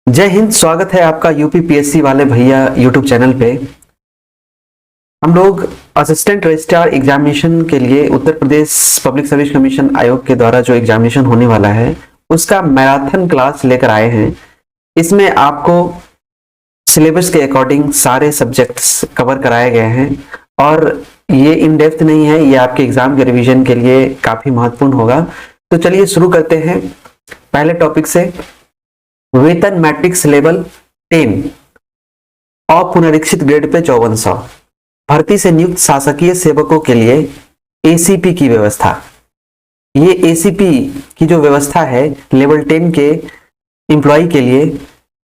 जय हिंद। स्वागत है आपका यूपीपीएससी वाले भैया यूट्यूब चैनल पे। हम लोग असिस्टेंट रजिस्ट्रार एग्जामिनेशन के लिए Uttar Pradesh public service commission आयोग के द्वारा जो एग्जामिनेशन होने वाला है उसका मैराथन क्लास लेकर आए हैं। इसमें आपको सिलेबस के अकॉर्डिंग सारे सब्जेक्ट्स कवर कराए गए हैं और ये इन डेप्थ नहीं है, ये आपके एग्जाम के रिवीजन के लिए काफी महत्वपूर्ण होगा। तो चलिए शुरू करते हैं पहले टॉपिक से। वेतन मैट्रिक्स लेवल 10 अपुनरीक्षित ग्रेड पे 5400 भर्ती से नियुक्त शासकीय सेवकों के लिए एसीपी की व्यवस्था। ये एसीपी की जो व्यवस्था है लेवल 10 के एम्प्लॉय के लिए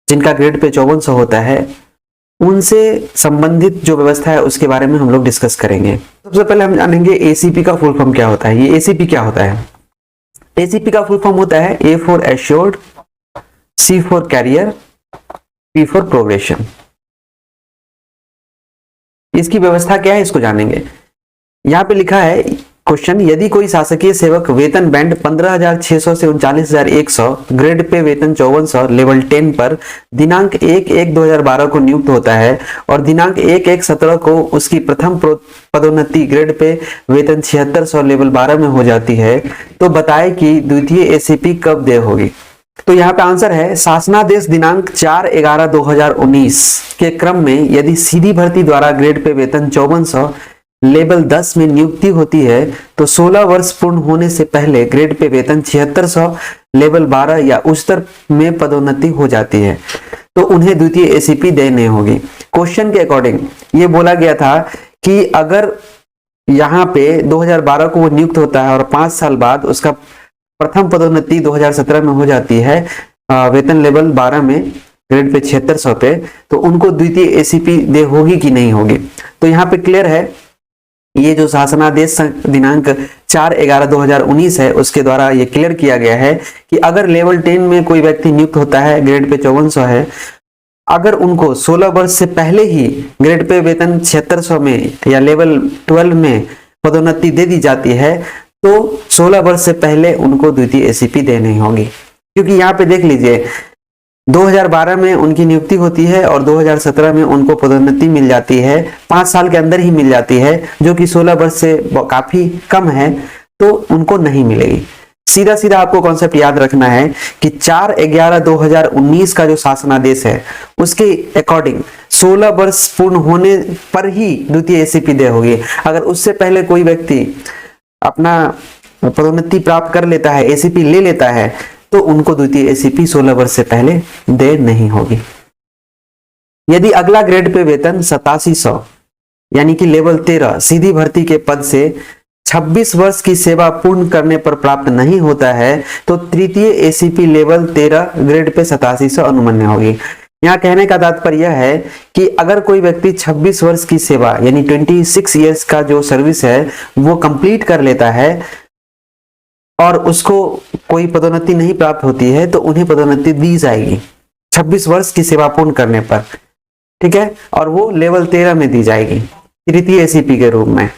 जिनका ग्रेड पे 5400 होता है, उनसे संबंधित जो व्यवस्था है उसके बारे में हम लोग डिस्कस करेंगे। सबसे पहले हम जानेंगे एसीपी का फुल फॉर्म क्या होता है। ये एसीपी क्या होता है? एसीपी का फुल फॉर्म होता है A for assured, C for career, P for progression. इसकी व्यवस्था क्या है इसको जानेंगे। यहां पे लिखा है क्वेश्चन, यदि कोई शासकीय सेवक वेतन बैंड 15,600 से 39,100 ग्रेड पे वेतन 5400 लेवल 10 पर दिनांक 1/1/2012 को नियुक्त होता है और दिनांक 1/1/17 को उसकी प्रथम पदोन्नति ग्रेड पे वेतन 7600 लेवल 12 में हो जाती है, तो बताए कि द्वितीय एसीपी कब देय होगी। तो यहाँ पे आंसर है शासनादेश दिनांक 4/11/2019 के क्रम में यदि सीधी भर्ती द्वारा ग्रेड पे वेतन 5400 लेवल 10 में नियुक्ति होती है तो 16 वर्ष पूर्ण होने से पहले ग्रेड पे वेतन 7600 लेवल 12 या उच्चतर में पदोन्नति हो जाती है, तो उन्हें द्वितीय एसीपी देय नहीं होगी। क्वेश्चन के अकॉर्डिंग ये बोला गया था कि अगर यहाँ पे 2012 को वो नियुक्त होता है और 5 साल बाद उसका प्रथम पदोन्नति 2017 में हो जाती है वेतन लेवल 12 में ग्रेड पे 7600 पे, तो उनको द्वितीय एसीपी दे होगी कि नहीं होगी। तो यहाँ पे क्लियर है, ये जो शासनादेश दिनांक 4/11/2019 है उसके द्वारा ये क्लियर किया गया है कि अगर लेवल 10 में कोई व्यक्ति नियुक्त होता है, ग्रेड पे 5400 है, अगर उनको 16 वर्ष से पहले ही ग्रेड पे वेतन 7600 में या लेवल 12 में पदोन्नति दे दी जाती है तो 16 वर्ष से पहले उनको द्वितीय एसीपी दे नहीं होगी। क्योंकि यहाँ पे देख लीजिए 2012 में उनकी नियुक्ति होती है और 2017 में उनको पदोन्नति मिल जाती है, 5 साल के अंदर ही मिल जाती है, जो कि 16 वर्ष से काफी कम है, तो उनको नहीं मिलेगी। सीधा सीधा आपको कॉन्सेप्ट याद रखना है कि 4/11/2019 का जो शासनादेश है उसके अकॉर्डिंग 16 वर्ष पूर्ण होने पर ही द्वितीय एसीपी दे होगी। अगर उससे पहले कोई व्यक्ति अपना पदोन्नति प्राप्त कर लेता है, एसीपी ले लेता है, तो उनको द्वितीय एसीपी 16 वर्ष से पहले दे नहीं होगी। यदि अगला ग्रेड पे वेतन 8700 यानी कि लेवल 13 सीधी भर्ती के पद से 26 वर्ष की सेवा पूर्ण करने पर प्राप्त नहीं होता है तो तृतीय एसीपी लेवल 13 ग्रेड पे 8700 अनुमन्य होगी। यहाँ कहने का तात्पर्य यह है कि अगर कोई व्यक्ति 26 वर्ष की सेवा यानी 26 इयर्स का जो सर्विस है वो कंप्लीट कर लेता है और उसको कोई पदोन्नति नहीं प्राप्त होती है तो उन्हें पदोन्नति दी जाएगी 26 वर्ष की सेवा पूर्ण करने पर, ठीक है, और वो लेवल 13 में दी जाएगी तृतीय एसीपी के रूप में।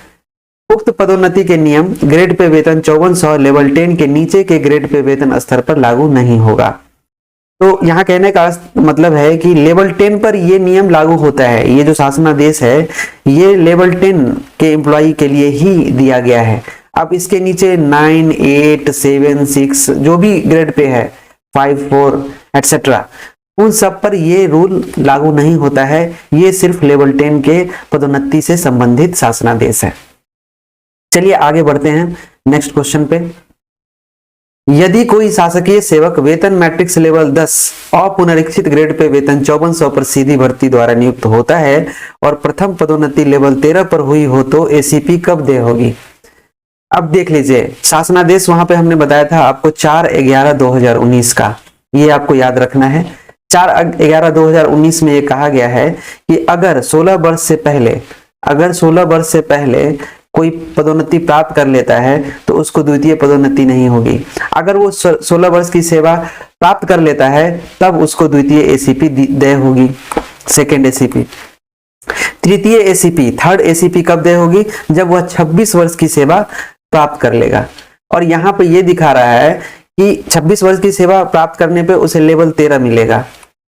उक्त पदोन्नति के नियम ग्रेड पे वेतन 5400 लेवल 10 के नीचे के ग्रेड पे वेतन स्तर पर लागू नहीं होगा। तो यहाँ कहने का मतलब है कि लेवल 10 पर ये नियम लागू होता है। ये जो शासनादेश है ये लेवल 10 के एम्प्लॉय के लिए ही दिया गया है। अब इसके नीचे 9, 8, 7, 6 जो भी ग्रेड पे है 5, 4 एटसेट्रा, उन सब पर ये रूल लागू नहीं होता है। ये सिर्फ लेवल 10 के पदोन्नति से संबंधित शासनादेश है। चलिए आगे बढ़ते हैं नेक्स्ट क्वेश्चन पे। यदि कोई शासकीय सेवक वेतन मैट्रिक्स लेवल 10 अपुनरीक्षित ग्रेड पे वेतन 5400 पर सीधी भर्ती द्वारा नियुक्त होता है और प्रथम पदोन्नति लेवल 13 पर हुई हो तो एसीपी कब दे होगी। अब देख लीजिए शासनादेश वहां पे हमने बताया था आपको 4/11/2019 का, ये आपको याद रखना है। 4/11/2019 में ये कहा गया है कि अगर 16 वर्ष से पहले कोई पदोन्नति प्राप्त कर लेता है तो उसको द्वितीय पदोन्नति नहीं होगी। अगर वो 16 वर्ष की सेवा प्राप्त कर लेता है तब उसको द्वितीय एसीपी देय होगी, सेकेंड एसीपी। तृतीय एसीपी, थर्ड एसीपी कब देय होगी? जब वह 26 वर्ष की सेवा प्राप्त कर लेगा। और यहाँ पे ये दिखा रहा है कि 26 वर्ष की सेवा प्राप्त करने पे उसे लेवल 13 मिलेगा।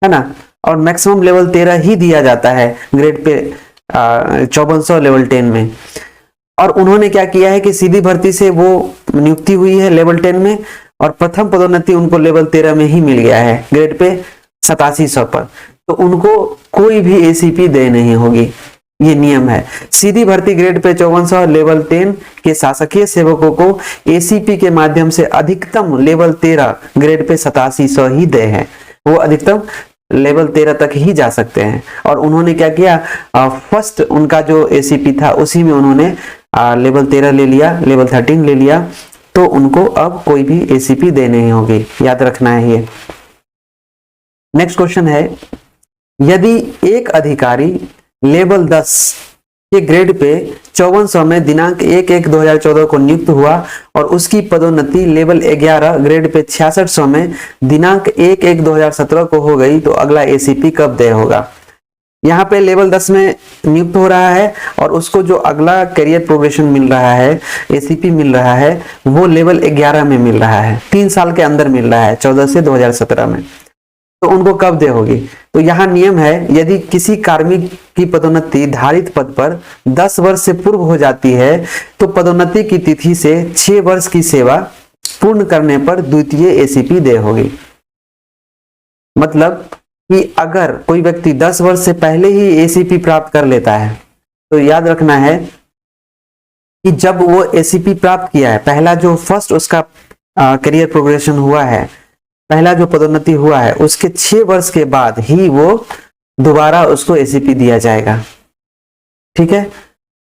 है ना, और मैक्सिमम लेवल 13 ही दिया जाता है ग्रेड पे 5400 लेवल 10 में। और उन्होंने क्या किया है कि सीधी भर्ती से वो नियुक्ति हुई है लेवल 10 में, और प्रथम पदोन्नति उनको लेवल 13 में ही मिल गया है ग्रेड पे 8700 पर, तो उनको कोई भी एसीपी दे नहीं होगी, ये नियम है। सीधी भर्ती ग्रेड पे 5400 लेवल 10 के शासकीय सेवकों को एसीपी के माध्यम से अधिकतम लेवल 13 ग्रेड पे 8700 ही दे है, वो अधिकतम लेवल 13 तक ही जा सकते हैं। और उन्होंने क्या किया, फर्स्ट उनका जो एसीपी था उसी में उन्होंने लेवल 13 ले लिया, लेवल 13 ले लिया, तो उनको अब कोई भी एसीपी दे नहीं होगी, याद रखना है ये। नेक्स्ट क्वेश्चन है, यदि एक अधिकारी लेवल 10 के ग्रेड पे 5400 में दिनांक 1/1/2014 को नियुक्त हुआ और उसकी पदोन्नति लेवल 11 ग्रेड पे 6600 में दिनांक 1/1/2017 को हो गई, तो अगला एसीपी कब तय होगा। यहाँ पे लेवल 10 में नियुक्त हो रहा है और उसको जो अगला करियर प्रोग्रेशन मिल रहा है, एसीपी मिल रहा है, वो लेवल 11 में मिल रहा है, 3 साल के अंदर मिल रहा है, 14 से 2017 में, तो उनको कब दे होगी। तो यहाँ नियम है, यदि किसी कार्मिक की पदोन्नति धारित पद पर 10 वर्ष से पूर्व हो जाती है तो पदोन्नति की तिथि से 6 वर्ष की सेवा पूर्ण करने पर द्वितीय एसीपी दे होगी। मतलब कि अगर कोई व्यक्ति 10 वर्ष से पहले ही एसीपी प्राप्त कर लेता है, तो याद रखना है कि जब वो एसीपी प्राप्त किया है, पहला जो फर्स्ट उसका करियर प्रोग्रेशन हुआ है, पहला जो पदोन्नति हुआ है, उसके 6 वर्ष के बाद ही वो दोबारा उसको एसीपी दिया जाएगा, ठीक है।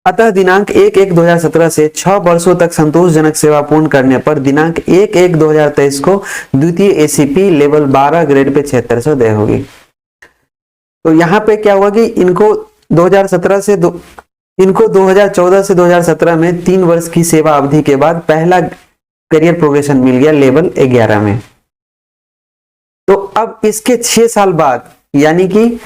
अतः दिनांक 1/1/2017 से 6 वर्षों तक संतोषजनक सेवा पूर्ण करने पर दिनांक 1/1/2023 को द्वितीय एसीपी लेवल 12 ग्रेड पे 7600 दे होगी। तो यहाँ पे क्या हुआ कि इनको 2014 से 2017 में 3 वर्ष की सेवा अवधि के बाद पहला करियर प्रोग्रेशन मिल गया लेवल 11 में। तो अब इसके 6 साल बाद, यानी कि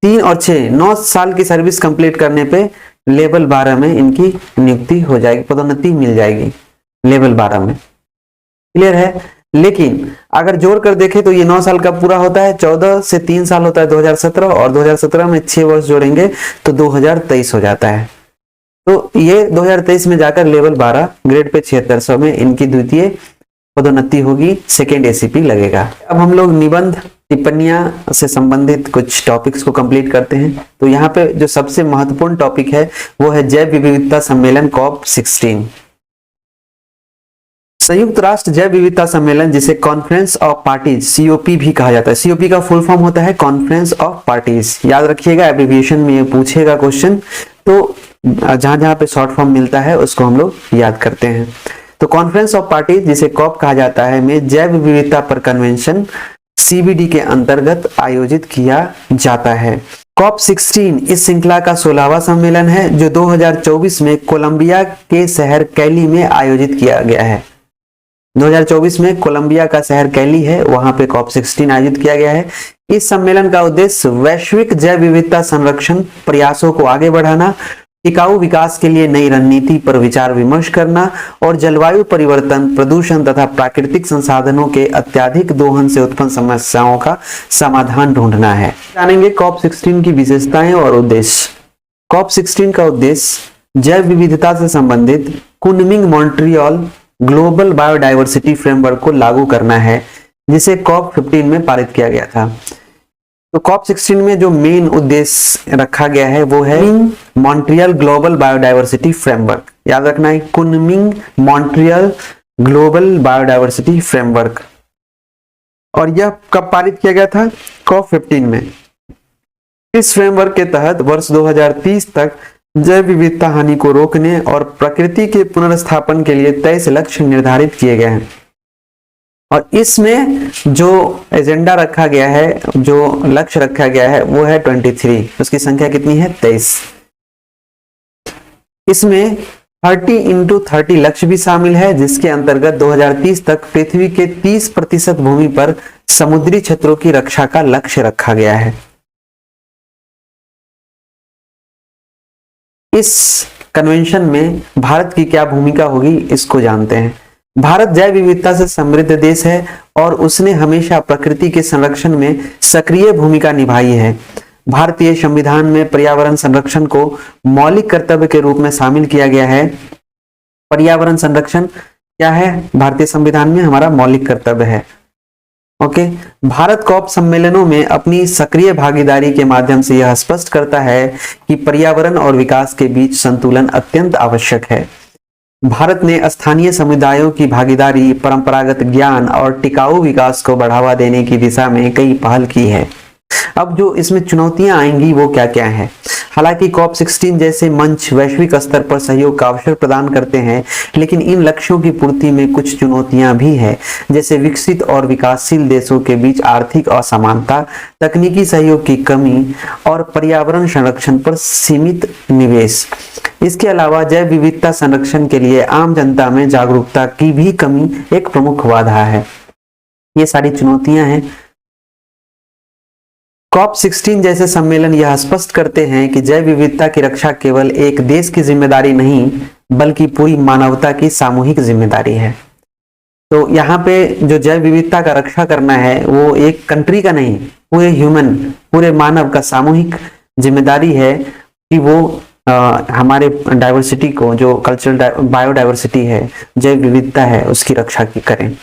3 और 6 9 साल की सर्विस कंप्लीट करने पे लेवल 12 में इनकी नियुक्ति हो जाएगी, पदोन्नति मिल जाएगी लेवल 12 में। क्लियर है। लेकिन अगर जोड़ कर देखें तो ये 9 साल का पूरा होता है, 14 से 3 साल होता है 2017, और 2017 में 6 वर्ष जोड़ेंगे तो 2023 हो जाता है। तो ये 2023 में जाकर लेवल 12 ग्रेड पे 7600 में इनकी द्वितीय पदोन्नति होगी, सेकेंड एसीपी लगेगा। अब हम लोग निबंध टिप्पणियां से संबंधित कुछ टॉपिक्स को कंप्लीट करते हैं। तो यहाँ पे जो सबसे महत्वपूर्ण टॉपिक है वो है जैव विविधता सम्मेलन COP16। संयुक्त राष्ट्र जैव विविधता सम्मेलन, जिसे कॉन्फ्रेंस ऑफ पार्टीज COP भी कहा जाता है, COP का फुल फॉर्म होता है कॉन्फ्रेंस ऑफ पार्टीज, याद रखिएगा, एब्रिविएशन में ये पूछेगा क्वेश्चन, तो जहां जहां पे शॉर्ट फॉर्म मिलता है उसको हम लोग याद करते हैं। तो कॉन्फ्रेंस ऑफ पार्टीज, जिसे कॉप कहा जाता है, में जैव विविधता पर कन्वेंशन CBD के अंतर्गत आयोजित किया जाता है। COP16 इस श्रृंखला का 16वां सम्मेलन है जो 2024 में कोलंबिया के शहर कैली में आयोजित किया गया है। 2024 में कोलंबिया का शहर कैली है, वहां पे COP16 आयोजित किया गया है। इस सम्मेलन का उद्देश्य वैश्विक जैव विविधता संरक्षण प्रयासों को आगे बढ़ाना, टिकाऊ विकास के लिए नई रणनीति पर विचार विमर्श करना और जलवायु परिवर्तन, प्रदूषण तथा प्राकृतिक संसाधनों के अत्यधिक दोहन से उत्पन्न समस्याओं का समाधान ढूंढना है। जानेंगे COP16 की विशेषताएं और उद्देश्य। COP16 का उद्देश्य जैव विविधता से संबंधित Kunming Montreal global biodiversity framework को लागू करना है, जिसे COP15 में पारित किया गया था। तो COP16 में जो मेन उद्देश्य रखा गया है वो है मॉन्ट्रियल ग्लोबल बायोडाइवर्सिटी फ्रेमवर्क, याद रखना है, Kunming Montreal global biodiversity framework. और यह कब पारित किया गया था? COP15 में। इस फ्रेमवर्क के तहत वर्ष 2030 तक जैव विविधता हानि को रोकने और प्रकृति के पुनर्स्थापन के लिए 23 लक्ष्य निर्धारित किए गए हैं। और इसमें जो एजेंडा रखा गया है, जो लक्ष्य रखा गया है वो है 23, उसकी संख्या कितनी है? 23। इसमें 30x30 लक्ष्य भी शामिल है, जिसके अंतर्गत 2030 तक पृथ्वी के 30% भूमि पर समुद्री क्षेत्रों की रक्षा का लक्ष्य रखा गया है। इस कन्वेंशन में भारत की क्या भूमिका होगी, इसको जानते हैं। भारत जैव विविधता से समृद्ध देश है और उसने हमेशा प्रकृति के संरक्षण में सक्रिय भूमिका निभाई है। भारतीय संविधान में पर्यावरण संरक्षण को मौलिक कर्तव्य के रूप में शामिल किया गया है। पर्यावरण संरक्षण क्या है? भारतीय संविधान में हमारा मौलिक कर्तव्य है। ओके, भारत कॉप सम्मेलनों में अपनी सक्रिय भागीदारी के माध्यम से यह स्पष्ट करता है कि पर्यावरण और विकास के बीच संतुलन अत्यंत आवश्यक है। भारत ने स्थानीय समुदायों की भागीदारी, परंपरागत ज्ञान और टिकाऊ विकास को बढ़ावा देने की दिशा में कई पहल की है। अब जो इसमें चुनौतियां आएंगी वो क्या क्या है? हालांकि कॉप 16 जैसे मंच वैश्विक स्तर पर सहयोग का अवसर प्रदान करते हैं, लेकिन इन लक्ष्यों की पूर्ति में कुछ चुनौतियां भी हैं, जैसे विकसित और विकासशील देशों के बीच आर्थिक असमानता, तकनीकी सहयोग की कमी और पर्यावरण संरक्षण पर सीमित निवेश। इसके अलावा जैव विविधता संरक्षण के लिए आम जनता में जागरूकता की भी कमी एक प्रमुख बाधा है। ये सारी चुनौतियां हैं। कॉप 16 जैसे सम्मेलन यह स्पष्ट करते हैं कि जैव विविधता की रक्षा केवल एक देश की जिम्मेदारी नहीं, बल्कि पूरी मानवता की सामूहिक जिम्मेदारी है। तो यहाँ पे जो जैव विविधता का रक्षा करना है वो एक कंट्री का नहीं, पूरे ह्यूमन, पूरे मानव का सामूहिक जिम्मेदारी है कि वो हमारे डाइवर्सिटी को, जो कल्चरल बायोडाइवर्सिटी है, जैव विविधता है, उसकी रक्षा की करें।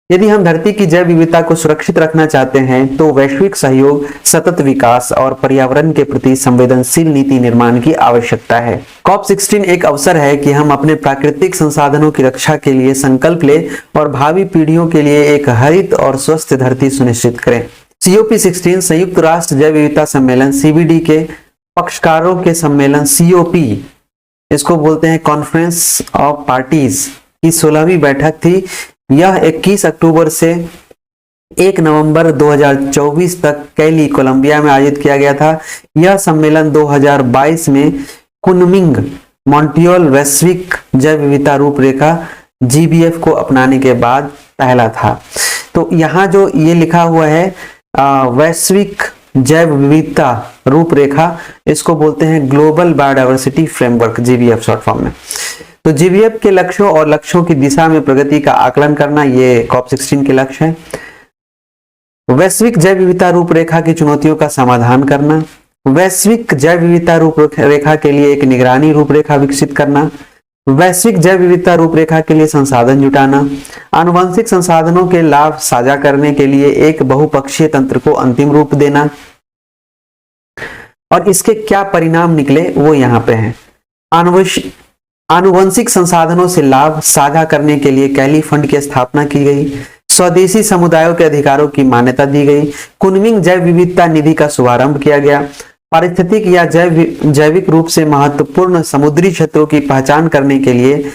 यदि हम धरती की जैव विविधता को सुरक्षित रखना चाहते हैं तो वैश्विक सहयोग, सतत विकास और पर्यावरण के प्रति संवेदनशील नीति निर्माण की आवश्यकता है। कॉप 16 एक अवसर है कि हम अपने प्राकृतिक संसाधनों की रक्षा के लिए संकल्प लें और भावी पीढ़ियों के लिए एक हरित और स्वस्थ धरती सुनिश्चित करें। COP16 संयुक्त राष्ट्र जैव विविधता सम्मेलन CBD के पक्षकारों के सम्मेलन COP, इसको बोलते हैं कॉन्फ्रेंस ऑफ पार्टीज, की 16वीं बैठक थी। यह 21 अक्टूबर से 1 नवंबर 2024 तक कैली, कोलंबिया में आयोजित किया गया था। यह सम्मेलन 2022 में कुनमिंग मॉन्ट्रियल वैश्विक जैव विविधता रूपरेखा GBF को अपनाने के बाद पहला था। तो यहाँ जो ये लिखा हुआ है वैश्विक जैव विविधता रूपरेखा, इसको बोलते हैं global biodiversity framework, GBF short form में। तो GBF के लक्ष्यों और लक्ष्यों की दिशा में प्रगति का आकलन करना, ये कॉप 16 के लक्ष्य है। वैश्विक जैव विविधता रूपरेखा की चुनौतियों का समाधान करना, वैश्विक जैव विविधता रूपरेखा के लिए एक निगरानी रूपरेखा विकसित करना, वैश्विक जैव विविधता रूपरेखा के लिए संसाधन जुटाना, आनुवंशिक संसाधनों के लाभ साझा करने के लिए एक बहुपक्षीय तंत्र को अंतिम रूप देना, और इसके क्या परिणाम निकले वो यहाँ पे हैं। आनुवंशिक संसाधनों से लाभ साझा करने के लिए कैली फंड की स्थापना की गई, स्वदेशी समुदायों के अधिकारों की मान्यता दी गई, कुनमिंग जैव विविधता निधि का शुभारंभ किया गया, पारिस्थितिक या जैविक रूप से महत्वपूर्ण समुद्री क्षेत्रों की पहचान करने के लिए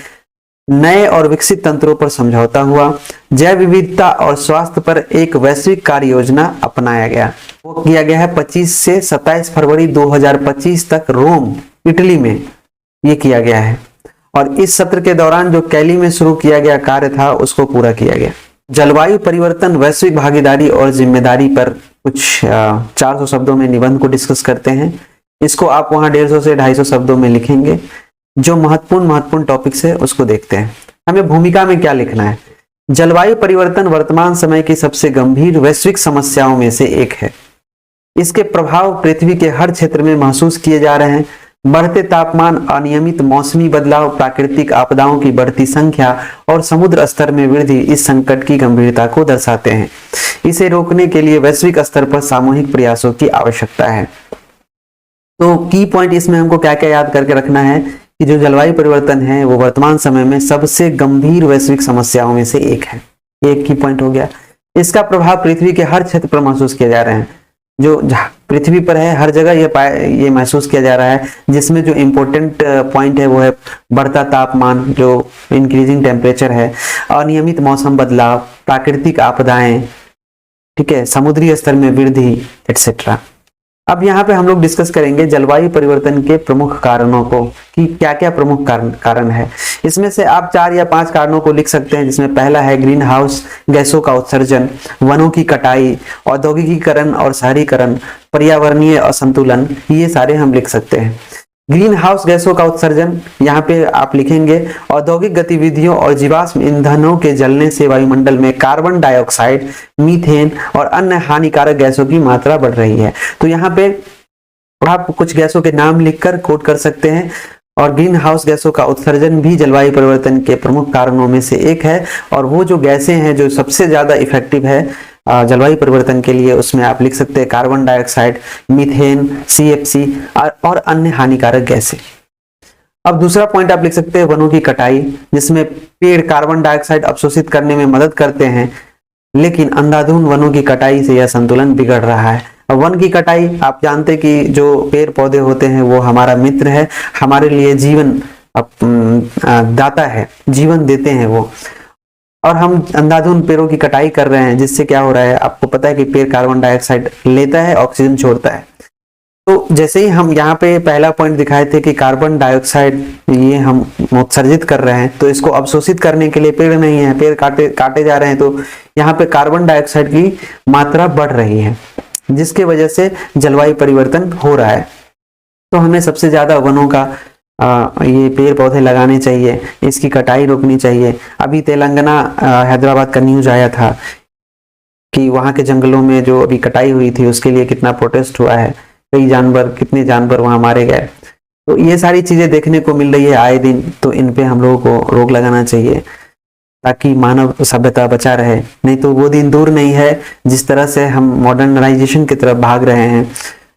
नए और विकसित तंत्रों पर समझौता हुआ, जैव विविधता और स्वास्थ्य पर एक वैश्विक कार्य योजना अपनाया गया। वो किया गया है 25 से 27 फरवरी 2025 तक रोम, इटली में ये किया गया है। और इस सत्र के दौरान जो कैली में शुरू किया गया कार्य था उसको पूरा किया गया। जलवायु परिवर्तन, वैश्विक भागीदारी और जिम्मेदारी पर कुछ 400 शब्दों में निबंध को डिस्कस करते हैं। इसको आप वहां 150 से 250 शब्दों में लिखेंगे। जो महत्वपूर्ण टॉपिक्स है उसको देखते हैं। हमें भूमिका में क्या लिखना है? जलवायु परिवर्तन वर्तमान समय की सबसे गंभीर वैश्विक समस्याओं में से एक है। इसके प्रभाव पृथ्वी के हर क्षेत्र में महसूस किए जा रहे हैं। बढ़ते तापमान, अनियमित मौसमी बदलाव, प्राकृतिक आपदाओं की बढ़ती संख्या और समुद्र स्तर में वृद्धि इस संकट की गंभीरता को दर्शाते हैं। इसे रोकने के लिए वैश्विक स्तर पर सामूहिक प्रयासों की आवश्यकता है। तो की पॉइंट इसमें हमको क्या क्या याद करके रखना है कि जो जलवायु परिवर्तन है वो वर्तमान समय में सबसे गंभीर वैश्विक समस्याओं में से एक है। एक की पॉइंट हो गया। इसका प्रभाव पृथ्वी के हर क्षेत्र पर महसूस किए जा रहे हैं। जो पृथ्वी पर है हर जगह ये महसूस किया जा रहा है, जिसमें जो इम्पोर्टेंट पॉइंट है वो है बढ़ता तापमान, जो इंक्रीजिंग टेम्परेचर है, अनियमित मौसम बदलाव, प्राकृतिक आपदाएं, ठीक है, समुद्री स्तर में वृद्धि एटसेट्रा। अब यहाँ पे हम लोग डिस्कस करेंगे जलवायु परिवर्तन के प्रमुख कारणों को, कि क्या क्या प्रमुख कारण है। इसमें से आप 4 या 5 कारणों को लिख सकते हैं, जिसमें पहला है ग्रीन हाउस गैसों का उत्सर्जन, वनों की कटाई, औद्योगिकीकरण और शहरीकरण, पर्यावरणीय असंतुलन, ये सारे हम लिख सकते हैं। ग्रीन हाउस गैसों का उत्सर्जन, यहाँ पे आप लिखेंगे औद्योगिक गतिविधियों और जीवाश्म ईंधनों के जलने से वायुमंडल में कार्बन डाइऑक्साइड, मीथेन और अन्य हानिकारक गैसों की मात्रा बढ़ रही है। तो यहाँ पे आप कुछ गैसों के नाम लिखकर कोट कर सकते हैं। और ग्रीन हाउस गैसों का उत्सर्जन भी जलवायु परिवर्तन के प्रमुख कारणों में से एक है। और वो जो गैसें हैं जो सबसे ज्यादा इफेक्टिव है जलवायु परिवर्तन के लिए, उसमें आप लिख सकते हैं कार्बन डाइऑक्साइड, मीथेन, CFC और अन्य हानिकारक गैसें। अब दूसरा पॉइंट आप लिख सकते हैं वनों की कटाई, जिसमें पेड़ कार्बन डाइऑक्साइड अवशोषित करने में मदद करते हैं, लेकिन अंधाधुंध वनों की कटाई से यह संतुलन बिगड़ रहा है। अब वन की कटाई, आप जानते हैं कि जो पेड़ पौधे होते हैं वो हमारा मित्र है, हमारे लिए जीवन दाता है, जीवन देते हैं वो, और हम अंधाधुंध पेड़ों की कटाई कर रहे हैं, जिससे क्या हो रहा है, आपको पता है कि पेड़ कार्बन डाइऑक्साइड लेता है, ऑक्सीजन छोड़ता है। तो जैसे ही हम यहाँ पे पहला पॉइंट दिखाए थे कि कार्बन डाइऑक्साइड ये हम उत्सर्जित कर रहे हैं, तो इसको अवशोषित करने के लिए पेड़ नहीं है, पेड़ काटे जा रहे हैं, तो यहाँ पे कार्बन डाइऑक्साइड की मात्रा बढ़ रही है, जिसके वजह से जलवायु परिवर्तन हो रहा है। तो हमें सबसे ज्यादा वनों का ये पेड़ पौधे लगाने चाहिए, इसकी कटाई रोकनी चाहिए। अभी तेलंगाना हैदराबाद का न्यूज आया था कि वहां के जंगलों में जो अभी कटाई हुई थी उसके लिए कितना प्रोटेस्ट हुआ है, कितने जानवर वहां मारे गए। तो ये सारी चीजें देखने को मिल रही है आए दिन, तो इन पे हम लोगों को रोक लगाना चाहिए ताकि मानव सभ्यता बचा रहे। नहीं तो वो दिन दूर नहीं है जिस तरह से हम मॉडर्नाइजेशन की तरफ भाग रहे हैं,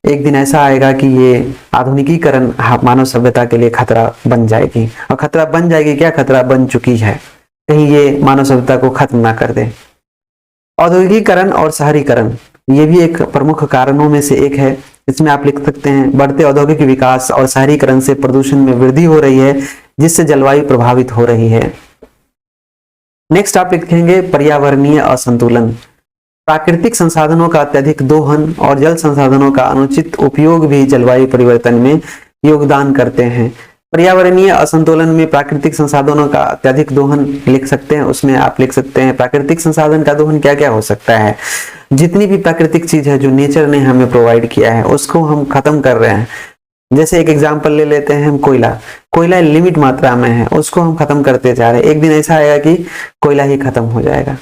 एक दिन ऐसा आएगा कि ये आधुनिकीकरण मानव सभ्यता के लिए खतरा बन जाएगी। और खतरा बन जाएगी क्या, खतरा बन चुकी है, कहीं ये मानव सभ्यता को खत्म ना कर दे। औद्योगिकीकरण और शहरीकरण ये भी एक प्रमुख कारणों में से एक है। इसमें आप लिख सकते हैं बढ़ते औद्योगिक विकास और शहरीकरण से प्रदूषण में वृद्धि हो रही है, जिससे जलवायु प्रभावित हो रही है। नेक्स्ट आप लिखेंगे पर्यावरणीय असंतुलन। प्राकृतिक संसाधनों का अत्यधिक दोहन और जल संसाधनों का अनुचित उपयोग भी जलवायु परिवर्तन में योगदान करते हैं। पर्यावरणीय असंतुलन में प्राकृतिक संसाधनों का अत्यधिक दोहन लिख सकते हैं। उसमें आप लिख सकते हैं प्राकृतिक संसाधन का दोहन क्या क्या हो सकता है। जितनी भी प्राकृतिक चीज है जो नेचर ने हमें प्रोवाइड किया है उसको हम खत्म कर रहे हैं। जैसे एक एग्जांपल ले लेते हैं हम, कोयला लिमिट मात्रा में है, उसको हम खत्म करते जा रहे हैं। एक दिन ऐसा आएगा कि कोयला ही खत्म हो जाएगा।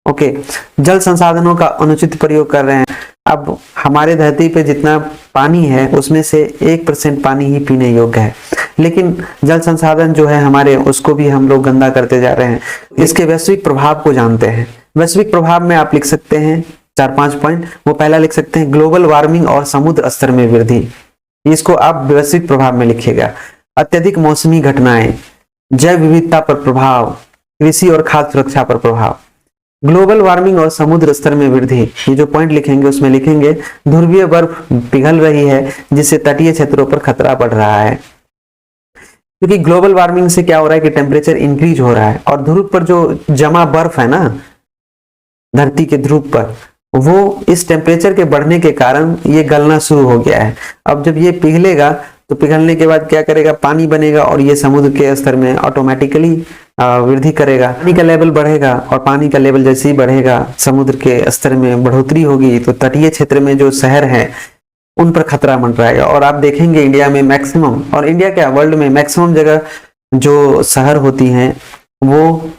ओके, जल संसाधनों का अनुचित प्रयोग कर रहे हैं। अब हमारे धरती पे जितना पानी है उसमें से 1% पानी ही पीने योग्य है, लेकिन जल संसाधन जो है हमारे, उसको भी हम लोग गंदा करते जा रहे हैं। इसके वैश्विक प्रभाव को जानते हैं। वैश्विक प्रभाव में आप लिख सकते हैं 4-5 पॉइंट। वो पहला लिख सकते हैं ग्लोबल वार्मिंग और समुद्र स्तर में वृद्धि, इसको आप वैश्विक प्रभाव में लिखिएगा। अत्यधिक मौसमी घटनाएं, जैव विविधता पर प्रभाव, कृषि और खाद्य सुरक्षा पर प्रभाव। ग्लोबल वार्मिंग और समुद्र स्तर में वृद्धि, ये जो पॉइंट लिखेंगे उसमें लिखेंगे ध्रुवीय बर्फ पिघल रही है, जिससे तटीय क्षेत्रों पर खतरा बढ़ रहा है। क्योंकि ग्लोबल वार्मिंग से क्या हो रहा है कि टेम्परेचर इंक्रीज हो रहा है, और ध्रुव पर जो जमा बर्फ है ना धरती के ध्रुव पर, वो इस टेम्परेचर के बढ़ने के कारण ये गलना शुरू हो गया है। अब जब ये पिघलेगा तो पिघलने के बाद क्या करेगा, पानी बनेगा और ये समुद्र के स्तर में ऑटोमेटिकली वृद्धि करेगा। पानी का लेवल बढ़ेगा, और पानी का लेवल जैसे ही बढ़ेगा समुद्र के स्तर में बढ़ोतरी होगी, तो तटीय क्षेत्र में जो शहर है उन पर खतरा मंडराएगा। और आप देखेंगे इंडिया में मैक्सिमम, और इंडिया क्या वर्ल्ड में मैक्सिमम जगह जो शहर होती हैं वो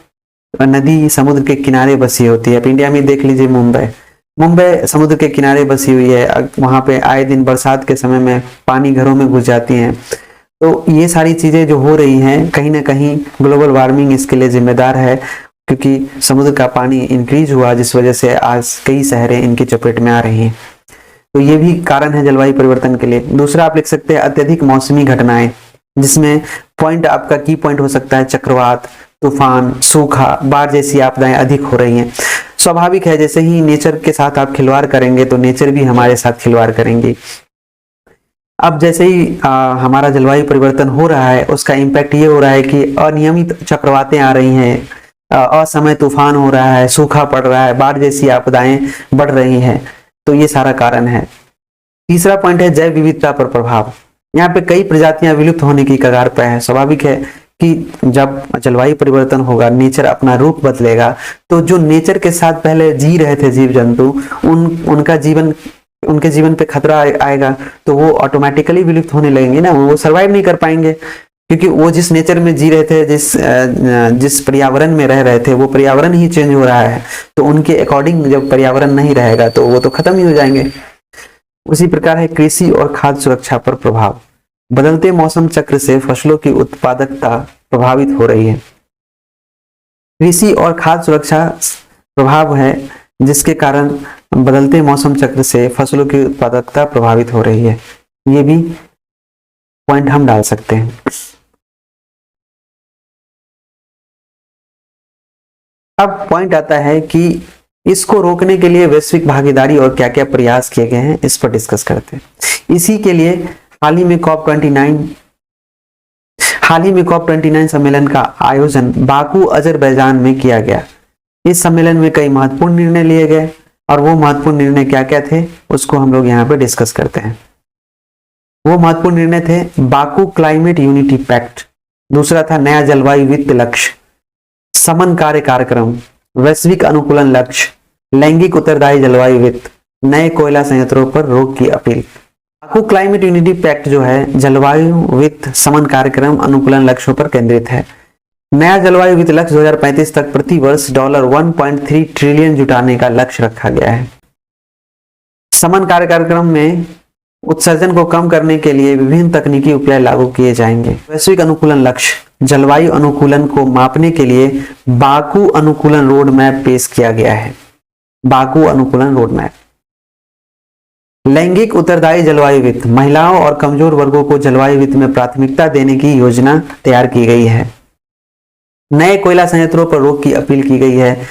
नदी समुद्र के किनारे बसी होती है। अब इंडिया में देख लीजिए मुंबई समुद्र के किनारे बसी हुई है, वहां पे आए दिन बरसात के समय में पानी घरों में घुस जाती हैं। तो ये सारी चीजें जो हो रही हैं, कहीं ना कहीं ग्लोबल वार्मिंग इसके लिए जिम्मेदार है, क्योंकि समुद्र का पानी इंक्रीज हुआ, जिस वजह से आज कई शहरें इनकी चपेट में आ रही हैं। तो ये भी कारण है जलवायु परिवर्तन के लिए। दूसरा आप लिख सकते हैं अत्यधिक मौसमी घटनाएं, जिसमें पॉइंट आपका की पॉइंट हो सकता है चक्रवात, तूफान, सूखा, बाढ़ जैसी आपदाएं अधिक हो रही हैं। स्वाभाविक है, जैसे ही नेचर के साथ आप खिलवाड़ करेंगे तो नेचर भी हमारे साथ खिलवाड़ करेंगी। अब जैसे ही हमारा जलवायु परिवर्तन हो रहा है, उसका इम्पैक्ट ये हो रहा है कि अनियमित चक्रवातें आ रही हैं, असमय तूफान हो रहा है, सूखा पड़ रहा है, बाढ़ जैसी आपदाएं बढ़ रही हैं। तो ये सारा कारण है। तीसरा पॉइंट है जैव विविधता पर प्रभाव। यहाँ पे कई प्रजातियां विलुप्त होने की कगार पर है। स्वाभाविक है कि जब जलवायु परिवर्तन होगा, नेचर अपना रूप बदलेगा, तो जो नेचर के साथ पहले जी रहे थे जीव जंतु, उनका जीवन उनके जीवन पे खतरा आएगा तो वो ऑटोमेटिकली विलुप्त होने लगेंगे ना, वो सर्वाइव नहीं कर पाएंगे, क्योंकि वो जिस नेचर में जी रहे थे, जिस पर्यावरण में रह रहे थे, वो पर्यावरण ही चेंज हो रहा है, तो उनके अकॉर्डिंग जब पर्यावरण नहीं रहेगा तो वो तो खत्म ही हो जाएंगे। उसी प्रकार है कृषि और खाद्य सुरक्षा पर प्रभाव। बदलते मौसम चक्र से फसलों की उत्पादकता प्रभावित हो रही है। कृषि और खाद्य सुरक्षा प्रभाव है जिसके कारण बदलते मौसम चक्र से फसलों की उत्पादकता प्रभावित हो रही है। ये भी पॉइंट हम डाल सकते हैं। अब पॉइंट आता है कि इसको रोकने के लिए वैश्विक भागीदारी और क्या क्या प्रयास किए गए हैं, इस पर डिस्कस करते हैं। इसी के लिए हाल ही में COP29 सम्मेलन का आयोजन बाकू अजरबैजान में किया गया। इस सम्मेलन में कई महत्वपूर्ण निर्णय लिए गए और वो महत्वपूर्ण निर्णय क्या क्या थे उसको हम लोग यहाँ पे डिस्कस करते हैं। वो महत्वपूर्ण निर्णय थे बाकू क्लाइमेट यूनिटी पैक्ट, दूसरा था नया जलवायु वित्त लक्ष्य, समन कार्य कार्यक्रम, वैश्विक अनुकूलन लक्ष्य, लैंगिक उत्तरदायी जलवायु वित्त, नए कोयला संयंत्रों पर रोक की अपील। बाकू क्लाइमेट यूनिटी पैक्ट जो है जलवायु वित्त समन कार्यक्रम अनुकूलन लक्ष्यों पर केंद्रित है। नया जलवायु वित्त लक्ष्य 2035 तक प्रति वर्ष $1.3 ट्रिलियन जुटाने का लक्ष्य रखा गया है। समन कार्य कार्यक्रम में उत्सर्जन को कम करने के लिए विभिन्न तकनीकी उपाय लागू किए जाएंगे। वैश्विक अनुकूलन लक्ष्य जलवायु अनुकूलन को मापने के लिए बाकू अनुकूलन रोड मैप पेश किया गया है। बाकू अनुकूलन रोड मैप। लैंगिक उत्तरदायी जलवायु वित्त, महिलाओं और कमजोर वर्गों को जलवायु वित्त में प्राथमिकता देने की योजना तैयार की गई है। नए कोयला संयंत्रों पर रोक की अपील की गई है,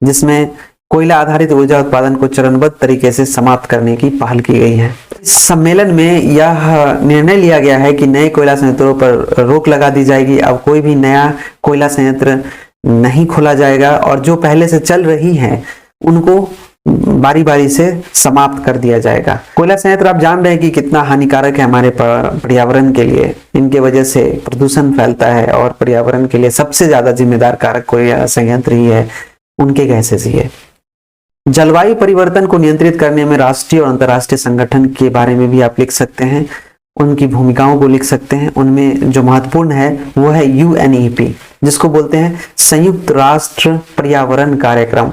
जिसमें कोयला आधारित ऊर्जा उत्पादन को चरणबद्ध तरीके से समाप्त करने की पहल की गई है। इस सम्मेलन में यह निर्णय लिया गया है कि नए कोयला संयंत्रों पर रोक लगा दी जाएगी। अब कोई भी नया कोयला संयंत्र नहीं खोला जाएगा और जो पहले से चल रही हैं उनको बारी बारी से समाप्त कर दिया जाएगा। कोयला संयंत्र आप जान रहे हैं कि कितना हानिकारक है हमारे पर्यावरण के लिए। इनके वजह से प्रदूषण फैलता है और पर्यावरण के लिए सबसे ज्यादा जिम्मेदार कारक कोयला संयंत्र ही है, उनके गैसेस ही है। जलवायु परिवर्तन को नियंत्रित करने में राष्ट्रीय और अंतर्राष्ट्रीय संगठन के बारे में भी आप लिख सकते हैं, उनकी भूमिकाओं को लिख सकते हैं। उनमें जो महत्वपूर्ण है वो है UNEP, जिसको बोलते हैं संयुक्त राष्ट्र पर्यावरण कार्यक्रम।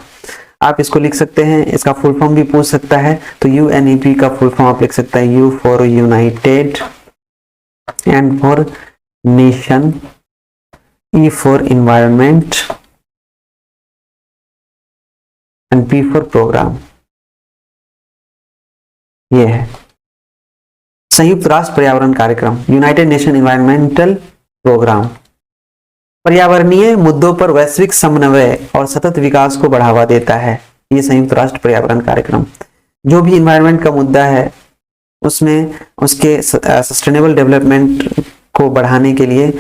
आप इसको लिख सकते हैं, इसका फुल फॉर्म भी पूछ सकता है, तो UNEP का फुल फॉर्म आप लिख सकते हैं U for united, N for nation, E for environment and P for programme. ये है संयुक्त राष्ट्र पर्यावरण कार्यक्रम, यूनाइटेड नेशन इन्वायरमेंटल प्रोग्राम। पर्यावरणीय मुद्दों पर वैश्विक समन्वय और सतत विकास को बढ़ावा देता है ये संयुक्त राष्ट्र पर्यावरण कार्यक्रम। जो भी इन्वायरमेंट का मुद्दा है उसमें उसके सस्टेनेबल डेवलपमेंट को बढ़ाने के लिए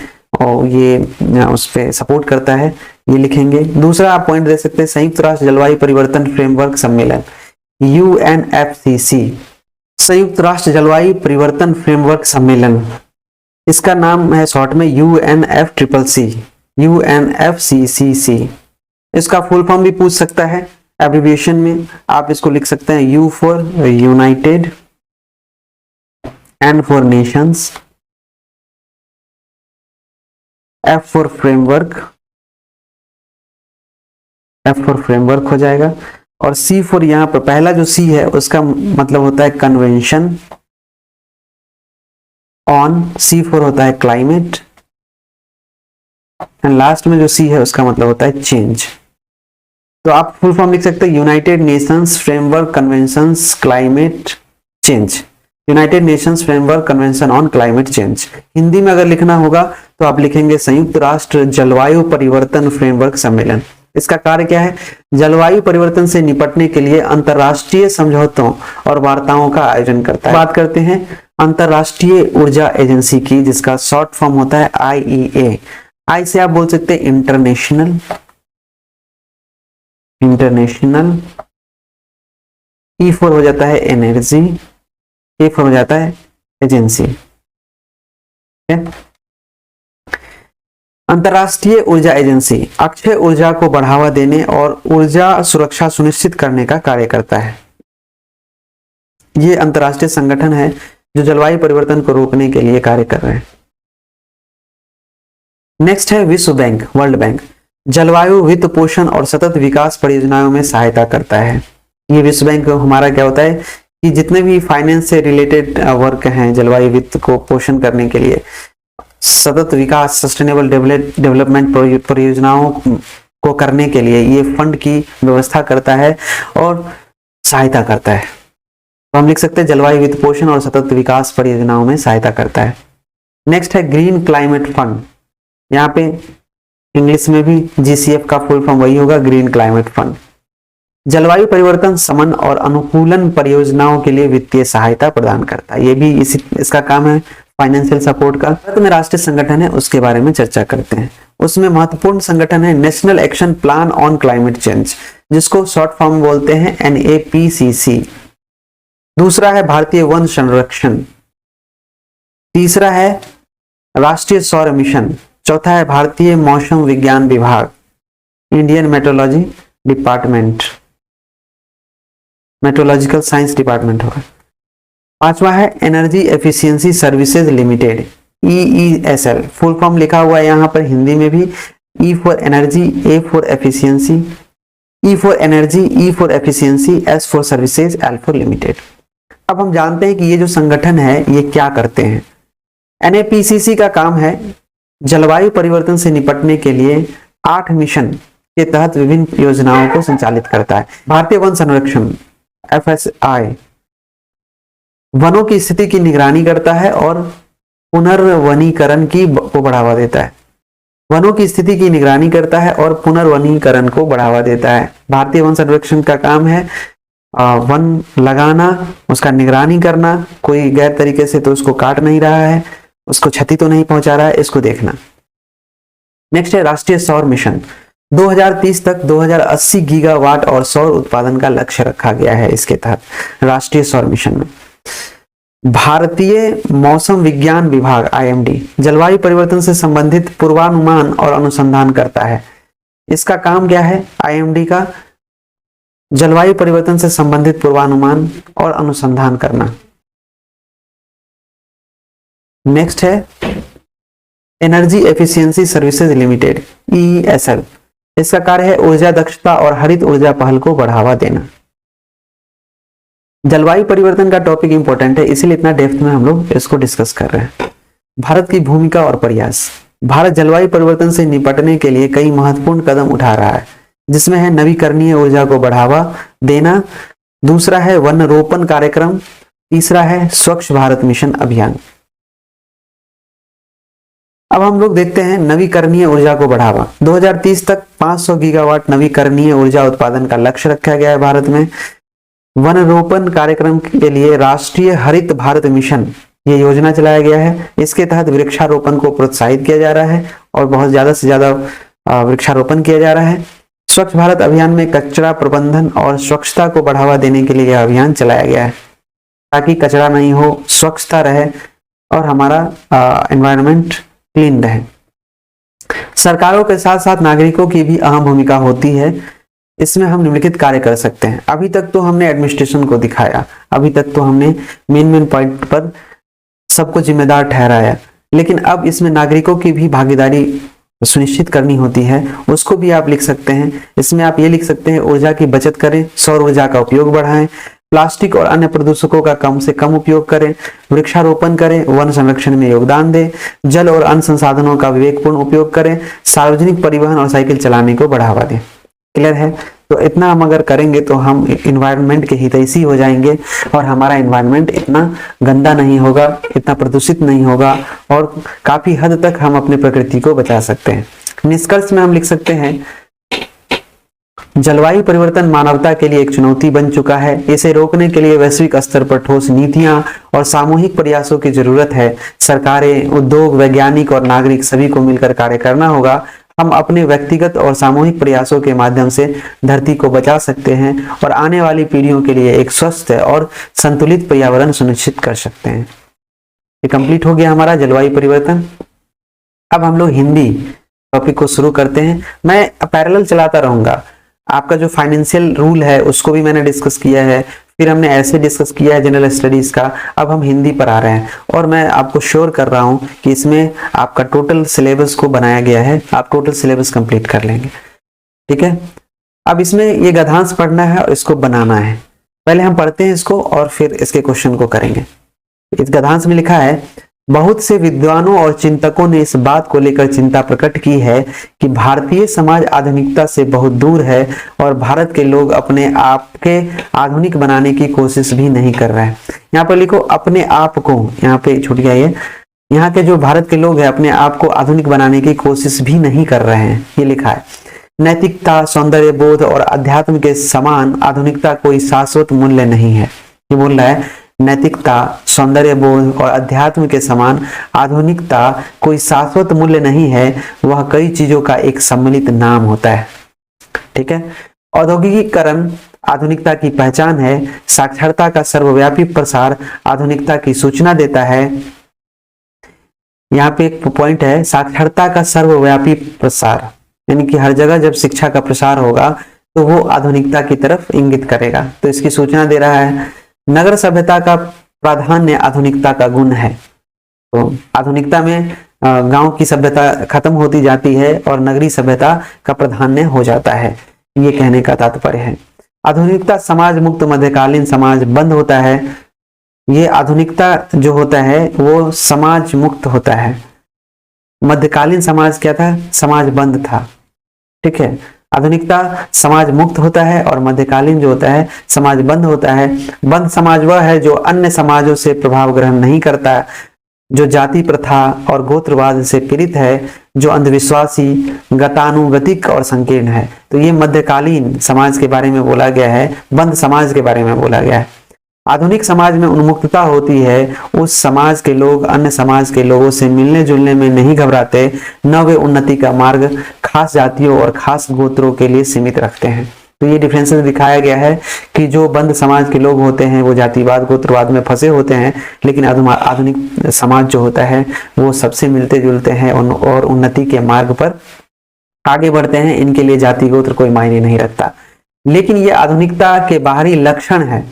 और ये उस पर सपोर्ट करता है, ये लिखेंगे। दूसरा आप पॉइंट दे सकते हैं संयुक्त राष्ट्र जलवायु परिवर्तन फ्रेमवर्क सम्मेलन, UNFCC, संयुक्त राष्ट्र जलवायु परिवर्तन फ्रेमवर्क सम्मेलन। इसका नाम है शॉर्ट में UNFCCC। इसका फुल फॉर्म भी पूछ सकता है, एब्रिविएशन में आप इसको लिख सकते हैं U for united, N for Nations, F for framework हो जाएगा, और C फॉर यहाँ पर पहला जो C है उसका मतलब होता है कन्वेंशन ऑन, C फॉर होता है क्लाइमेट, एंड लास्ट में जो C है उसका मतलब होता है चेंज। तो आप फुल फॉर्म लिख सकते हैं United Nations framework conventions climate change, United Nations framework convention on climate change. Hindi में अगर लिखना होगा तो आप लिखेंगे संयुक्त राष्ट्र जलवायु परिवर्तन फ्रेमवर्क सम्मेलन। इसका कार्य क्या है? जलवायु परिवर्तन से निपटने के लिए अंतरराष्ट्रीय समझौतों और वार्ताओं का आयोजन करता है। बात करते हैं अंतरराष्ट्रीय ऊर्जा एजेंसी की, जिसका शॉर्ट फॉर्म होता है IEA। आई से आप बोल सकते हैं इंटरनेशनल, E फॉर हो जाता है एनर्जी, A फॉर हो जाता है एजेंसी। अंतरराष्ट्रीय ऊर्जा एजेंसी अक्षय ऊर्जा को बढ़ावा देने और ऊर्जा सुरक्षा सुनिश्चित करने का कार्य करता है। ये अंतर्राष्ट्रीय संगठन है जो जलवायु परिवर्तन को रोकने के लिए कार्य कर रहे हैं। नेक्स्ट है विश्व बैंक, वर्ल्ड बैंक। जलवायु वित्त पोषण और सतत विकास परियोजनाओं में सहायता करता है। ये विश्व बैंक हमारा क्या होता है कि जितने भी फाइनेंस से रिलेटेड वर्क हैं जलवायु वित्त को पोषण करने के लिए, सतत विकास सस्टेनेबल डेवलपमेंट परियोजनाओं को करने के लिए ये फंड की व्यवस्था करता है और सहायता करता है। तो हम लिख सकते हैं जलवायु वित्त पोषण और सतत विकास परियोजनाओं में सहायता करता है। नेक्स्ट है ग्रीन क्लाइमेट फंड। यहाँ पे इंग्लिश में भी GCF का फुल फॉर्म वही होगा, ग्रीन क्लाइमेट फंड। जलवायु परिवर्तन समन और अनुकूलन परियोजनाओं के लिए वित्तीय सहायता प्रदान करता है। ये भी इसका काम है, फाइनेंशियल सपोर्ट का। भारत में राष्ट्रीय संगठन है, उसके बारे में चर्चा करते हैं। उसमें महत्वपूर्ण संगठन है national action plan on climate change, जिसको शॉर्ट फॉर्म बोलते हैं NAPCC। दूसरा है भारतीय वन संरक्षण। तीसरा है राष्ट्रीय सौर मिशन। चौथा है भारतीय मौसम विज्ञान विभाग, Indian meteorology department, meteorological science department होगा। पांचवा है energy efficiency services limited, EESL। Full form लिखा हुआ है यहाँ पर हिंदी में भी, E for energy, A for efficiency, E for energy, E for efficiency, S for services, L for limited. अब हम जानते हैं कि ये जो संगठन है ये क्या करते हैं। NAPCC का काम है जलवायु परिवर्तन से निपटने के लिए 8 मिशन के तहत विभिन्न योजनाओं को संचालित करता है। भारतीय वन संरक्षण FSI वनों की स्थिति की निगरानी करता है और पुनर्वनीकरण को बढ़ावा देता है। वनों की स्थिति की निगरानी करता है और पुनर्वनीकरण को बढ़ावा देता है। भारतीय वन संरक्षण का काम है वन लगाना, उसका निगरानी करना, कोई गैर तरीके से तो उसको काट नहीं रहा है, उसको क्षति तो नहीं पहुंचा रहा है, इसको देखना। नेक्स्ट है राष्ट्रीय सौर मिशन। 2030 तक 2080 गीगावाट और सौर उत्पादन का लक्ष्य रखा गया है इसके तहत राष्ट्रीय सौर मिशन में। भारतीय मौसम विज्ञान विभाग IMD जलवायु परिवर्तन से संबंधित पूर्वानुमान और अनुसंधान करता है। इसका काम क्या है IMD का? जलवायु परिवर्तन से संबंधित पूर्वानुमान और अनुसंधान करना। नेक्स्ट है energy efficiency services limited EESL। इसका कार्य है ऊर्जा दक्षता और हरित ऊर्जा पहल को बढ़ावा देना। जलवायु परिवर्तन का टॉपिक इंपॉर्टेंट है, इसीलिए इतना डेप्थ में हम लोग इसको डिस्कस कर रहे हैं। भारत की भूमिका और प्रयास। भारत जलवायु परिवर्तन से निपटने के लिए कई महत्वपूर्ण कदम उठा रहा है, जिसमें है नवीकरणीय ऊर्जा को बढ़ावा देना, दूसरा है वन रोपण कार्यक्रम, तीसरा है स्वच्छ भारत मिशन अभियान। अब हम लोग देखते हैं नवीकरणीय ऊर्जा को बढ़ावा। 2030 तक 500 गीगावाट नवीकरणीय ऊर्जा उत्पादन का लक्ष्य रखा गया है भारत में। वन रोपण कार्यक्रम के लिए राष्ट्रीय हरित भारत मिशन ये योजना चलाया गया है। इसके तहत वृक्षारोपण को प्रोत्साहित किया जा रहा है और बहुत ज्यादा से ज्यादा वृक्षारोपण किया जा रहा है। स्वच्छ भारत अभियान में कचरा प्रबंधन और स्वच्छता को बढ़ावा देने के लिए यह अभियान चलाया गया है, ताकि कचरा नहीं हो, स्वच्छता रहे और हमारा एनवायरनमेंट क्लीन रहे। सरकारों के साथ साथ नागरिकों की भी अहम भूमिका होती है। इसमें हम निम्नलिखित कार्य कर सकते हैं। अभी तक तो हमने एडमिनिस्ट्रेशन को दिखाया, अभी तक तो हमने मेन पॉइंट पर सबको जिम्मेदार ठहराया, लेकिन अब इसमें नागरिकों की भी भागीदारी सुनिश्चित करनी होती है, उसको भी आप लिख सकते हैं। इसमें आप ये लिख सकते हैं ऊर्जा की बचत करें, सौर ऊर्जा का उपयोग बढ़ाएं, प्लास्टिक और अन्य प्रदूषकों का कम से कम उपयोग करें, वृक्षारोपण करें, वन संरक्षण में योगदान दें, जल और अन्य संसाधनों का विवेकपूर्ण उपयोग करें, सार्वजनिक परिवहन और साइकिल चलाने को बढ़ावा दें। क्लियर है? तो इतना हम अगर करेंगे तो हम इन्वायरमेंट के हितैषी हो जाएंगे और हमारा इन्वायरमेंट इतना गंदा नहीं होगा, इतना प्रदूषित नहीं होगा और काफी हद तक हम अपने प्रकृति को बचा सकते हैं। निष्कर्ष में हम लिख सकते हैं जलवायु परिवर्तन मानवता के लिए एक चुनौती बन चुका है। इसे रोकने के लिए वैश्विक स्तर पर ठोस नीतियां और सामूहिक प्रयासों की जरूरत है। सरकारें, उद्योग, वैज्ञानिक और नागरिक सभी को मिलकर कार्य करना होगा। हम अपने व्यक्तिगत और सामूहिक प्रयासों के माध्यम से धरती को बचा सकते हैं और आने वाली पीढ़ियों के लिए एक स्वस्थ और संतुलित पर्यावरण सुनिश्चित कर सकते हैं। ये कंप्लीट हो गया हमारा जलवायु परिवर्तन। अब हम लोग हिंदी टॉपिक को शुरू करते हैं। मैं पैरेलल चलाता रहूंगा। आपका जो फाइनेंशियल रूल है उसको भी मैंने डिस्कस किया है, फिर हमने ऐसे डिस्कस किया है जनरल स्टडीज का, अब हम हिंदी पर आ रहे हैं और मैं आपको श्योर कर रहा हूं कि इसमें आपका टोटल सिलेबस को बनाया गया है, आप टोटल सिलेबस कंप्लीट कर लेंगे। ठीक है, अब इसमें ये गद्यांश पढ़ना है और इसको बनाना है। पहले हम पढ़ते हैं इसको और फिर इसके क्वेश्चन को करेंगे। इस गद्यांश में लिखा है, बहुत से विद्वानों और चिंतकों ने इस बात को लेकर चिंता प्रकट की है कि भारतीय समाज आधुनिकता से बहुत दूर है और भारत के लोग अपने आप के आधुनिक बनाने की कोशिश भी नहीं कर रहे हैं। यहाँ पर लिखो अपने आप को, यहाँ पे छूट गया ये, यहाँ के जो भारत के लोग हैं अपने आप को आधुनिक बनाने की कोशिश भी नहीं कर रहे हैं, ये लिखा है। नैतिकता, सौंदर्य बोध और अध्यात्म के समान आधुनिकता कोई शाश्वत मूल्य नहीं है। ये बोल रहा है नैतिकता, सौंदर्य बोध और अध्यात्म के समान आधुनिकता कोई शाश्वत मूल्य नहीं है, वह कई चीजों का एक सम्मिलित नाम होता है। ठीक है, औद्योगिकीकरण आधुनिकता की पहचान है, साक्षरता का सर्वव्यापी प्रसार आधुनिकता की सूचना देता है। यहाँ पे एक पॉइंट है, साक्षरता का सर्वव्यापी प्रसार, यानी कि हर जगह जब शिक्षा का प्रसार होगा तो वो आधुनिकता की तरफ इंगित करेगा, तो इसकी सूचना दे रहा है। नगर सभ्यता का प्राधान्य आधुनिकता का गुण है, तो आधुनिकता में गांव की सभ्यता खत्म होती जाती है और नगरीय सभ्यता का प्राधान्य हो जाता है, ये कहने का तात्पर्य है। आधुनिकता समाज मुक्त मध्यकालीन समाज बंद होता है, ये आधुनिकता जो होता है वो समाज मुक्त होता है। मध्यकालीन समाज क्या था? समाज बंद था। ठीक है, आधुनिकता समाज मुक्त होता है और मध्यकालीन जो होता है समाज बंद होता है। बंद समाज वह है जो अन्य समाजों से प्रभाव ग्रहण नहीं करता, जो जाति प्रथा और गोत्रवाद से पीड़ित है, जो अंधविश्वासी, गतानुगतिक और संकीर्ण है। तो ये मध्यकालीन समाज के बारे में बोला गया है, बंद समाज के बारे में बोला गया है। आधुनिक समाज में उन्मुक्तता होती है, उस समाज के लोग अन्य समाज के लोगों से मिलने जुलने में नहीं घबराते, न वे उन्नति का मार्ग खास जातियों और खास गोत्रों के लिए सीमित रखते हैं। तो ये डिफरेंसेस दिखाया गया है कि जो बंद समाज के लोग होते हैं वो जातिवाद गोत्रवाद में फंसे होते हैं, लेकिन आधुनिक समाज जो होता है वो सबसे मिलते जुलते हैं और उन्नति के मार्ग पर आगे बढ़ते हैं। इनके लिए जाति गोत्र कोई मायने नहीं रखता। लेकिन ये आधुनिकता के बाहरी लक्षण है।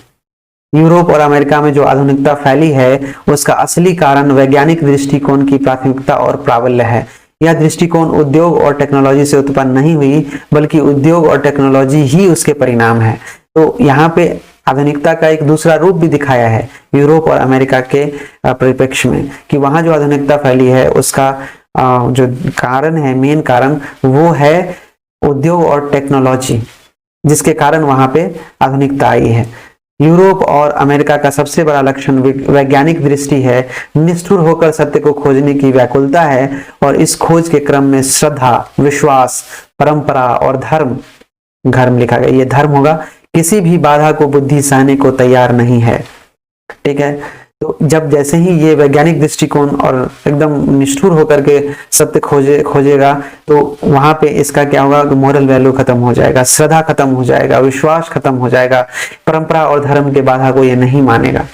यूरोप और अमेरिका में जो आधुनिकता फैली है उसका असली कारण वैज्ञानिक दृष्टिकोण की प्राथमिकता और प्राबल्य है। यह दृष्टिकोण उद्योग और टेक्नोलॉजी से उत्पन्न नहीं हुई, बल्कि उद्योग और टेक्नोलॉजी ही उसके परिणाम है। तो यहाँ पे आधुनिकता का एक दूसरा रूप भी दिखाया है यूरोप और अमेरिका के परिप्रेक्ष्य में, कि वहां जो आधुनिकता फैली है उसका जो कारण है, मेन कारण वो है उद्योग और टेक्नोलॉजी, जिसके कारण वहां पे आधुनिकता आई है। यूरोप और अमेरिका का सबसे बड़ा लक्षण वैज्ञानिक दृष्टि है, निष्ठुर होकर सत्य को खोजने की व्याकुलता है और इस खोज के क्रम में श्रद्धा, विश्वास, परंपरा और धर्म लिखा गया, ये धर्म होगा, किसी भी बाधा को बुद्धि सहने को तैयार नहीं है। ठीक है, तो जब जैसे ही ये वैज्ञानिक दृष्टिकोण और एकदम निष्ठुर होकर के सत्य खोजेगा तो वहां पे इसका क्या होगा, मोरल वैल्यू खत्म हो जाएगा, श्रद्धा खत्म हो जाएगा, विश्वास खत्म हो जाएगा, परंपरा और धर्म के बाधा को ये नहीं मानेगा।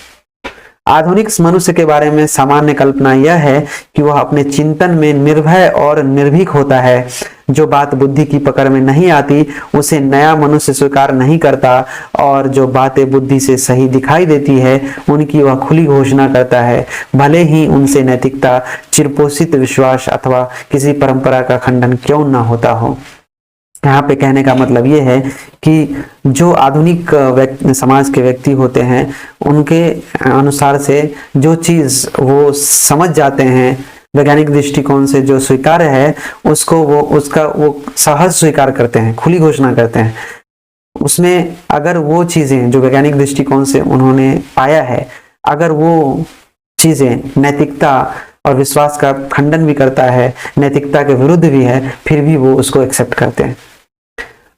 आधुनिक मनुष्य के बारे में सामान्य कल्पना यह है कि वह अपने चिंतन में निर्भय और निर्भीक होता है। जो बात बुद्धि की पकड़ में नहीं आती उसे नया मनुष्य स्वीकार नहीं करता, और जो बातें बुद्धि से सही दिखाई देती है उनकी वह खुली घोषणा करता है, भले ही उनसे नैतिकता, चिरपोषित विश्वास अथवा किसी परंपरा का खंडन क्यों न होता हो। यहाँ पे कहने का मतलब ये है कि जो आधुनिक समाज के व्यक्ति होते हैं उनके अनुसार से जो चीज वो समझ जाते हैं वैज्ञानिक दृष्टिकोण से जो स्वीकार्य है उसको वो सहज स्वीकार करते हैं, खुली घोषणा करते हैं। उसमें अगर वो चीजें जो वैज्ञानिक दृष्टिकोण से उन्होंने पाया है, अगर वो चीजें नैतिकता और विश्वास का खंडन भी करता है, नैतिकता के विरुद्ध भी है, फिर भी वो उसको एक्सेप्ट करते हैं।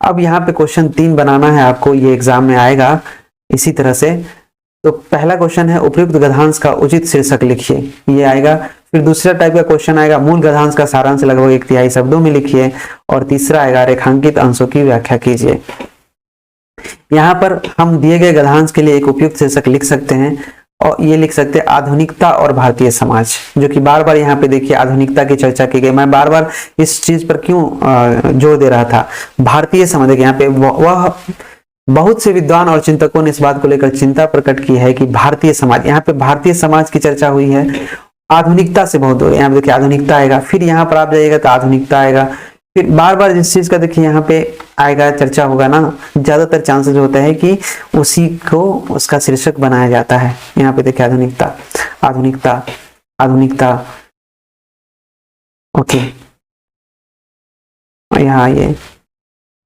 अब यहाँ पे क्वेश्चन 3 बनाना है आपको, ये एग्जाम में आएगा इसी तरह से। तो पहला क्वेश्चन है उपयुक्त गद्यांश का उचित शीर्षक लिखिए, ये आएगा। फिर दूसरा टाइप का क्वेश्चन आएगा मूल गद्यांश का सारांश लगभग 1/3 शब्दों में लिखिए, और तीसरा आएगा रेखांकित अंशों की व्याख्या कीजिए। यहाँ पर हम दिए गए गद्यांश के लिए एक उपयुक्त शीर्षक लिख सकते हैं, और ये लिख सकते हैं आधुनिकता और भारतीय समाज, जो कि बार बार यहाँ पे देखिए आधुनिकता की चर्चा की गई। मैं बार बार इस चीज पर क्यों जोर दे रहा था, भारतीय समाज। देखिए यहाँ पे वह बहुत से विद्वान और चिंतकों ने इस बात को लेकर चिंता प्रकट की है कि भारतीय समाज, यहाँ पे भारतीय समाज की चर्चा हुई है, आधुनिकता से बहुत दूर है। यहाँ पे देखिए आधुनिकता आएगा, फिर यहाँ पर आप जाइएगा तो आधुनिकता आएगा, फिर बार बार जिस चीज का देखिए यहाँ पे आएगा, चर्चा होगा ना, ज्यादातर चांसेस होता है कि उसी को उसका शीर्षक बनाया जाता है। यहाँ पे देखिए आधुनिकता, आधुनिकता, आधुनिकता, ओके, यहाँ आइए।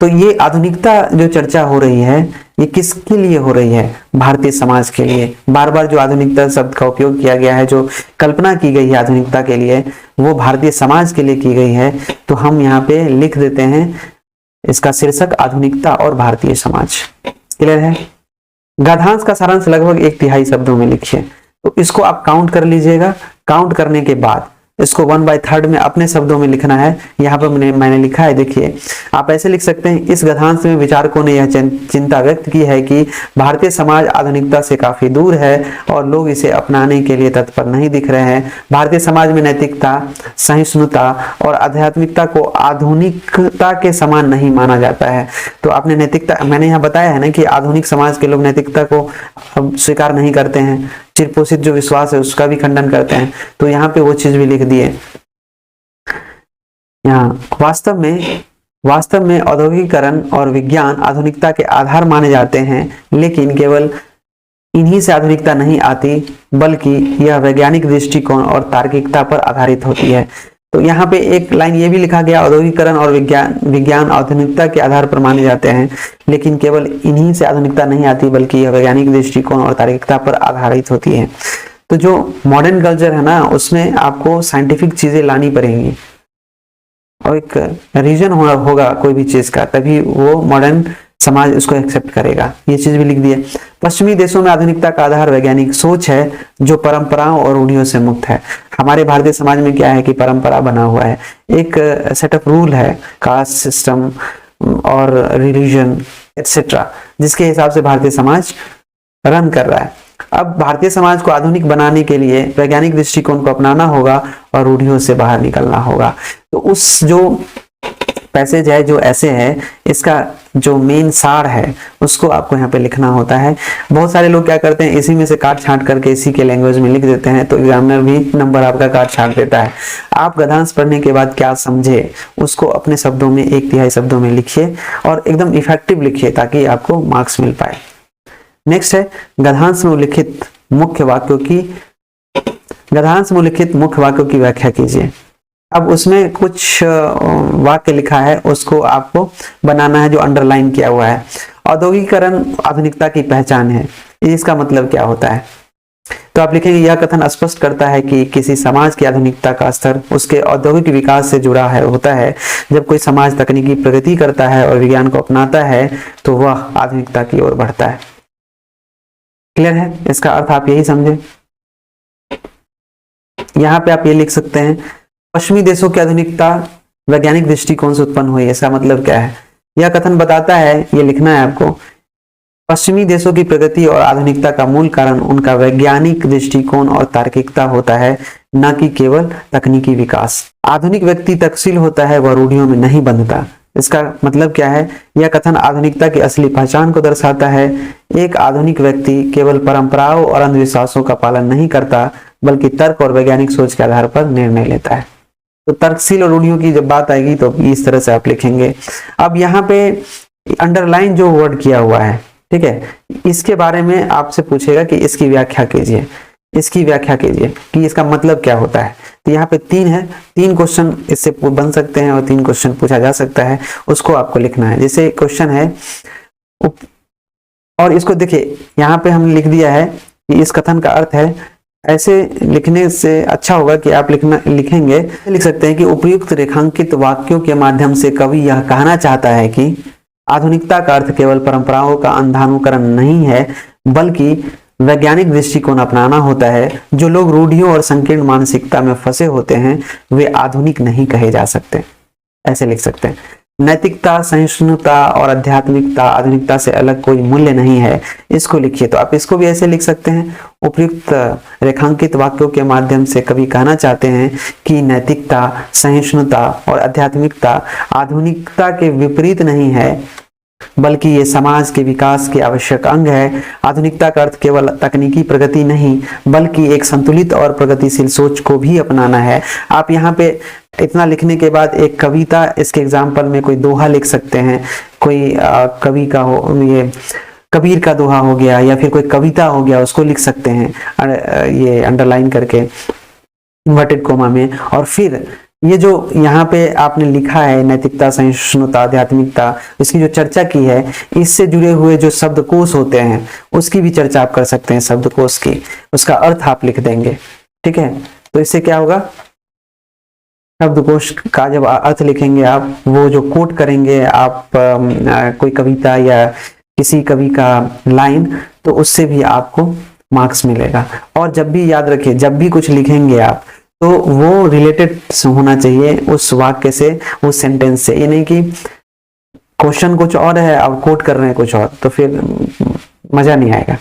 तो ये आधुनिकता जो चर्चा हो रही है, ये किसके लिए हो रही है? भारतीय समाज के लिए। बार बार जो आधुनिकता शब्द का उपयोग किया गया है, जो कल्पना की गई है आधुनिकता के लिए, वो भारतीय समाज के लिए की गई है। तो हम यहाँ पे लिख देते हैं इसका शीर्षक आधुनिकता और भारतीय समाज। क्लियर है? गद्यांश का सारांश लगभग 1/3 शब्दों में लिखिए। तो इसको आप काउंट कर लीजिएगा। काउंट करने के बाद इसको 1/3 में अपने शब्दों में लिखना है। यहाँ पर मैंने लिखा है, देखिए आप ऐसे लिख सकते हैं, इस गद्यांश में विचारकों ने यह चिंता व्यक्त की है कि भारतीय समाज आधुनिकता से काफी दूर है और लोग इसे अपनाने के लिए तत्पर नहीं दिख रहे हैं। भारतीय समाज में नैतिकता, सहिष्णुता और आध्यात्मिकता को आधुनिकता के समान नहीं माना जाता है। तो आपने नैतिकता, मैंने यहाँ बताया है ना कि आधुनिक समाज के लोग नैतिकता को अब स्वीकार नहीं करते हैं, चिरपोषित जो विश्वास है उसका भी खंडन करते हैं। तो यहाँ पे वो चीज भी लिख दिए। यहाँ वास्तव में औद्योगिकीकरण और विज्ञान आधुनिकता के आधार माने जाते हैं, लेकिन केवल इन्हीं से आधुनिकता नहीं आती, बल्कि यह वैज्ञानिक दृष्टिकोण और तार्किकता पर आधारित होती है। तो यहाँ पे एक लाइन ये भी लिखा गया, औद्योगिकीकरण और विज्ञान आधुनिकता के आधार पर माने जाते हैं, लेकिन केवल इन्हीं से आधुनिकता नहीं आती, बल्कि यह वैज्ञानिक दृष्टिकोण और तार्किकता पर आधारित होती है। तो जो मॉडर्न कल्चर है ना, उसमें आपको साइंटिफिक चीजें लानी पड़ेंगी और एक रीजन होगा कोई भी चीज का, तभी वो मॉडर्न समाज उसको एक्सेप्ट करेगा। ये चीज भी लिख दी है। पश्चिमी देशों में आधुनिकता का आधार वैज्ञानिक सोच है, जो परंपराओं और रूढ़ियों से मुक्त है। हमारे भारतीय समाज में क्या है कि परंपरा बना हुआ है, एक सेट ऑफ रूल है, कास्ट सिस्टम और रिलीजन एटसेट्रा, जिसके हिसाब से भारतीय समाज रन कर रहा है। अब भारतीय समाज को आधुनिक बनाने के लिए वैज्ञानिक दृष्टिकोण को अपनाना होगा और रूढ़ियों से बाहर निकलना होगा। तो उस जो पैसेज है, जो ऐसे है, इसका जो मेन सार है उसको आपको यहाँ पे लिखना होता है। बहुत सारे लोग क्या करते हैं, इसी में से काट छांट करके इसी के लैंग्वेज में लिख देते हैं, तो एग्जामिनर भी नंबर आपका काट छांट देता है। आप गद्यांश पढ़ने के बाद क्या समझे उसको अपने शब्दों में, 1/3 शब्दों में लिखिए और एकदम इफेक्टिव लिखिए, ताकि आपको मार्क्स मिल पाए। नेक्स्ट है गद्यांश में उल्लिखित मुख्य वाक्यों की व्याख्या कीजिए। अब उसमें कुछ वाक्य लिखा है, उसको आपको बनाना है, जो अंडरलाइन किया हुआ है। औद्योगिकीकरण आधुनिकता की पहचान है, इसका मतलब क्या होता है? तो आप लिखेंगे, यह कथन स्पष्ट करता है कि किसी समाज की आधुनिकता का स्तर उसके औद्योगिक विकास से जुड़ा है होता है। जब कोई समाज तकनीकी प्रगति करता है और विज्ञान को अपनाता है, तो वह आधुनिकता की ओर बढ़ता है। क्लियर है? इसका अर्थ आप यही समझे। यहाँ पे आप ये लिख सकते हैं, पश्चिमी देशों की आधुनिकता वैज्ञानिक दृष्टिकोण से उत्पन्न हुई है। इसका मतलब क्या है? यह कथन बताता है, ये लिखना है आपको, पश्चिमी देशों की प्रगति और आधुनिकता का मूल कारण उनका वैज्ञानिक दृष्टिकोण और तार्किकता होता है, न कि केवल तकनीकी विकास। आधुनिक व्यक्ति तकसील होता है, वह रूढ़ियों में नहीं बंधता। इसका मतलब क्या है? यह कथन आधुनिकता की असली पहचान को दर्शाता है। एक आधुनिक व्यक्ति केवल परंपराओं और अंधविश्वासों का पालन नहीं करता, बल्कि तर्क और वैज्ञानिक सोच के आधार पर निर्णय लेता है। तो तर्कशील और रूढ़ियों की जब बात आएगी तो इस तरह से आप लिखेंगे। अब यहाँ पे अंडरलाइन जो वर्ड किया हुआ है, ठीक है, इसके बारे में आपसे पूछेगा कि इसकी व्याख्या कीजिए, कि इसका मतलब क्या होता है। तो यहाँ पे 3 है, 3 क्वेश्चन इससे बन सकते हैं और 3 क्वेश्चन पूछा जा सकता है, उसको आपको लिखना है। जैसे क्वेश्चन है, और इसको देखिए यहाँ पे हमने लिख दिया है कि इस कथन का अर्थ है। ऐसे लिखने से अच्छा होगा कि आप लिखेंगे, लिख सकते हैं कि उपयुक्त रेखांकित वाक्यों के माध्यम से कवि यह कहना चाहता है कि आधुनिकता का अर्थ केवल परंपराओं का अंधानुकरण नहीं है, बल्कि वैज्ञानिक दृष्टिकोण अपनाना होता है। जो लोग रूढ़ियों और संकीर्ण मानसिकता में फंसे होते हैं, वे आधुनिक नहीं कहे जा सकते। ऐसे लिख सकते हैं। नैतिकता, सहिष्णुता और आध्यात्मिकता आधुनिकता से अलग कोई मूल्य नहीं है, इसको लिखिए। तो आप इसको भी ऐसे लिख सकते हैं, उपयुक्त रेखांकित वाक्यों के माध्यम से कवि कहना चाहते हैं कि नैतिकता, सहिष्णुता और आध्यात्मिकता आधुनिकता के विपरीत नहीं है, बल्कि ये समाज के विकास के आवश्यक अंग है। आधुनिकता का अर्थ केवल तकनीकी प्रगति नहीं, बल्कि एक संतुलित और प्रगतिशील सोच को भी अपनाना है। आप यहाँ पे इतना लिखने के बाद एक कविता, इसके एग्जाम्पल में कोई दोहा लिख सकते हैं, कोई कवि का हो, ये कबीर का दोहा हो गया या फिर कोई कविता हो गया, उसको लिख सकते हैं ये अंडरलाइन करके इन्वर्टेड कोमा में। और फिर ये जो यहाँ पे आपने लिखा है नैतिकता, सहिष्णुता, आध्यात्मिकता, इसकी जो चर्चा की है, इससे जुड़े हुए जो शब्दकोश होते हैं उसकी भी चर्चा आप कर सकते हैं, शब्दकोश की, उसका अर्थ आप लिख देंगे। ठीक है, तो इससे क्या होगा, शब्दकोश का जब अर्थ लिखेंगे आप, वो जो कोट करेंगे आप कोई कविता या किसी कवि का लाइन, तो उससे भी आपको मार्क्स मिलेगा। और जब भी याद रखिए, जब भी कुछ लिखेंगे आप, तो वो रिलेटेड होना चाहिए उस वाक्य से, उस सेंटेंस से। ये नहीं कि क्वेश्चन कुछ और है और कोट कर रहे हैं कुछ और, तो फिर मजा नहीं आएगा।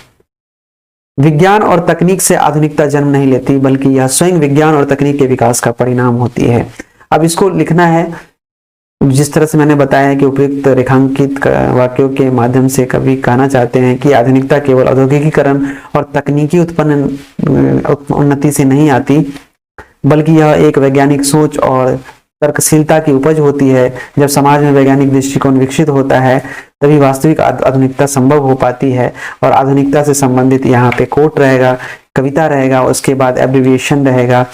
विज्ञान और तकनीक से आधुनिकता जन्म नहीं लेती, बल्कि यह स्वयं विज्ञान और तकनीक के विकास का परिणाम होती है। अब इसको लिखना है जिस तरह से मैंने बताया कि उपयुक्त रेखांकित वाक्यों के माध्यम से कवि कहना चाहते हैं कि आधुनिकता केवल औद्योगिकीकरण और तकनीकी उन्नति से नहीं आती, बल्कि यह एक वैज्ञानिक सोच और तर्कशीलता की उपज होती है। जब समाज में वैज्ञानिक दृष्टिकोण विकसित होता है, तभी वास्तविक आधुनिकता संभव हो पाती है। और आधुनिकता से संबंधित यहाँ पे कोट रहेगा, कविता रहेगा, उसके बाद एब्रिविएशन रहेगा,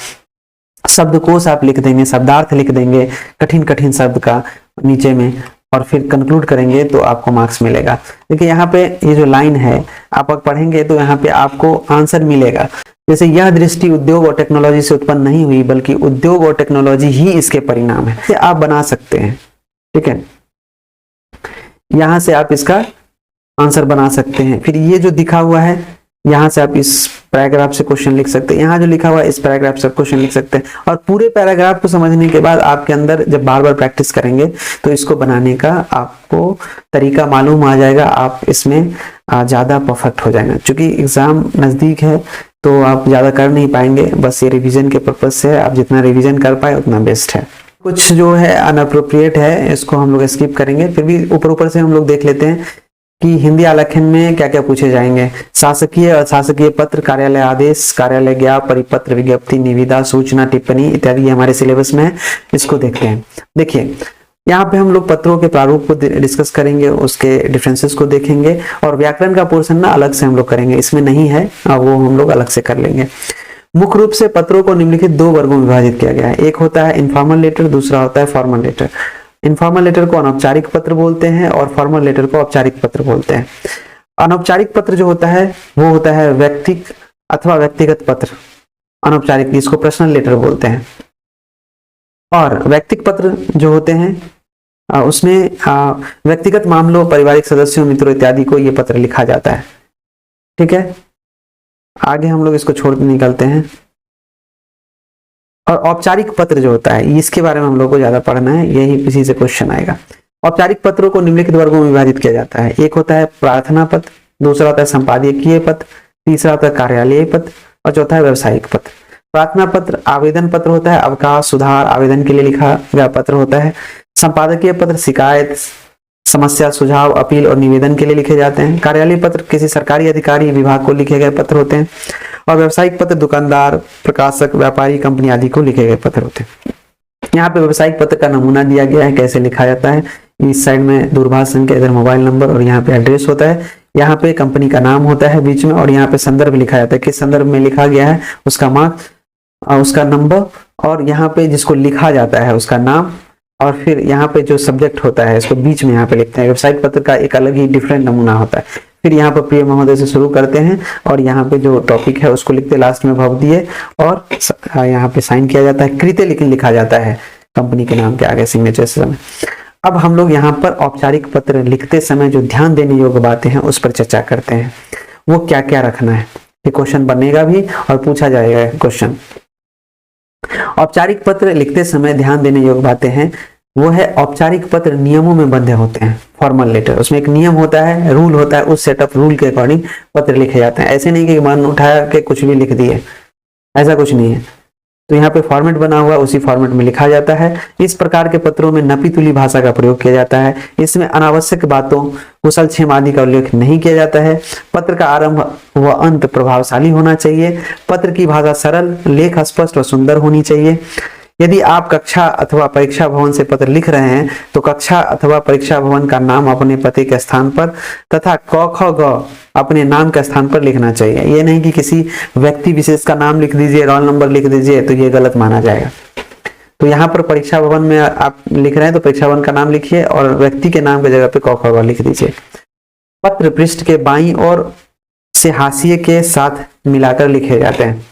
शब्दकोश आप लिख देंगे, शब्दार्थ लिख देंगे कठिन कठिन शब्द का नीचे में, और फिर कंक्लूड करेंगे तो आपको मार्क्स मिलेगा। देखिए यहाँ पे ये जो लाइन है आप पढ़ेंगे तो यहाँ पे आपको आंसर मिलेगा। जैसे यह दृष्टि उद्योग और टेक्नोलॉजी से उत्पन्न नहीं हुई, बल्कि उद्योग और टेक्नोलॉजी ही इसके परिणाम है। इसे आप बना सकते हैं। ठीक है, यहां से आप इसका आंसर बना सकते हैं। फिर ये जो दिखा हुआ है, यहां से आप इस पैराग्राफ से क्वेश्चन लिख सकते हैं, यहाँ जो लिखा हुआ है इस पैराग्राफ से क्वेश्चन लिख सकते हैं। और पूरे पैराग्राफ को समझने के बाद आपके अंदर जब बार बार प्रैक्टिस करेंगे तो इसको बनाने का आपको तरीका मालूम आ जाएगा, आप इसमें ज्यादा परफेक्ट हो जाएंगे। क्योंकि एग्जाम नजदीक है तो आप ज्यादा कर नहीं पाएंगे, बस ये रिवीजन के पर्पज से आप जितना रिवीजन कर पाए उतना बेस्ट है। कुछ जो है अनअप्रोप्रिएट है, इसको हम लोग स्किप करेंगे। फिर भी ऊपर ऊपर से हम लोग देख लेते हैं कि हिंदी आलेखन में क्या क्या पूछे जाएंगे। शासकीय, अशासकीय पत्र, कार्यालय आदेश, कार्यालय ज्ञापन, परिपत्र, विज्ञप्ति, निविदा, सूचना, टिप्पणी इत्यादि हमारे सिलेबस में है। इसको देखते हैं। देखिए यहाँ पे हम लोग पत्रों के प्रारूप को डिस्कस करेंगे, उसके डिफरेंसेस को देखेंगे, और व्याकरण का पोर्शन ना अलग से हम लोग करेंगे, इसमें नहीं है, वो हम लोग अलग से कर लेंगे। मुख्य रूप से पत्रों को निम्नलिखित दो वर्गों में विभाजित किया गया है। एक होता है इनफॉर्मल लेटर, दूसरा होता है फॉर्मल लेटर। इनफॉर्मल लेटर को अनौपचारिक पत्र बोलते हैं और फॉर्मल लेटर को औपचारिक पत्र बोलते हैं। अनौपचारिक पत्र जो होता है वो होता है व्यक्तिक अथवा व्यक्तिगत पत्र, अनौपचारिक इसको पर्सनल लेटर बोलते हैं। और व्यक्तिगत पत्र जो होते हैं उसमें व्यक्तिगत मामलों, पारिवारिक सदस्यों, मित्रों इत्यादि को ये पत्र लिखा जाता है। ठीक है, आगे हम लोग इसको छोड़ के निकलते हैं। और औपचारिक पत्र जो होता है इसके बारे में हम लोग को ज्यादा पढ़ना है, यही इसी से क्वेश्चन आएगा। औपचारिक पत्रों को निम्नलिखित वर्गों में विभाजित किया जाता है। एक होता है प्रार्थना पत्र, दूसरा होता है संपादकीय पत्र, तीसरा होता है कार्यालयीय पत्र, और चौथा है व्यावसायिक पत्र। प्रार्थना पत्र आवेदन पत्र होता है, अवकाश, सुधार, आवेदन के लिए लिखा गया पत्र होता है। संपादकीय पत्र शिकायत, समस्या, सुझाव, अपील और निवेदन के लिए लिखे जाते हैं। कार्यालयीय पत्र किसी सरकारी अधिकारी, विभाग को लिखे गए पत्र होते हैं। और व्यावसायिक पत्र दुकानदार, प्रकाशक, व्यापारी, कंपनी आदि को लिखे गए पत्र होते हैं। यहाँ पे व्यावसायिक पत्र का नमूना दिया गया है, कैसे लिखा जाता है। इस साइड में दूरभाष संख्या, इधर मोबाइल नंबर, और यहाँ पे एड्रेस होता है। यहाँ पे कंपनी का नाम होता है बीच में, और यहाँ पे संदर्भ लिखा जाता है, किस संदर्भ में लिखा गया है, उसका मार्क्स, उसका नंबर, और यहाँ पे जिसको लिखा जाता है उसका नाम, और फिर यहाँ पे जो सब्जेक्ट होता है इसको बीच में यहाँ पे लिखते हैं। व्यावसायिक पत्र का एक अलग ही डिफरेंट नमूना होता है। फिर यहाँ पर प्रिय महोदय से शुरू करते हैं, और यहाँ पे जो टॉपिक है उसको लिखते, लास्ट में भव दिए, और यहाँ पे साइन किया जाता है। कृत्य लेकिन लिखा जाता है कंपनी के नाम के आगे सिग्नेचर समय। अब हम लोग यहाँ पर औपचारिक पत्र लिखते समय जो ध्यान देने योग्य बातें हैं उस पर चर्चा करते हैं। वो क्या क्या रखना है, ये क्वेश्चन बनेगा भी और पूछा जाएगा क्वेश्चन। औपचारिक पत्र लिखते समय ध्यान देने योग्य बातें हैं, वो है औपचारिक पत्र नियमों में बंधे होते हैं। फॉर्मल लेटर उसमें एक नियम होता है, रूल होता है, उस सेटअप रूल के अकॉर्डिंग पत्र लिखे जाते हैं। ऐसे नहीं कि मन उठा के कुछ भी लिख दिए, ऐसा कुछ नहीं है। तो यहाँ पे फॉर्मेट बना हुआ उसी फॉर्मेट में लिखा जाता है। इस प्रकार के पत्रों में नपीतुली भाषा का प्रयोग किया जाता है। इसमें अनावश्यक बातों, कुशल क्षेम आदि का उल्लेख नहीं किया जाता है। पत्र का आरंभ व अंत प्रभावशाली होना चाहिए। पत्र की भाषा सरल, लेख स्पष्ट व सुंदर होनी चाहिए। यदि आप कक्षा अथवा परीक्षा भवन से पत्र लिख रहे हैं तो कक्षा अथवा परीक्षा भवन का नाम अपने पते के स्थान पर तथा क ख ग अपने नाम के स्थान पर लिखना चाहिए। ये नहीं कि किसी व्यक्ति विशेष का नाम लिख दीजिए, रोल नंबर लिख दीजिए, तो ये गलत माना जाएगा। तो यहाँ पर परीक्षा भवन में आप लिख रहे हैं तो परीक्षा भवन का नाम लिखिए और व्यक्ति के नाम की जगह पे क ख ग लिख दीजिए। पत्र पृष्ठ के बाईं ओर से हाशिए के साथ मिलाकर लिखे जाते हैं।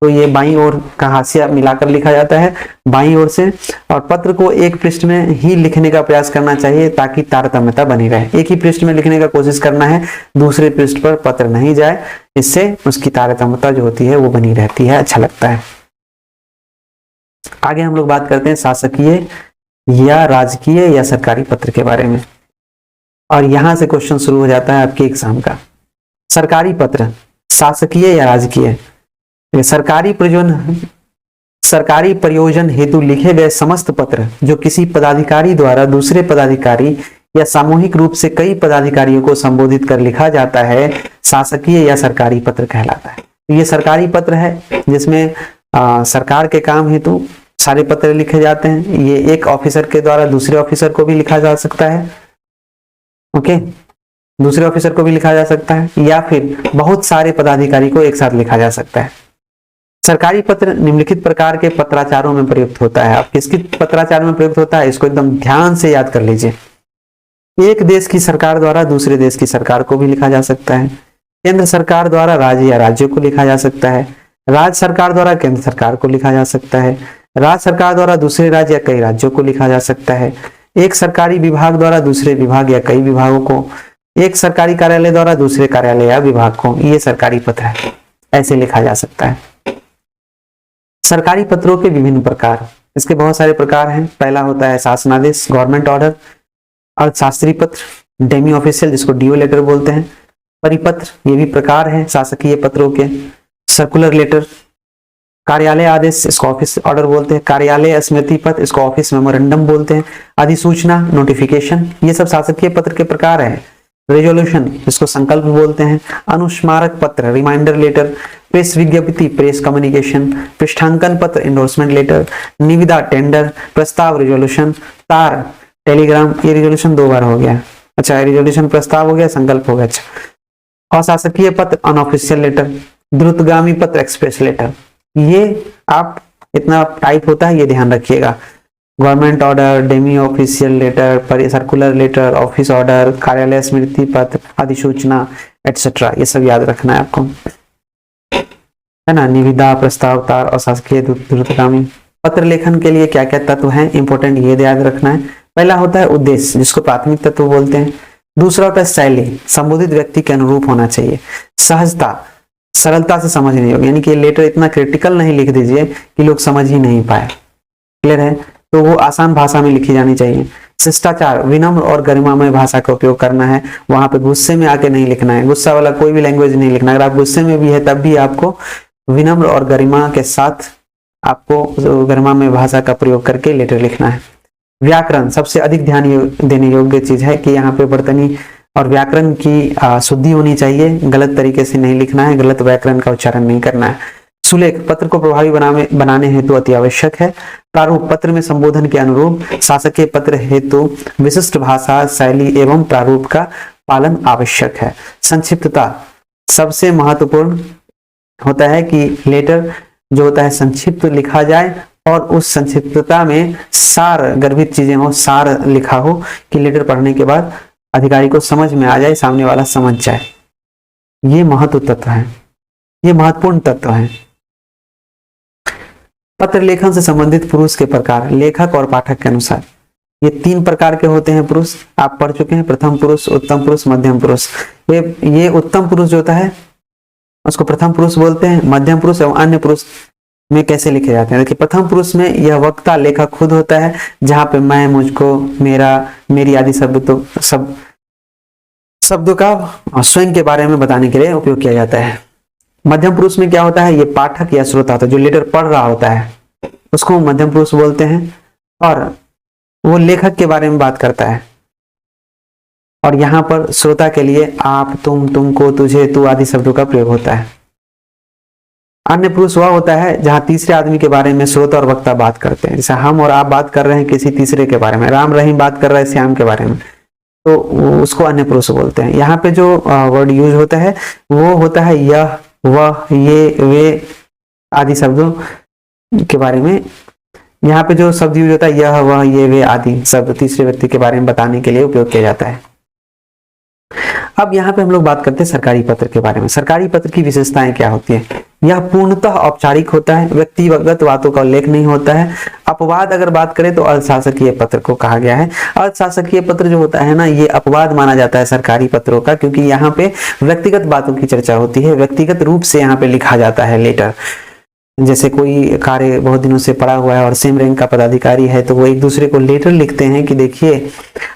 तो ये बाईं ओर का हाशिया मिलाकर लिखा जाता है बाईं ओर से। और पत्र को एक पृष्ठ में ही लिखने का प्रयास करना चाहिए ताकि तारतम्यता बनी रहे। एक ही पृष्ठ में लिखने का कोशिश करना है, दूसरे पृष्ठ पर पत्र नहीं जाए, इससे उसकी तारतम्यता जो होती है वो बनी रहती है, अच्छा लगता है। आगे हम लोग बात करते हैं शासकीय या राजकीय या सरकारी पत्र के बारे में। और यहां से क्वेश्चन शुरू हो जाता है आपके एग्जाम का। सरकारी पत्र शासकीय या राजकीय। सरकारी प्रयोजन हेतु लिखे गए समस्त पत्र जो किसी पदाधिकारी द्वारा दूसरे पदाधिकारी या सामूहिक रूप से कई पदाधिकारियों को संबोधित कर लिखा जाता है, शासकीय या सरकारी पत्र कहलाता है। ये सरकारी पत्र है जिसमें सरकार के काम हेतु सारे पत्र लिखे जाते हैं। ये एक ऑफिसर के द्वारा दूसरे ऑफिसर को भी लिखा जा सकता है, ओके, दूसरे ऑफिसर को भी लिखा जा सकता है, या फिर बहुत सारे पदाधिकारी को एक साथ लिखा जा सकता है। सरकारी पत्र निम्नलिखित प्रकार के पत्राचारों में प्रयुक्त होता है। अब किसकी पत्राचार में प्रयुक्त होता है इसको एकदम ध्यान से याद कर लीजिए। एक देश की सरकार द्वारा दूसरे देश की सरकार को भी लिखा जा सकता है। केंद्र सरकार द्वारा राज्य या राज्यों को लिखा जा सकता है। राज्य सरकार द्वारा केंद्र सरकार को लिखा जा सकता है। राज्य सरकार द्वारा दूसरे राज्य या कई राज्यों को लिखा जा सकता है। एक सरकारी विभाग द्वारा दूसरे विभाग या कई विभागों को, एक सरकारी कार्यालय द्वारा दूसरे कार्यालय या विभाग को, ये सरकारी पत्र है, ऐसे लिखा जा सकता है। सरकारी पत्रों के विभिन्न प्रकार, इसके बहुत सारे प्रकार हैं। पहला होता है शासनादेश, गवर्नमेंट ऑर्डर, अर्थशास्त्री पत्र, डेमी ऑफिशियल जिसको डीओ लेटर बोलते हैं, परिपत्र, ये भी प्रकार है शासकीय पत्रों के, सर्कुलर लेटर, कार्यालय आदेश, इसको ऑफिस ऑर्डर बोलते हैं, कार्यालय स्मृति पत्र, इसको ऑफिस मेमोरेंडम बोलते हैं, अधिसूचना, नोटिफिकेशन, ये सब शासकीय पत्र के प्रकार है। रेजोल्यूशन, जिसको संकल्प बोलते हैं, अनुस्मारक पत्र, रिमाइंडर लेटर, प्रेस विज्ञप्ति, प्रेस कम्युनिकेशन, पृष्ठांकन पत्र, इंडोर्समेंट लेटर, निविदा, टेंडर, प्रस्ताव, रेजोल्यूशन, तार, टेलीग्राम, ये रेजोल्यूशन 2 बार हो गया, अच्छा रेजोल्यूशन प्रस्ताव हो गया, संकल्प हो गया, अच्छा। अशासकीय पत्र, अनऑफिशियल लेटर, द्रुतगामी पत्र, एक्सप्रेस लेटर, ये आप इतना टाइप होता है ये ध्यान रखिएगा। Government order, demi official letter, circular letter, office order, कार्यालय स्मृति पत्र, अधिसूचना एटसेट्रा, ये सब याद रखना है आपको, है ना। निविदा, प्रस्ताव, तार और शासकीय द्रुतगामी। पत्र लेखन के लिए क्या क्या तत्व हैं इंपॉर्टेंट, ये याद रखना है। पहला होता है उद्देश्य, जिसको प्राथमिक तत्व बोलते हैं। दूसरा होता है शैली, संबोधित व्यक्ति के अनुरूप होना चाहिए। सहजता, सरलता से समझने योग्य, यानी कि लेटर इतना क्रिटिकल नहीं लिख दीजिए कि लोग समझ ही नहीं पाए, क्लियर है, तो वो आसान भाषा में लिखी जानी चाहिए। शिष्टाचार, विनम्र और गरिमामय भाषा का उपयोग करना है, वहां पे गुस्से में आके नहीं लिखना है, गुस्सा वाला कोई भी लैंग्वेज नहीं लिखना। अगर आप गुस्से में भी है तब भी आपको विनम्र और गरिमा के साथ आपको गरिमामय भाषा का प्रयोग करके लेटर लिखना है। व्याकरण, सबसे अधिक ध्यान देने योग्य चीज है कि यहाँ पे वर्तनी और व्याकरण की शुद्धि होनी चाहिए, गलत तरीके से नहीं लिखना है, गलत व्याकरण का उच्चारण नहीं करना है। सुलेख, पत्र को प्रभावी बनाने हेतु अति आवश्यक है। प्रारूप, पत्र में संबोधन के अनुरूप शासकीय पत्र हेतु विशिष्ट भाषा, शैली एवं प्रारूप का पालन आवश्यक है। संक्षिप्तता, सबसे महत्वपूर्ण होता है कि लेटर जो होता है संक्षिप्त लिखा जाए और उस संक्षिप्तता में सार गर्भित चीजें हो, सार लिखा हो कि लेटर पढ़ने के बाद अधिकारी को समझ में आ जाए, सामने वाला समझ जाए। ये महत्व तत्व है, ये महत्वपूर्ण तत्व है। पत्र लेखन से संबंधित पुरुष के प्रकार, लेखक और पाठक के अनुसार ये 3 प्रकार के होते हैं पुरुष, आप पढ़ चुके हैं। प्रथम पुरुष, उत्तम पुरुष, मध्यम पुरुष। ये उत्तम पुरुष जो होता है उसको प्रथम पुरुष बोलते हैं। मध्यम पुरुष एवं अन्य पुरुष में कैसे लिखे जाते हैं, देखिए प्रथम पुरुष में यह वक्ता लेखक खुद होता है, जहां पे मैं, मुझको, मेरा, मेरी आदि शब्दों का स्वयं के बारे में बताने के लिए उपयोग किया जाता है। मध्यम पुरुष में क्या होता है, ये पाठक या श्रोता होता है, जो लेटर पढ़ रहा होता है, उसको मध्यम पुरुष बोलते हैं, और वो लेखक के बारे में बात करता है। और यहाँ पर श्रोता के लिए आप, तुम, तुमको, तुझे, तू आदि शब्दों का प्रयोग होता है। अन्य पुरुष वह होता है जहां तीसरे आदमी के बारे में श्रोता और वक्ता बात करते हैं, जैसे हम और आप बात कर रहे हैं किसी तीसरे के बारे में, राम रहीम बात कर रहा है श्याम के बारे में, तो उसको अन्य पुरुष बोलते हैं। यहाँ पे जो वर्ड यूज होता है वो होता है यह, वह, ये, वे आदि शब्दों के बारे में। यहाँ पे जो शब्द यूज होता है यह, वह, ये, वे आदि शब्द तीसरे व्यक्ति के बारे में बताने के लिए उपयोग किया जाता है। अब यहाँ पे हम लोग बात करते हैं सरकारी पत्र के बारे में। सरकारी पत्र की विशेषताएं क्या होती है? यह पूर्णतः औपचारिक होता है, व्यक्तिगत बातों का उल्लेख नहीं होता है। अपवाद अगर बात करें तो अर्धशासकीय पत्र को कहा गया है। अर्धशासकीय पत्र जो होता है ना, ये अपवाद माना जाता है सरकारी पत्रों का, क्योंकि यहाँ पे व्यक्तिगत बातों की चर्चा होती है, व्यक्तिगत रूप से यहाँ पे लिखा जाता है लेटर। जैसे कोई कार्य बहुत दिनों से पड़ा हुआ है और सेम रैंक का पदाधिकारी है, तो वो एक दूसरे को लेटर लिखते हैं कि देखिए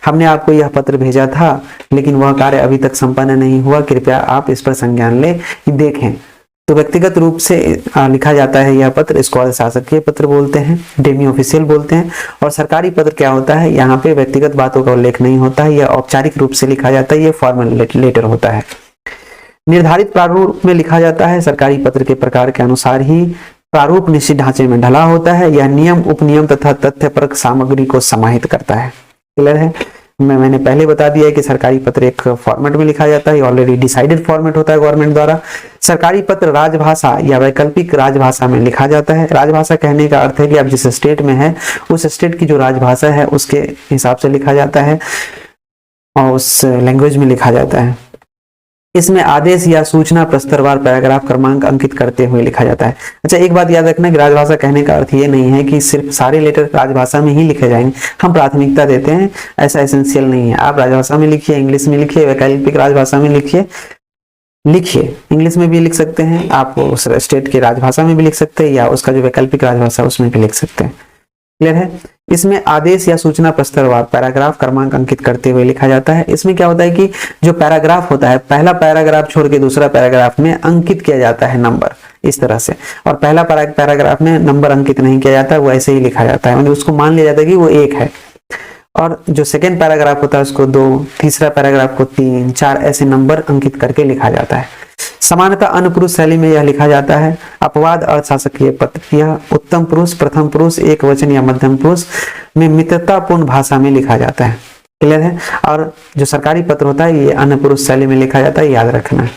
हमने आपको यह पत्र भेजा था लेकिन वह कार्य अभी तक संपन्न नहीं हुआ, कृपया आप इस पर संज्ञान ले, देखें। तो व्यक्तिगत रूप से लिखा जाता है यह पत्र, इसको अर्धशासकीय पत्र बोलते हैं, डेमी ऑफिशियल बोलते हैं। और सरकारी पत्र क्या होता है? यहाँ पे व्यक्तिगत बातों का उल्लेख नहीं होता है, यह औपचारिक रूप से लिखा जाता है, यह फॉर्मल लेटर होता है। निर्धारित प्रारूप में लिखा जाता है। सरकारी पत्र के प्रकार के अनुसार ही प्रारूप निश्चित ढांचे में ढला होता है। यह नियम, उपनियम तथा तथ्यपरक सामग्री को समाहित करता है। क्लियर है? मैंने पहले बता दिया है कि सरकारी पत्र एक फॉर्मेट में लिखा जाता है, ऑलरेडी डिसाइडेड फॉर्मेट होता है गवर्नमेंट द्वारा। सरकारी पत्र राजभाषा या वैकल्पिक राजभाषा में लिखा जाता है। राजभाषा कहने का अर्थ है कि आप जिस स्टेट में है उस स्टेट की जो राजभाषा है उसके हिसाब से लिखा जाता है और उस लैंग्वेज में लिखा जाता है। इसमें आदेश या सूचना प्रस्तरवार पैराग्राफ क्रमांक अंकित करते हुए लिखा जाता है। अच्छा, एक बात याद रखना कि राजभाषा कहने का अर्थ ये नहीं है कि सिर्फ सारे लेटर राजभाषा में ही लिखे जाएंगे। हम प्राथमिकता देते हैं, ऐसा एसेंशियल नहीं है। आप राजभाषा में लिखिए, इंग्लिश में लिखिए, वैकल्पिक राजभाषा में लिखिए, इंग्लिश में भी लिख सकते हैं, आप उस स्टेट की राजभाषा में भी लिख सकते हैं, या उसका जो वैकल्पिक राजभाषा उसमें भी लिख सकते हैं। क्लियर है? इसमें आदेश या सूचना प्रस्तरवार पैराग्राफ क्रमांक अंकित करते हुए लिखा जाता है। इसमें क्या होता है कि जो पैराग्राफ होता है, पहला पैराग्राफ छोड़ के दूसरा पैराग्राफ में अंकित किया जाता है नंबर, इस तरह से, और पहला पैराग्राफ में नंबर अंकित नहीं किया जाता, वो ऐसे ही लिखा जाता है, मतलब उसको मान लिया जाता है कि वो 1 है। और जो सेकेंड पैराग्राफ होता है उसको 2, तीसरा पैराग्राफ को 3, 4 ऐसे नंबर अंकित करके लिखा जाता है। समानतः अनुपुरुष शैली में यह लिखा जाता है। अपवाद अर्धशासकीय पत्र, यह उत्तम पुरुष, प्रथम पुरुष, एक वचन या मध्यम पुरुष में मित्रतापूर्ण भाषा में लिखा जाता है। क्लियर है? और जो सरकारी पत्र होता है ये अन्य पुरुष शैली में लिखा जाता है, याद रखना है।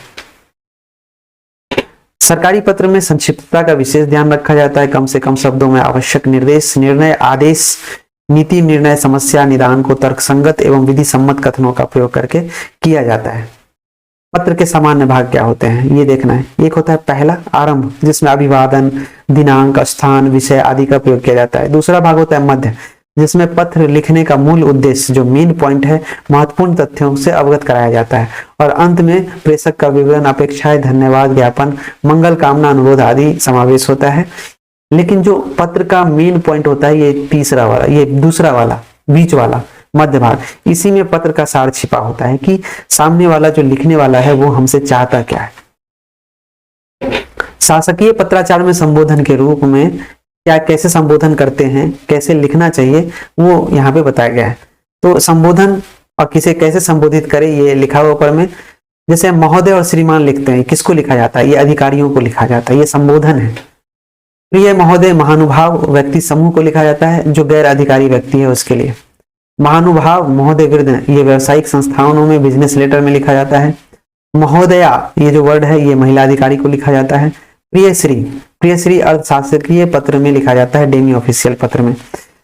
सरकारी पत्र में संक्षिप्तता का विशेष ध्यान रखा जाता है। कम से कम शब्दों में आवश्यक निर्देश, निर्णय, आदेश, नीति, निर्णय, समस्या निदान को तर्कसंगत एवं विधि सम्मत कथनों का प्रयोग करके किया जाता है। पत्र के सामान्य भाग क्या होते हैं ये देखना है। एक होता है पहला आरंभ, जिसमें अभिवादन, दिनांक, स्थान, विषय आदि का प्रयोग किया जाता है। दूसरा भाग होता है मध्य, जिसमें पत्र लिखने का मूल उद्देश्य, जो मेन पॉइंट है, महत्वपूर्ण तथ्यों से अवगत कराया जाता है। और अंत में प्रेषक का विवरण, अपेक्षाएं, धन्यवाद ज्ञापन, मंगल कामना, अनुरोध आदि समावेश होता है। लेकिन जो पत्र का मेन पॉइंट होता है ये तीसरा वाला, ये दूसरा वाला, बीच वाला, मध्य भाग, इसी में पत्र का सार छिपा होता है कि सामने वाला जो लिखने वाला है वो हमसे चाहता क्या है। शासकीय पत्राचार में संबोधन के रूप में क्या, कैसे संबोधन करते हैं, कैसे लिखना चाहिए, वो यहाँ पे बताया गया है। तो संबोधन और किसे कैसे संबोधित करें ये लिखा हुआ ऊपर में। जैसे महोदय और श्रीमान लिखते हैं, किसको लिखा जाता है? ये अधिकारियों को लिखा जाता है, ये संबोधन है। प्रिय महोदय, महानुभाव व्यक्ति समूह को लिखा जाता है, जो गैर अधिकारी व्यक्ति है उसके लिए। महानुभाव, महोदय, वृद्ध, ये व्यावसायिक संस्थानों में बिजनेस लेटर में लिखा जाता है। महोदया, ये जो वर्ड है ये महिला अधिकारी को लिखा जाता है। प्रियश्री अर्धशासकीय पत्र में लिखा जाता है, डेमी ऑफिशियल पत्र में।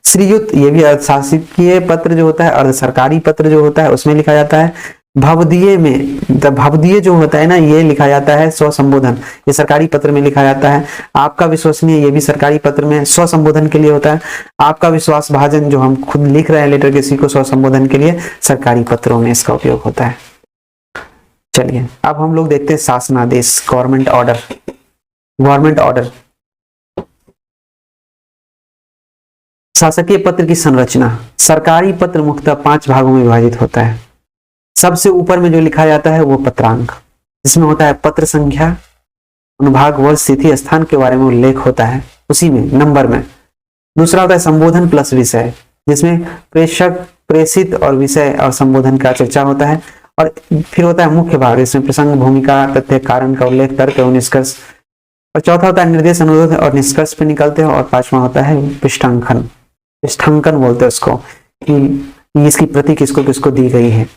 श्रीयुत, ये भी अर्धशासकीय पत्र जो होता है, अर्ध सरकारी पत्र जो होता है उसमें लिखा जाता है। भवदीय में, भवदीय जो होता है ना, ये लिखा जाता है स्वसंबोधन, ये सरकारी पत्र में लिखा जाता है। आपका विश्वसनीय, ये भी सरकारी पत्र में स्वसंबोधन के लिए होता है। आपका विश्वास भाजन, जो हम खुद लिख रहे हैं लेटर किसी को स्वसंबोधन के लिए, सरकारी पत्रों में इसका उपयोग होता है। चलिए अब हम लोग देखते हैं शासनादेश, गवर्नमेंट ऑर्डर। गवर्नमेंट ऑर्डर, शासकीय पत्र की संरचना। सरकारी पत्र मुख्यतः 5 भागों में विभाजित होता है। सबसे ऊपर में जो लिखा जाता है वो पत्रांक, जिसमें होता है पत्र संख्या, अनुभाग, वर्ष, तिथि, स्थान के बारे में उल्लेख होता है। उसी में नंबर में दूसरा होता है संबोधन प्लस विषय, जिसमें प्रेषक, प्रेषित और विषय और संबोधन का चर्चा होता है। और फिर होता है मुख्य भाग, इसमें प्रसंग, भूमिका, तथ्य, कारण का उल्लेख, तर्क और निष्कर्ष। और चौथा होता है निर्देश, अनुरोध और निष्कर्ष पे निकलते हैं। और पांचवा होता है पृष्ठांकन, पृष्ठांकन बोलते हैं उसको, कि इसकी प्रति किसको किसको दी गई है।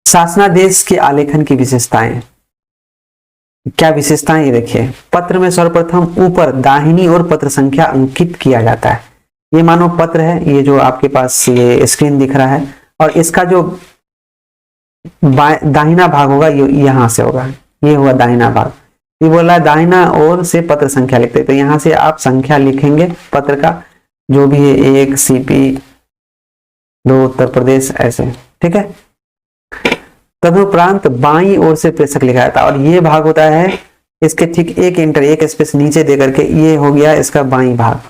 शासनादेश के आलेखन की विशेषताएं, क्या विशेषताएं ये देखिए। पत्र में सर्वप्रथम ऊपर दाहिनी ओर पत्र संख्या अंकित किया जाता है। ये मानो पत्र है, ये जो आपके पास ये स्क्रीन दिख रहा है, और इसका जो दाहिना भाग होगा ये यहाँ से होगा, ये हुआ दाहिना भाग। ये बोल रहा है दाहिना ओर से पत्र संख्या लिखते, तो यहाँ से आप संख्या लिखेंगे पत्र का, जो भी है 1 CP 2 उत्तर प्रदेश, ऐसे, ठीक है। तदुपरांत बाईं ओर से प्रेषक लिखा जाता है, और ये भाग होता है इसके ठीक एक स्पेस नीचे दे करके, ये हो गया इसका बाईं भाग।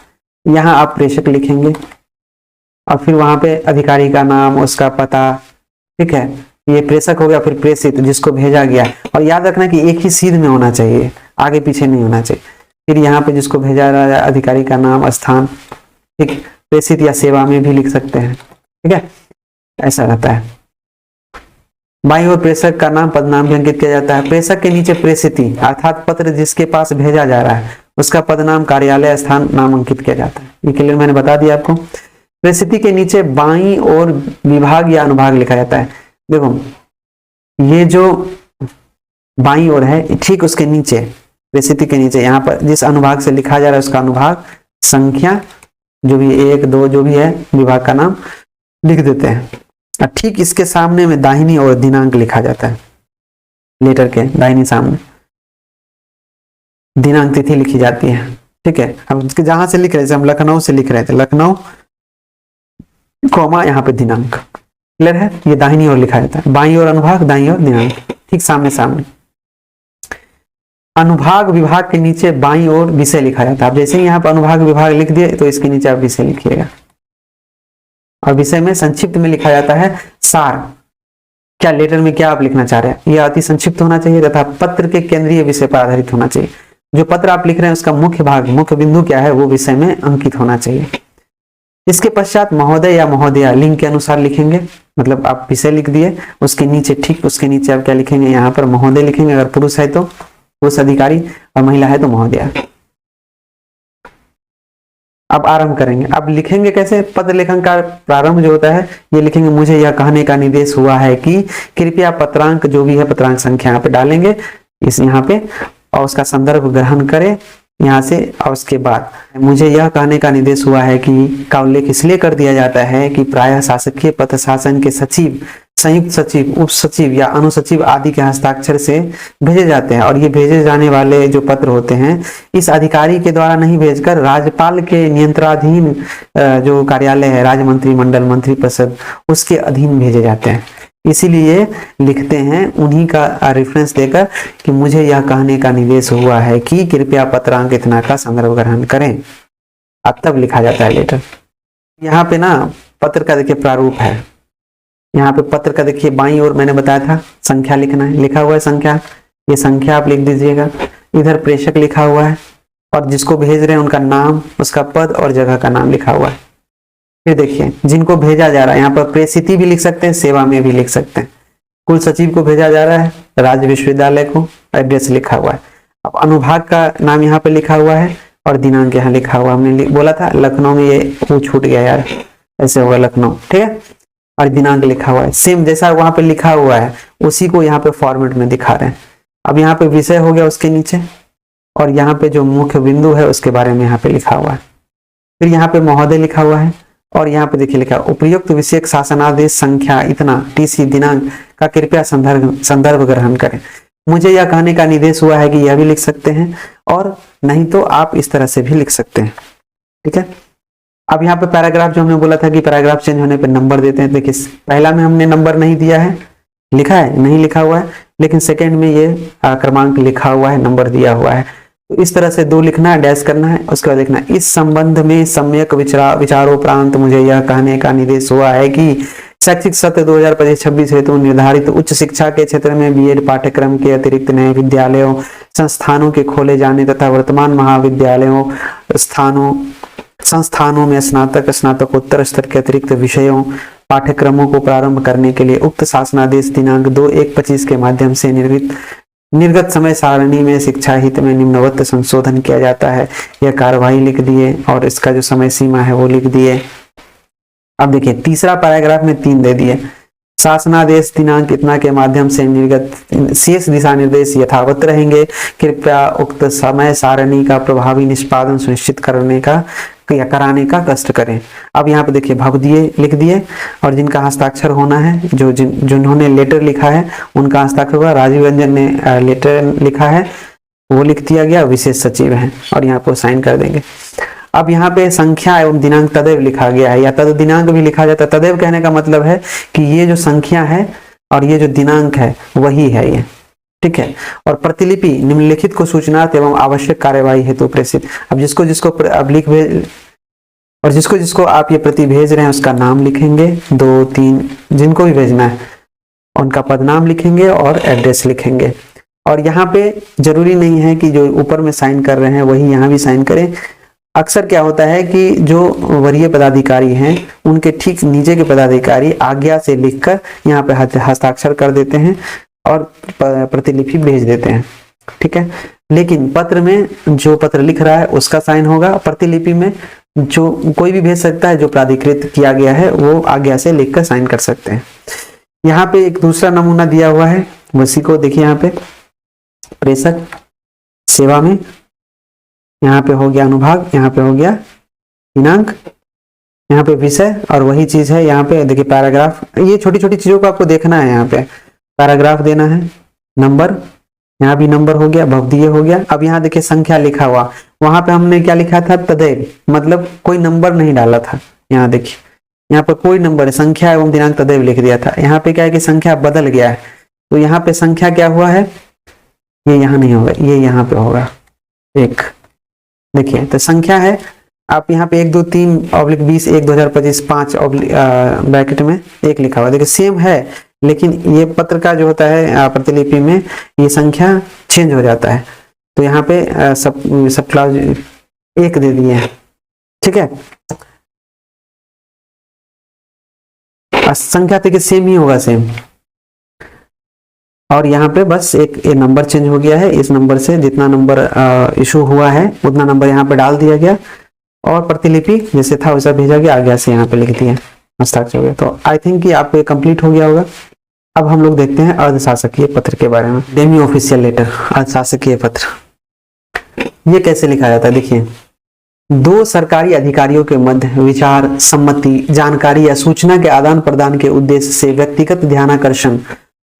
यहाँ आप प्रेषक लिखेंगे और फिर वहां पे अधिकारी का नाम, उसका पता, ठीक है। ये प्रेषक हो गया, फिर प्रेषित जिसको भेजा गया। और याद रखना कि एक ही सीध में होना चाहिए, आगे पीछे नहीं होना चाहिए। फिर यहाँ पे जिसको भेजा रहा है अधिकारी का नाम, स्थान, ठीक। प्रेषित या सेवा में भी लिख सकते हैं, ठीक है, ऐसा रहता है। बाईं ओर प्रेषक का नाम, पदनाम भी अंकित किया जाता है। प्रेषक के नीचे प्रेषिति अर्थात पत्र जिसके पास भेजा जा रहा है उसका पदनाम, कार्यालय, स्थान, नाम अंकित किया जाता है। ये क्लियर मैंने बता दिया आपको। प्रेषिति के नीचे बाईं ओर विभाग या अनुभाग लिखा जाता है। देखो ये जो बाईं ओर है, ठीक उसके नीचे, प्रेषिति के नीचे यहाँ पर जिस अनुभाग से लिखा जा रहा है उसका अनुभाग, संख्या, जो भी 1 2 जो भी है, विभाग का नाम लिख देते हैं। और ठीक इसके सामने में दाहिनी ओर दिनांक लिखा जाता है। लेटर के दाहिनी सामने दिनांक, तिथि लिखी जाती है, ठीक है। हम जहां से लिख रहे थे, हम लखनऊ से लिख रहे थे, लखनऊ कॉमा यहाँ पे दिनांक, क्लियर है। ये दाहिनी ओर लिखा जाता है, बाईं ओर अनुभाग, दाईं ओर दिनांक, ठीक सामने सामने। अनुभाग विभाग के नीचे बाईं ओर विषय लिखा जाता है। अब जैसे ही यहाँ पर अनुभाग विभाग लिख दिए तो इसके नीचे आप विषय लिखिएगा। और विषय में संक्षिप्त में लिखा जाता है सार, क्या लेटर में क्या आप लिखना चाह रहे हैं, यह अति संक्षिप्त होना चाहिए तथा पत्र के केंद्रीय विषय पर आधारित होना चाहिए। जो पत्र आप लिख रहे हैं उसका मुख्य भाग, मुख्य बिंदु क्या है, वो विषय में अंकित होना चाहिए। इसके पश्चात महोदय या महोदया लिंग के अनुसार लिखेंगे, मतलब आप विषय लिख दिए, उसके नीचे, ठीक उसके नीचे आप क्या लिखेंगे, यहाँ पर महोदय लिखेंगे। अगर पुरुष है तो पुरुष अधिकारी, और महिला है तो महोदया। अब आरंभ करेंगे। अब लिखेंगे कैसे, पत्र लेखन का प्रारंभ जो होता है, ये लिखेंगे मुझे यह कहने का निर्देश हुआ है कि कृपया पत्रांक, जो भी है पत्रांक संख्या यहाँ पे डालेंगे इस यहाँ पे, और उसका संदर्भ ग्रहण करें यहाँ से। और उसके बाद मुझे यह कहने का निर्देश हुआ है कि का उल्लेख इसलिए कर दिया जाता है कि प्रायः शासकीय पत्र शासन के सचिव, संयुक्त सचिव, उप सचिव या अनुसचिव आदि के हस्ताक्षर से भेजे जाते हैं। और ये भेजे जाने वाले जो पत्र होते हैं इस अधिकारी के द्वारा नहीं भेजकर राज्यपाल के नियंत्रणाधीन जो कार्यालय है, राज्य मंत्रिमंडल, मंत्रिपरिषद, उसके अधीन भेजे जाते हैं। इसीलिए लिखते हैं उन्हीं का रेफरेंस देकर कि मुझे यह कहने का निर्देश हुआ है कि कृपया पत्रांक इतना का संदर्भ ग्रहण करें। अब तब लिखा जाता है लेटर। यहाँ पे ना पत्र का देखिए प्रारूप है, यहाँ पे पत्र का देखिए बाईं ओर मैंने बताया था संख्या लिखना है, लिखा हुआ है संख्या, ये संख्या आप लिख दीजिएगा। इधर प्रेषक लिखा हुआ है और जिसको भेज रहे हैं उनका नाम, उसका पद और जगह का नाम लिखा हुआ है। फिर देखिए जिनको भेजा जा रहा है, यहाँ पर प्रेषिति भी लिख सकते हैं, सेवा में भी लिख सकते हैं। कुल सचिव को भेजा जा रहा है, राज्य विश्वविद्यालय को, एड्रेस लिखा हुआ है। अब अनुभाग का नाम यहाँ पे लिखा हुआ है और दिनांक यहाँ लिखा हुआ। हमने बोला था लखनऊ में, ये वो छूट गया यार, ऐसे होगा लखनऊ, ठीक है। और दिनांक लिखा हुआ है, सेम जैसा वहां पे लिखा हुआ है उसी को यहाँ पे फॉर्मेट में दिखा रहे हैं। अब यहाँ पे विषय हो गया उसके नीचे, और यहाँ पे जो मुख्य बिंदु है उसके बारे में यहाँ पे लिखा हुआ है। फिर यहाँ पे महोदय लिखा हुआ है और यहाँ पे देखिए लिखा उपयुक्त विषयक शासनादेश संख्या इतना TC दिनांक का कृपया संदर्भ ग्रहण करें। मुझे यह कहने का निर्देश हुआ है कि यह भी लिख सकते हैं, और नहीं तो आप इस तरह से भी लिख सकते हैं, ठीक है। अब यहाँ पे पैराग्राफ जो हमने बोला था कि पैराग्राफ चेंज होने पे नंबर देते हैं, देखिए पहला में हमने नंबर नहीं दिया है, लिखा है नहीं लिखा हुआ है, लेकिन सेकंड में ये क्रमांक लिखा हुआ है, नंबर दिया हुआ है। तो इस तरह से 2 लिखना है, डैश करना है, उसके बाद लिखना है इस संबंध में सम्यक विचारोपरांत मुझे यह कहने का निर्देश हुआ है कि शैक्षिक सत्र 2025-26 हेतु निर्धारित उच्च शिक्षा के क्षेत्र में B.Ed पाठ्यक्रम के अतिरिक्त नए विद्यालयों संस्थानों के खोले जाने तथा वर्तमान महाविद्यालयों स्थानों संस्थानों में स्नातक स्नातकोत्तर स्तर के अतिरिक्त विषयों पाठ्यक्रमों को प्रारंभ करने के लिए उक्त शासनादेश दिनांक 2/1/25 के माध्यम से निर्गत समय सारणी में शिक्षा हित में निम्नवत संशोधन किया जाता है। यह कार्यवाही लिख दिए और इसका जो समय सीमा है वो लिख दिए। अब देखिए तीसरा पैराग्राफ में 3 दे दिए। शासनादेश दिनांक इतना के माध्यम से निर्गत शेष दिशा निर्देश यथावत रहेंगे। कृपया उक्त समय सारणी का प्रभावी निष्पादन सुनिश्चित करने का या कराने का कष्ट करें। अब यहाँ पे देखिए भव दिए लिख दिए और जिनका हस्ताक्षर होना है, जिन्होंने लेटर लिखा है उनका हस्ताक्षर होगा। राजीव रंजन ने लेटर लिखा है वो लिख दिया गया, विशेष सचिव हैं और यहाँ पर साइन कर देंगे। अब यहाँ पे संख्या एवं दिनांक तदेव लिखा गया है या तद दिनांक भी लिखा जाता है। तदेव कहने का मतलब है कि ये जो संख्या है और ये जो दिनांक है वही है ये, ठीक है। और प्रतिलिपि निम्नलिखित को सूचनार्थ एवं आवश्यक कार्यवाही हेतु प्रेषित। अब जिसको जिसको अब लिख भेज और जिसको जिसको आप ये प्रति भेज रहे हैं उसका नाम लिखेंगे, 2 3 जिनको भी भेजना है उनका पदनाम लिखेंगे और एड्रेस लिखेंगे। और यहाँ पे जरूरी नहीं है कि जो ऊपर में साइन कर रहे हैं वही यहाँ भी साइन करें। अक्सर क्या होता है कि जो वरीय पदाधिकारी हैं उनके ठीक नीचे के पदाधिकारी आज्ञा से लिखकर यहाँ पे हस्ताक्षर कर देते हैं और प्रतिलिपि भेज देते हैं, ठीक है। लेकिन पत्र में जो पत्र लिख रहा है उसका साइन होगा। प्रतिलिपि में जो कोई भी भेज सकता है, जो प्राधिकृत किया गया है वो आज्ञा से लिखकर साइन कर सकते हैं। यहाँ पे एक दूसरा नमूना दिया हुआ है, उसी को देखिए। यहाँ पे प्रेषक सेवा में यहाँ पे हो गया अनुभाग, यहाँ पे हो गया दिनांक, यहाँ पे विषय और वही चीज है यहाँ पे देखिए पैराग्राफ। ये छोटी छोटी चीजों को आपको देखना है। यहाँ पे पैराग्राफ देना है, नंबर, यहाँ भी नंबर हो गया, भवदीय हो गया। अब यहाँ देखिए संख्या लिखा हुआ, वहां पे हमने क्या लिखा था, तदेव, मतलब कोई नंबर नहीं डाला था। यहाँ देखिए यहाँ पर कोई नंबर है, संख्या एवं दिनांक तदेव लिख दिया था। यहाँ पे क्या है कि संख्या बदल गया है, तो यहाँ पे संख्या क्या हुआ है, ये यहाँ नहीं होगा, ये यहाँ पे होगा 1। देखिए तो संख्या है, आप यहाँ पे 1 2 3/20 1 2025 5 ब्रैकेट में 1 लिखा हुआ। देखिए सेम है, लेकिन ये पत्र का जो होता है प्रतिलिपि में ये संख्या चेंज हो जाता है। तो यहाँ पे सब क्लास 1 दे दिए हैं, ठीक है। संख्या देखिए सेम ही होगा, सेम। और यहाँ पे बस एक नंबर चेंज हो गया है। इस नंबर से जितना नंबर इशू हुआ है उतना नंबर यहाँ पे डाल दिया गया और प्रतिलिपि जैसे था वैसा भेजा गया, आगे से यहाँ पे लिख दिया, हस्ताक्षर हो गया। तो आई थिंक कि आपको कंप्लीट हो गया होगा। अब हम लोग देखते हैं अर्धशासकीय पत्र के बारे में। डेमी ऑफिशियल लेटर, अर्धशासकीय पत्र, ये कैसे लिखा जाता है। देखिए 2 सरकारी अधिकारियों के मध्य विचार, सम्मति, जानकारी या सूचना के आदान प्रदान के उद्देश्य से व्यक्तिगत ध्यानाकर्षण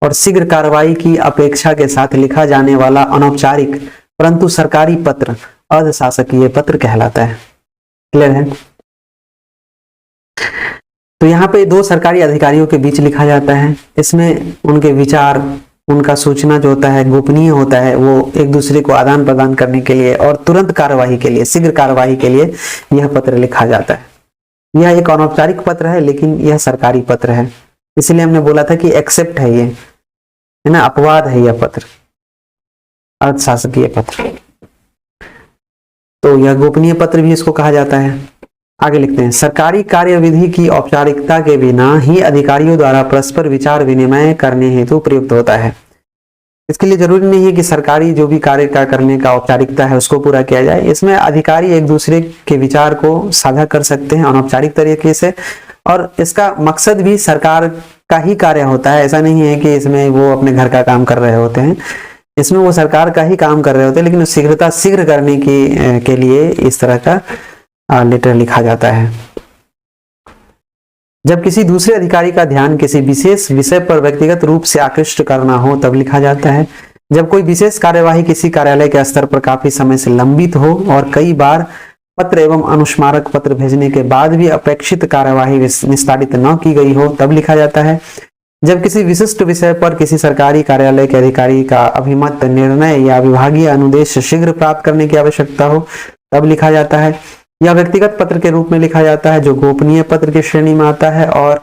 और शीघ्र कार्रवाई की अपेक्षा के साथ लिखा जाने वाला अनौपचारिक परंतु सरकारी पत्र अर्धशासकीय पत्र कहलाता है। क्लियर है। तो यहाँ पे 2 सरकारी अधिकारियों के बीच लिखा जाता है। इसमें उनके विचार, उनका सूचना जो होता है गोपनीय होता है, वो एक दूसरे को आदान प्रदान करने के लिए और तुरंत कार्यवाही के लिए, शीघ्र कार्यवाही के लिए यह पत्र लिखा जाता है। यह एक अनौपचारिक पत्र है लेकिन यह सरकारी पत्र है, इसलिए हमने बोला था कि एक्सेप्ट है, ये है ना, अपवाद है यह पत्र, अर्धशासकीय पत्र। तो यह गोपनीय पत्र भी इसको कहा जाता है। आगे लिखते हैं, सरकारी कार्यविधि की औपचारिकता के बिना ही अधिकारियों द्वारा परस्पर विचार विनिमय करने हेतु प्रयुक्त होता है। इसके लिए जरूरी नहीं है कि सरकारी जो भी कार्य का करने का औपचारिकता है उसको पूरा किया जाए। इसमें अधिकारी एक दूसरे के विचार को साझा कर सकते हैं अनौपचारिक तरीके से, और इसका मकसद भी सरकार का ही कार्य होता है। ऐसा नहीं है कि इसमें वो अपने घर का काम कर रहे होते हैं, इसमें वो सरकार का ही काम कर रहे होते हैं, लेकिन शीघ्र करने की के लिए इस तरह का लेटर लिखा जाता है। जब किसी दूसरे अधिकारी का ध्यान किसी विशेष विषय पर व्यक्तिगत रूप से आकृष्ट करना हो तब लिखा जाता है। जब कोई विशेष कार्यवाही किसी कार्यालय के स्तर पर काफी समय से लंबित हो और कई बार पत्र एवं अनुस्मारक पत्र भेजने के बाद भी अपेक्षित कार्यवाही निस्तारित न की गई हो तब लिखा जाता है। जब किसी विशिष्ट विषय पर किसी सरकारी कार्यालय के अधिकारी का अभिमत निर्णय या विभागीय अनुदेश शीघ्र प्राप्त करने की आवश्यकता हो तब लिखा जाता है। यह व्यक्तिगत पत्र के रूप में लिखा जाता है जो गोपनीय पत्र की श्रेणी में आता है और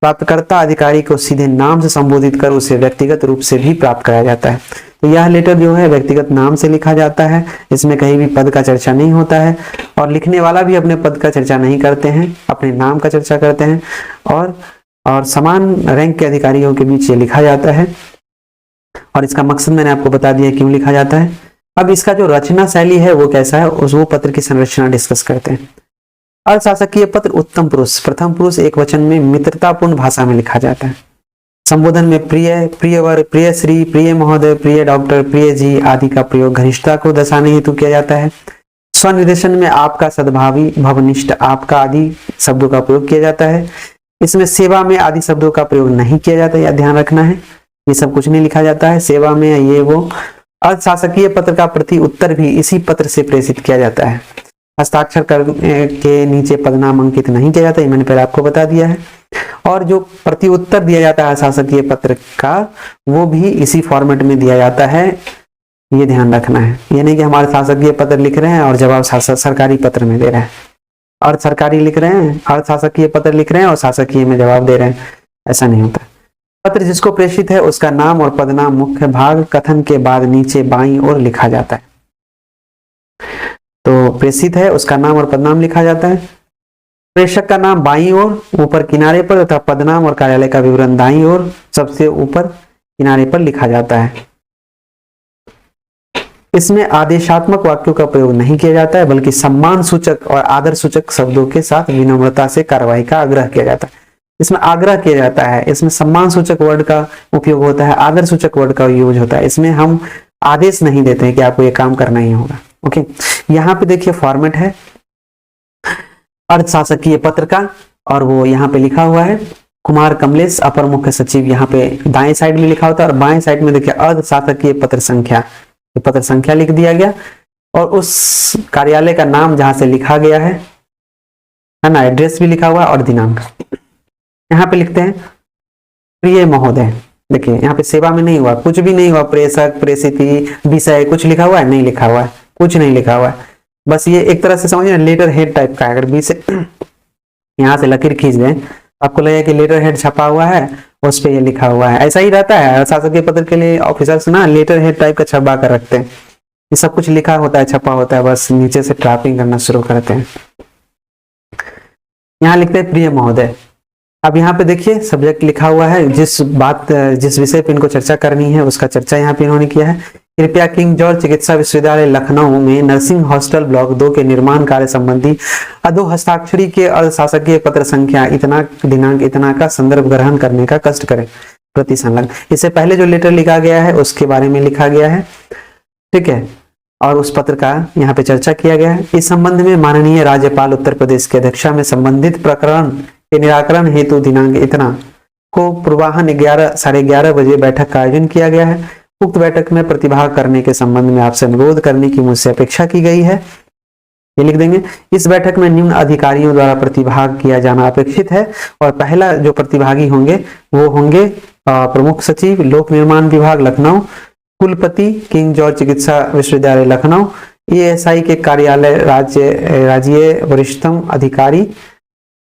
प्राप्तकर्ता अधिकारी को सीधे नाम से संबोधित कर उसे व्यक्तिगत रूप से भी प्राप्त कराया जाता है। तो यह लेटर जो है व्यक्तिगत नाम से लिखा जाता है, इसमें कहीं भी पद का चर्चा नहीं होता है और लिखने वाला भी अपने पद का चर्चा नहीं करते हैं, अपने नाम का चर्चा करते हैं और समान रैंक के अधिकारियों के बीच ये लिखा जाता है और इसका मकसद मैंने आपको बता दिया क्यों लिखा जाता है। अब इसका जो रचना शैली है वो कैसा है, उस वो पत्र की संरचना डिस्कस करते हैं। अशासकीय पत्र उत्तम पुरुष, प्रथम पुरुष एक वचन में मित्रतापूर्ण भाषा में लिखा जाता है। संबोधन में प्रिय, प्रियवर, प्रिय श्री, प्रिय महोदय, प्रिय डॉक्टर, प्रिय जी आदि का प्रयोग घनिष्ठता को दर्शाने हेतु किया जाता है। स्वनिर्देशन में आपका, सद्भावी, भवनिष्ठ, आपका आदि शब्दों का प्रयोग किया जाता है। इसमें सेवा में आदि शब्दों का प्रयोग नहीं किया जाता, यह ध्यान रखना है। ये सब कुछ नहीं लिखा जाता है सेवा में ये वो। अशासकीय पत्र का प्रति उत्तर भी इसी पत्र से प्रेषित किया जाता है। हस्ताक्षर के नीचे पदनाम अंकित नहीं किया जाता, ये मैंने पहले आपको बता दिया है। और जो प्रति उत्तर दिया जाता है शासकीय पत्र का, वो भी इसी फॉर्मेट में दिया जाता है, ये ध्यान रखना है। ये नहीं कि हमारे शासकीय पत्र लिख रहे हैं और जवाब सरकारी पत्र में दे रहे हैं, और सरकारी लिख रहे हैं और शासकीय पत्र लिख रहे हैं और शासकीय में जवाब दे रहे हैं, ऐसा नहीं होता। पत्र जिसको प्रेषित है उसका नाम और पदनाम मुख्य भाग कथन के बाद नीचे बाईं ओर लिखा जाता है। तो प्रेषित है उसका नाम और पदनाम लिखा जाता है। प्रेषक का नाम बाईं ओर ऊपर किनारे पर तथा पदनाम और कार्यालय का विवरण दाईं ओर सबसे ऊपर किनारे पर लिखा जाता है। इसमें आदेशात्मक वाक्यों का प्रयोग नहीं किया जाता है, बल्कि सम्मान सूचक और आदर सूचक शब्दों के साथ विनम्रता से कार्रवाई का आग्रह किया जाता है। इसमें आग्रह किया जाता है, इसमें सम्मान सूचक वर्ड का उपयोग होता है, आदर सूचक वर्ड का यूज होता है। इसमें हम आदेश नहीं देते हैं कि आपको ये काम करना ही होगा। ओके, यहाँ पे देखिए फॉर्मेट है अर्धशासकीय पत्र का, और वो यहाँ पे लिखा हुआ है कुमार कमलेश अपर मुख्य सचिव, यहाँ पे दाएं साइड में लिखा होता है और बाएं साइड में देखिए अर्धशासकीय पत्र संख्या, पत्र संख्या लिख दिया गया और उस कार्यालय का नाम जहां से लिखा गया है ना, एड्रेस भी लिखा हुआ है और दिनांक। यहाँ पे लिखते हैं प्रिय महोदय, देखिए यहाँ पे सेवा में नहीं हुआ, कुछ भी नहीं हुआ, प्रेषक, प्रेषिती, विषय कुछ लिखा हुआ है, नहीं लिखा हुआ है, कुछ नहीं लिखा हुआ है। बस ये एक तरह से समझिए लेटर हेड टाइप का है। अगर बी से यहाँ से लकीर खींच दें, आपको लगेगा कि लेटर हेड छपा हुआ है, उस पे ये लिखा हुआ है। ऐसा ही रहता है शासकीय पत्र के लिए, ऑफिसर्स ना लेटर हेड टाइप का छपा कर रखते हैं। ये सब कुछ लिखा होता है, छपा होता है, बस नीचे से ट्रैपिंग करना शुरू करते हैं। यहाँ लिखते हैं प्रिय महोदय। अब यहाँ पे देखिए सब्जेक्ट लिखा हुआ है, जिस विषय पे इनको चर्चा करनी है उसका चर्चा यहाँ पे इन्होंने किया है। कृपया किंग जॉर्ज चिकित्सा विश्वविद्यालय लखनऊ में नर्सिंग हॉस्टल ब्लॉक 2 के निर्माण कार्य संबंधी अधो हस्ताक्षरी के अर्धशासकीय पत्र संख्या इतना दिनांक इतना का संदर्भ ग्रहण करने का कष्ट करें प्रति संलग्न। इससे पहले जो लेटर लिखा गया है उसके बारे में लिखा गया है, ठीक है, और उस पत्र का यहाँ पे चर्चा किया गया है। इस संबंध में माननीय राज्यपाल उत्तर प्रदेश की अध्यक्षता में संबंधित प्रकरण के निराकरण हेतु दिनांक इतना को पूर्वाह्न 11:30 बजे बैठक का आयोजन किया गया है। उक्त बैठक में प्रतिभाग करने के संबंध में आपसे अनुरोध करने की मुझसे अपेक्षा की गई है, ये लिख देंगे। इस बैठक में निम्न अधिकारियों द्वारा प्रतिभाग किया जाना अपेक्षित है और पहला जो प्रतिभागी होंगे वो होंगे प्रमुख सचिव लोक निर्माण विभाग लखनऊ, कुलपति किंग जॉर्ज चिकित्सा विश्वविद्यालय लखनऊ, ASI के कार्यालय राज्य वरिष्ठतम अधिकारी,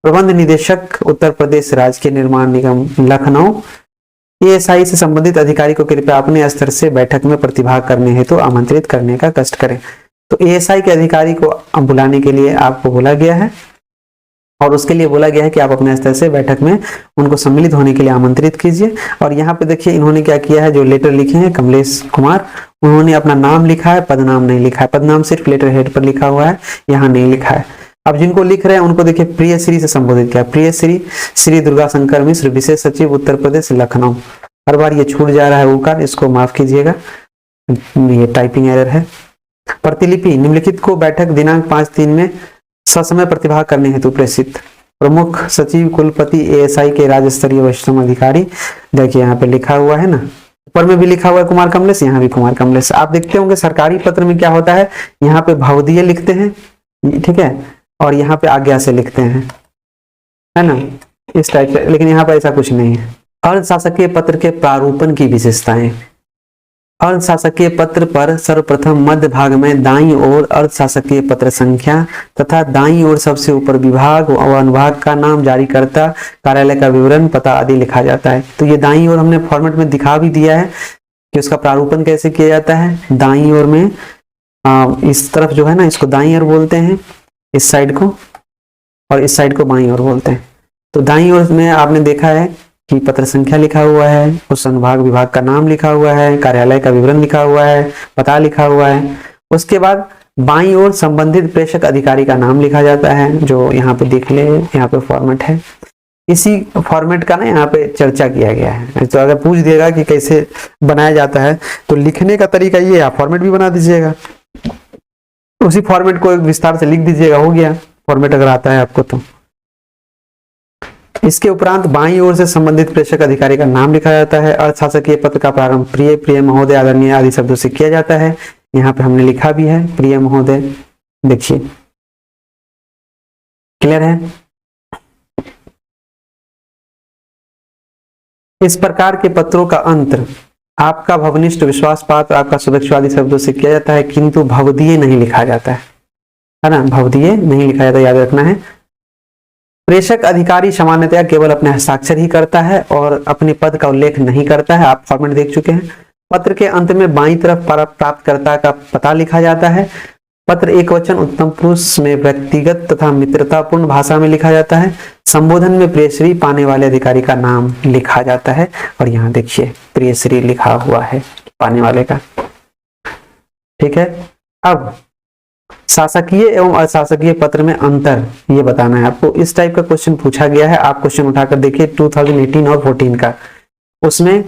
प्रबंध निदेशक उत्तर प्रदेश राजकीय निर्माण निगम लखनऊ। ASI से संबंधित अधिकारी को कृपया अपने स्तर से बैठक में प्रतिभाग करने हेतु तो आमंत्रित करने का कष्ट करें। तो ASI के अधिकारी को बुलाने के लिए आपको बोला गया है और उसके लिए बोला गया है कि आप अपने स्तर से बैठक में उनको सम्मिलित होने के लिए आमंत्रित कीजिए। और यहाँ पे देखिए इन्होंने क्या किया है, जो लेटर लिखे हैं कमलेश कुमार, उन्होंने अपना नाम लिखा है, पदनाम नहीं लिखा है। पदनाम सिर्फ लेटर हेड पर लिखा हुआ है, यहाँ नहीं लिखा है। अब जिनको लिख रहे हैं उनको देखिए प्रिय श्री से संबोधित किया, प्रिय श्री श्री दुर्गा शंकर मिश्र विशेष सचिव उत्तर प्रदेश लखनऊ। हर बार ये छूट जा रहा है उकार, इसको माफ कीजिएगा, ये टाइपिंग एरर है। प्रतिलिपि निम्नलिखित को बैठक दिनांक 5/3 में ससमय प्रतिभाग करने हेतु प्रेषित। प्रमुख सचिव कुलपति ASI के राज्य स्तरीय वरिष्ठतम अधिकारी, देखिए यहाँ पे लिखा हुआ है ना, ऊपर में भी लिखा हुआ है कुमार कमलेश, यहाँ भी कुमार कमलेश। आप देखते होंगे सरकारी पत्र में क्या होता है, यहाँ पे भवदीय लिखते हैं, ठीक है, और यहाँ पे आज्ञा से लिखते हैं, है ना, इस टाइप से, लेकिन यहाँ पर ऐसा कुछ नहीं है। अर्धशासकीय पत्र के प्रारूपण की विशेषताएं। अर्धशासकीय पत्र पर सर्वप्रथम मध्य भाग में दाईं ओर अर्धशासकीय पत्र संख्या तथा दाईं ओर सबसे ऊपर विभाग और अनुभाग का नाम, जारीकर्ता, कार्यालय का विवरण, पता आदि लिखा जाता है। तो ये दाईं ओर हमने फॉर्मेट में दिखा भी दिया है, कि उसका प्रारूपण कैसे किया जाता है। दाईं ओर में इस तरफ जो है ना, इसको दाईं ओर बोलते हैं, इस साइड को, और इस साइड को बाईं ओर बोलते हैं। तो दाईं ओर में आपने देखा है कि पत्र संख्या लिखा हुआ है, उस अनुभाग विभाग का नाम लिखा हुआ है, कार्यालय का विवरण लिखा हुआ है, पता लिखा हुआ है। उसके बाद बाईं ओर संबंधित प्रेषक अधिकारी का नाम लिखा जाता है, जो यहाँ पे देख ले, यहाँ पे फॉर्मेट है। इसी फॉर्मेट का ना यहाँ पे चर्चा किया गया है। तो अगर पूछ देगा कि कैसे बनाया जाता है, तो लिखने का तरीका ये, आप फॉर्मेट भी बना दीजिएगा, उसी फॉर्मेट को एक विस्तार से लिख दीजिएगा, हो गया फॉर्मेट अगर आता है आपको तो। इसके उपरांत बाईं ओर से संबंधित प्रेषक अधिकारी का नाम लिखा जाता है। अर्थशासकीय पत्र का प्रारंभ प्रिय, प्रिय महोदय, आदरणीय आदि शब्दों से किया जाता है। यहाँ पे हमने लिखा भी है प्रिय महोदय, देखिए क्लियर है। इस प्रकार के पत्रों का अंत आपका भवनिष्ठ, विश्वास पात्र, आपका सुरक्षित आदि शब्दों से किया जाता है, किंतु भवदीय नहीं लिखा जाता है ना, भवदीय नहीं लिखा जाता, याद रखना है। प्रेषक अधिकारी सामान्यतया केवल अपने हस्ताक्षर ही करता है और अपने पद का उल्लेख नहीं करता है। आप फॉर्मेट देख चुके हैं। पत्र के अंत में बाईं तरफ प्राप्तकर्ता का पता लिखा जाता है। पत्र एक वचन उत्तम पुरुष में व्यक्तिगत तथा मित्रतापूर्ण भाषा में लिखा जाता है। संबोधन में प्रियश्री पाने वाले अधिकारी का नाम लिखा जाता है, और यहाँ देखिए प्रियश्री लिखा हुआ है पाने वाले का, ठीक है। अब शासकीय एवं अशासकीय पत्र में अंतर ये बताना है आपको। इस टाइप का क्वेश्चन पूछा गया है, आप क्वेश्चन उठाकर देखिए 2018 और 14 का, उसमें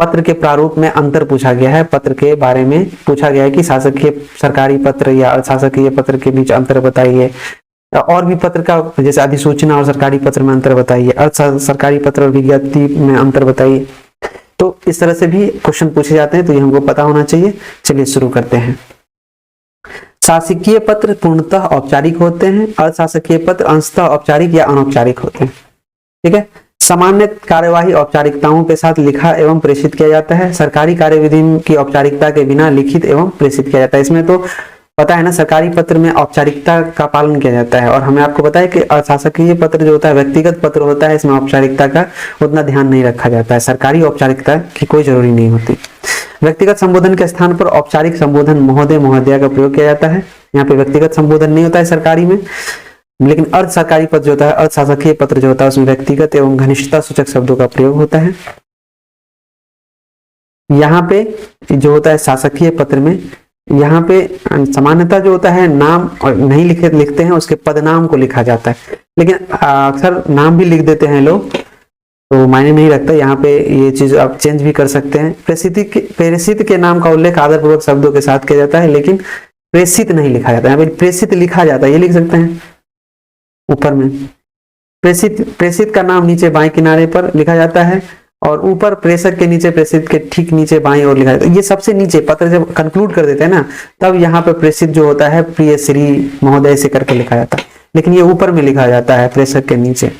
पत्र के प्रारूप में अंतर पूछा गया है। पत्र के बारे में पूछा गया है कि शासकीय सरकारी पत्र या अशासकीय पत्र के बीच अंतर बताइए, और भी पत्र का जैसे अधिसूचना और सरकारी पत्र में अंतर बताइए, अर्ध सरकारी पत्र और विज्ञप्ति में अंतर बताइए। तो इस तरह से भी क्वेश्चन पूछे जाते हैं, तो ये हमको पता होना चाहिए। चलिए शुरू करते हैं। शासकीय पत्र पूर्णतः औपचारिक होते हैं, अशासकीय पत्र अंशतः औपचारिक या अनौपचारिक होते हैं, ठीक है। सामान्य कार्यवाही औपचारिकताओं के साथ लिखा एवं प्रेषित किया जाता है। सरकारी कार्यविधि की औपचारिकता के बिना लिखित एवं प्रेषित किया जाता है। इसमें तो पता है ना, सरकारी पत्र में औपचारिकता का पालन किया जाता है, और हमें आपको पता है कि अशासकीय पत्र जो होता है, व्यक्तिगत पत्र होता है, इसमें औपचारिकता का उतना ध्यान नहीं रखा जाता है। सरकारी औपचारिकता की कोई जरूरी नहीं होती। व्यक्तिगत संबोधन के स्थान पर औपचारिक संबोधन महोदय महोदया का प्रयोग किया जाता है। यहाँ पे व्यक्तिगत संबोधन नहीं होता है सरकारी में, लेकिन अर्ध सरकारी पत्र जो होता है, अर्ध शासकीय पत्र जो होता है, उसमें व्यक्तिगत एवं घनिष्ठता सूचक शब्दों का प्रयोग होता है। यहाँ पे जो होता है शासकीय पत्र में, यहाँ पे सामान्यतः जो होता है नाम नहीं लिखते हैं, उसके पदनाम को लिखा जाता है, लेकिन अक्सर नाम भी लिख देते हैं लोग, तो मायने नहीं रखता। यहाँ पे ये चीज आप चेंज भी कर सकते हैं। प्रेषित के नाम का उल्लेख आदरपूर्वक शब्दों के साथ किया जाता है, लेकिन प्रेषित नहीं लिखा जाता है। यहाँ पे प्रेषित लिखा जाता है, ये लिख सकते हैं ऊपर में। प्रेषित का नाम नीचे बाएं किनारे पर लिखा जाता है, और ऊपर प्रेषक के नीचे, प्रेषित के ठीक नीचे बाएं ओर लिखा जाता है। ये सबसे नीचे पत्र जब कंक्लूड कर देते हैं ना, तब यहाँ पे प्रेषित जो होता है प्रिय श्री महोदय से करके लिखा जाता है, लेकिन ये ऊपर में लिखा जाता है प्रेषक के नीचे।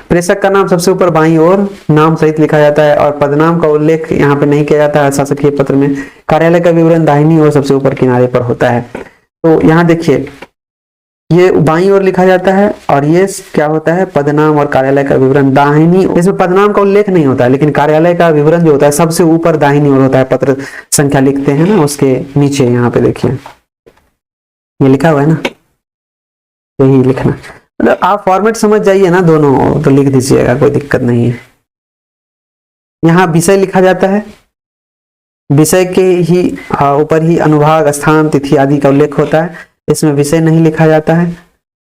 प्रेषक का नाम सबसे ऊपर बाईं ओर नाम सहित लिखा जाता है, और पदनाम का उल्लेख यहाँ पे नहीं किया जाता है शासकीय पत्र में। कार्यालय का विवरण दाहिनी ओर सबसे ऊपर किनारे पर होता है। तो यहाँ देखिए ये बाईं ओर लिखा जाता है, और ये क्या होता है, पदनाम और कार्यालय का विवरण दाहिनी। इसमें पदनाम का उल्लेख नहीं होता है, लेकिन कार्यालय का विवरण जो होता है सबसे ऊपर दाहिनी ओर होता है। पत्र संख्या लिखते हैं ना, उसके नीचे यहाँ पे देखिए ये लिखा हुआ है ना, यही लिखना। मतलब आप फॉर्मेट समझ जाइए ना दोनों, तो लिख दीजिएगा, कोई दिक्कत नहीं है। यहाँ विषय लिखा जाता है, विषय के ही ऊपर ही अनुभाग, स्थान, तिथि आदि का उल्लेख होता है। इसमें विषय नहीं लिखा जाता है।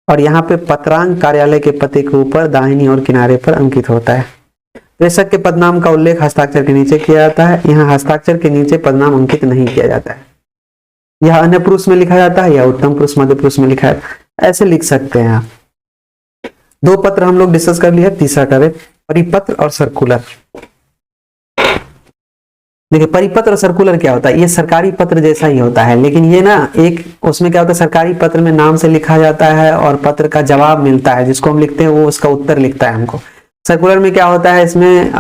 और यहाँ पे पत्रांक कार्यालय के पते के ऊपर दाहिनी ओर किनारे पर अंकित होता है। प्रेषक के पदनाम का उल्लेख हस्ताक्षर के नीचे किया जाता है। यहाँ हस्ताक्षर के नीचे पदनाम अंकित नहीं किया जाता है। यह अन्य पुरुष में लिखा जाता है या उत्तम पुरुष, मध्य पुरुष में लिखा है, ऐसे लिख सकते हैं आप। दो पत्र हम लोग डिस्कस कर लिए, तीसरा करें परिपत्र और सर्कुलर। देखिए परिपत्र और सर्कुलर क्या होता है, ये सरकारी पत्र जैसा ही होता है, लेकिन ये ना एक उसमें क्या होता है, सरकारी पत्र में नाम से लिखा जाता है और पत्र का जवाब मिलता है, जिसको हम लिखते हैं वो उसका उत्तर लिखता है हमको। सर्कुलर में क्या होता है, इसमें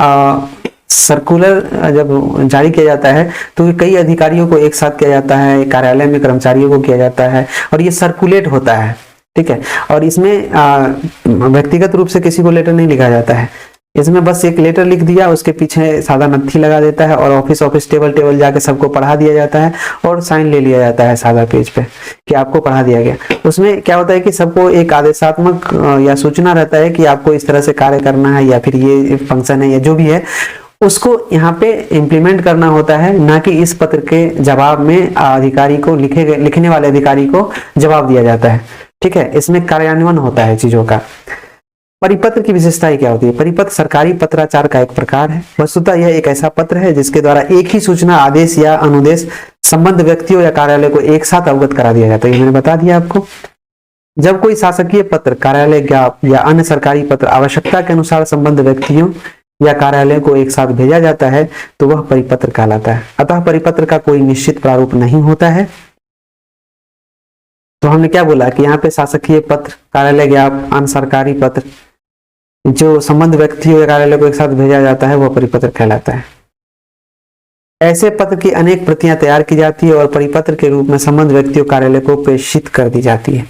सर्कुलर जब जारी किया जाता है तो कई अधिकारियों को एक साथ किया जाता है, कार्यालय में कर्मचारियों को किया जाता है, और ये सर्कुलेट होता है, ठीक है। और इसमें व्यक्तिगत रूप से किसी को लेटर नहीं लिखा जाता है, इसमें बस एक लेटर लिख दिया, उसके पीछे सादा नत्थी लगा देता है और ऑफिस टेबल जाके सबको पढ़ा दिया जाता है और साइन ले लिया जाता है सादा पेज पे कि आपको पढ़ा दिया गया। उसमें क्या होता है कि सबको एक आदेशात्मक या सूचना रहता है कि आपको इस तरह से कार्य करना है या फिर ये फंक्शन है या जो भी है उसको यहाँ पे इम्प्लीमेंट करना होता है, ना कि इस पत्र के जवाब में अधिकारी को लिखने वाले अधिकारी को जवाब दिया जाता है। ठीक है, इसमें कार्यान्वयन होता है चीजों का। परिपत्र की विशेषताएं क्या होती है? परिपत्र सरकारी पत्राचार का एक प्रकार है। वस्तुतः यह एक ऐसा पत्र है जिसके द्वारा एक ही सूचना, आदेश या अनुदेश संबंध व्यक्तियों या कार्यालय को एक साथ अवगत करा दिया जाता है। ये मैंने बता दिया आपको। जब कोई शासकीय पत्र, कार्यालय ज्ञापन या अन्य सरकारी पत्र आवश्यकता के अनुसार संबंध व्यक्तियों या कार्यालय को एक साथ भेजा जाता है तो वह परिपत्र कहलाता है। अतः परिपत्र का कोई निश्चित प्रारूप नहीं होता है। तो हमने क्या बोला कि यहाँ पे शासकीय पत्र, कार्यालय ज्ञापन, अन्य सरकारी पत्र जो संबंध व्यक्तियों या कार्यालय को एक साथ भेजा जाता है वह परिपत्र कहलाता है। ऐसे पत्र की अनेक प्रतियां तैयार की जाती है और परिपत्र के रूप में संबंध व्यक्तियों कार्यालय को प्रेषित कर दी जाती है।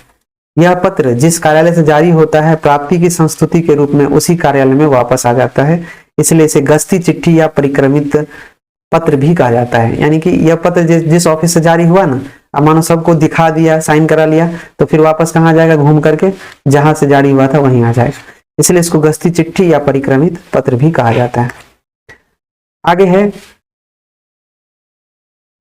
यह पत्र जिस कार्यालय से जारी होता है प्राप्ति की संस्तुति के रूप में उसी कार्यालय में वापस आ जाता है, इसलिए इसे गस्ती चिट्ठी या परिक्रमित पत्र भी कहा जाता है। यानी कि यह पत्र जिस ऑफिस से जारी हुआ ना, अब मानो सबको दिखा दिया, साइन करा लिया, तो फिर वापस कहाँ जाएगा? घूम करके जहां से जारी हुआ था वहीं आ जाएगा, इसलिए इसको गस्ती चिट्ठी या परिक्रमित पत्र भी कहा जाता है। आगे है,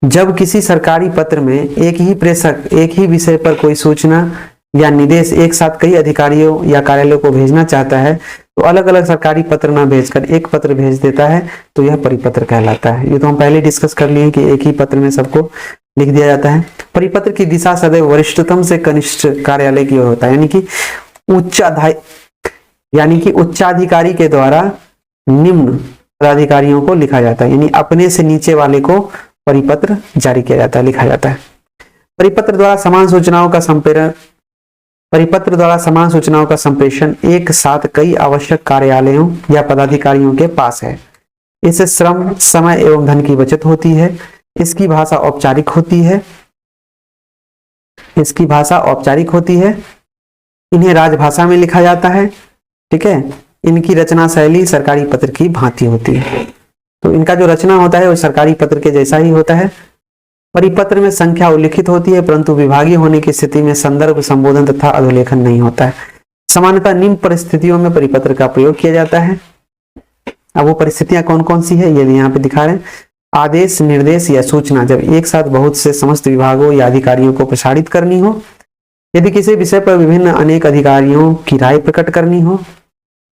जब किसी सरकारी पत्र में एक ही प्रेषक एक ही विषय पर कोई सूचना या निर्देश एक साथ कई अधिकारियों या कार्यालयों को भेजना चाहता है तो अलग अलग सरकारी पत्र ना भेजकर एक पत्र भेज देता है तो यह परिपत्र कहलाता है। ये तो हम पहले डिस्कस कर लिए कि एक ही पत्र में सबको लिख दिया जाता है। परिपत्र की दिशा सदैव वरिष्ठतम से कनिष्ठ कार्यालय की ओर होता है, यानी कि उच्चाधिकारी के द्वारा निम्न पदाधिकारियों को लिखा जाता है, यानी अपने से नीचे वाले को परिपत्र जारी किया जाता है, लिखा जाता है। परिपत्र द्वारा समान सूचनाओं का संप्रेषण एक साथ कई आवश्यक कार्यालयों या पदाधिकारियों के पास है। इससे श्रम, समय एवं धन की बचत होती है। इसकी भाषा औपचारिक होती है। इन्हें राजभाषा में लिखा जाता है। ठीक है, इनकी रचना शैली सरकारी पत्र की भांति होती है। तो इनका जो रचना होता है वो सरकारी पत्र के जैसा ही होता है। परिपत्र में संख्या उल्लिखित होती है परंतु विभागीय होने की स्थिति में संदर्भ, संबोधन तथा अधोलेखन नहीं होता है। सामान्यतः निम्न परिस्थितियों में परिपत्र का प्रयोग किया जाता है। अब वो परिस्थितियां कौन कौन सी है ये यहाँ पे दिखा रहे हैं। आदेश, निर्देश या सूचना जब एक साथ बहुत से समस्त विभागों या अधिकारियों को प्रसारित करनी हो, यदि किसी विषय पर विभिन्न अनेक अधिकारियों की राय प्रकट करनी हो।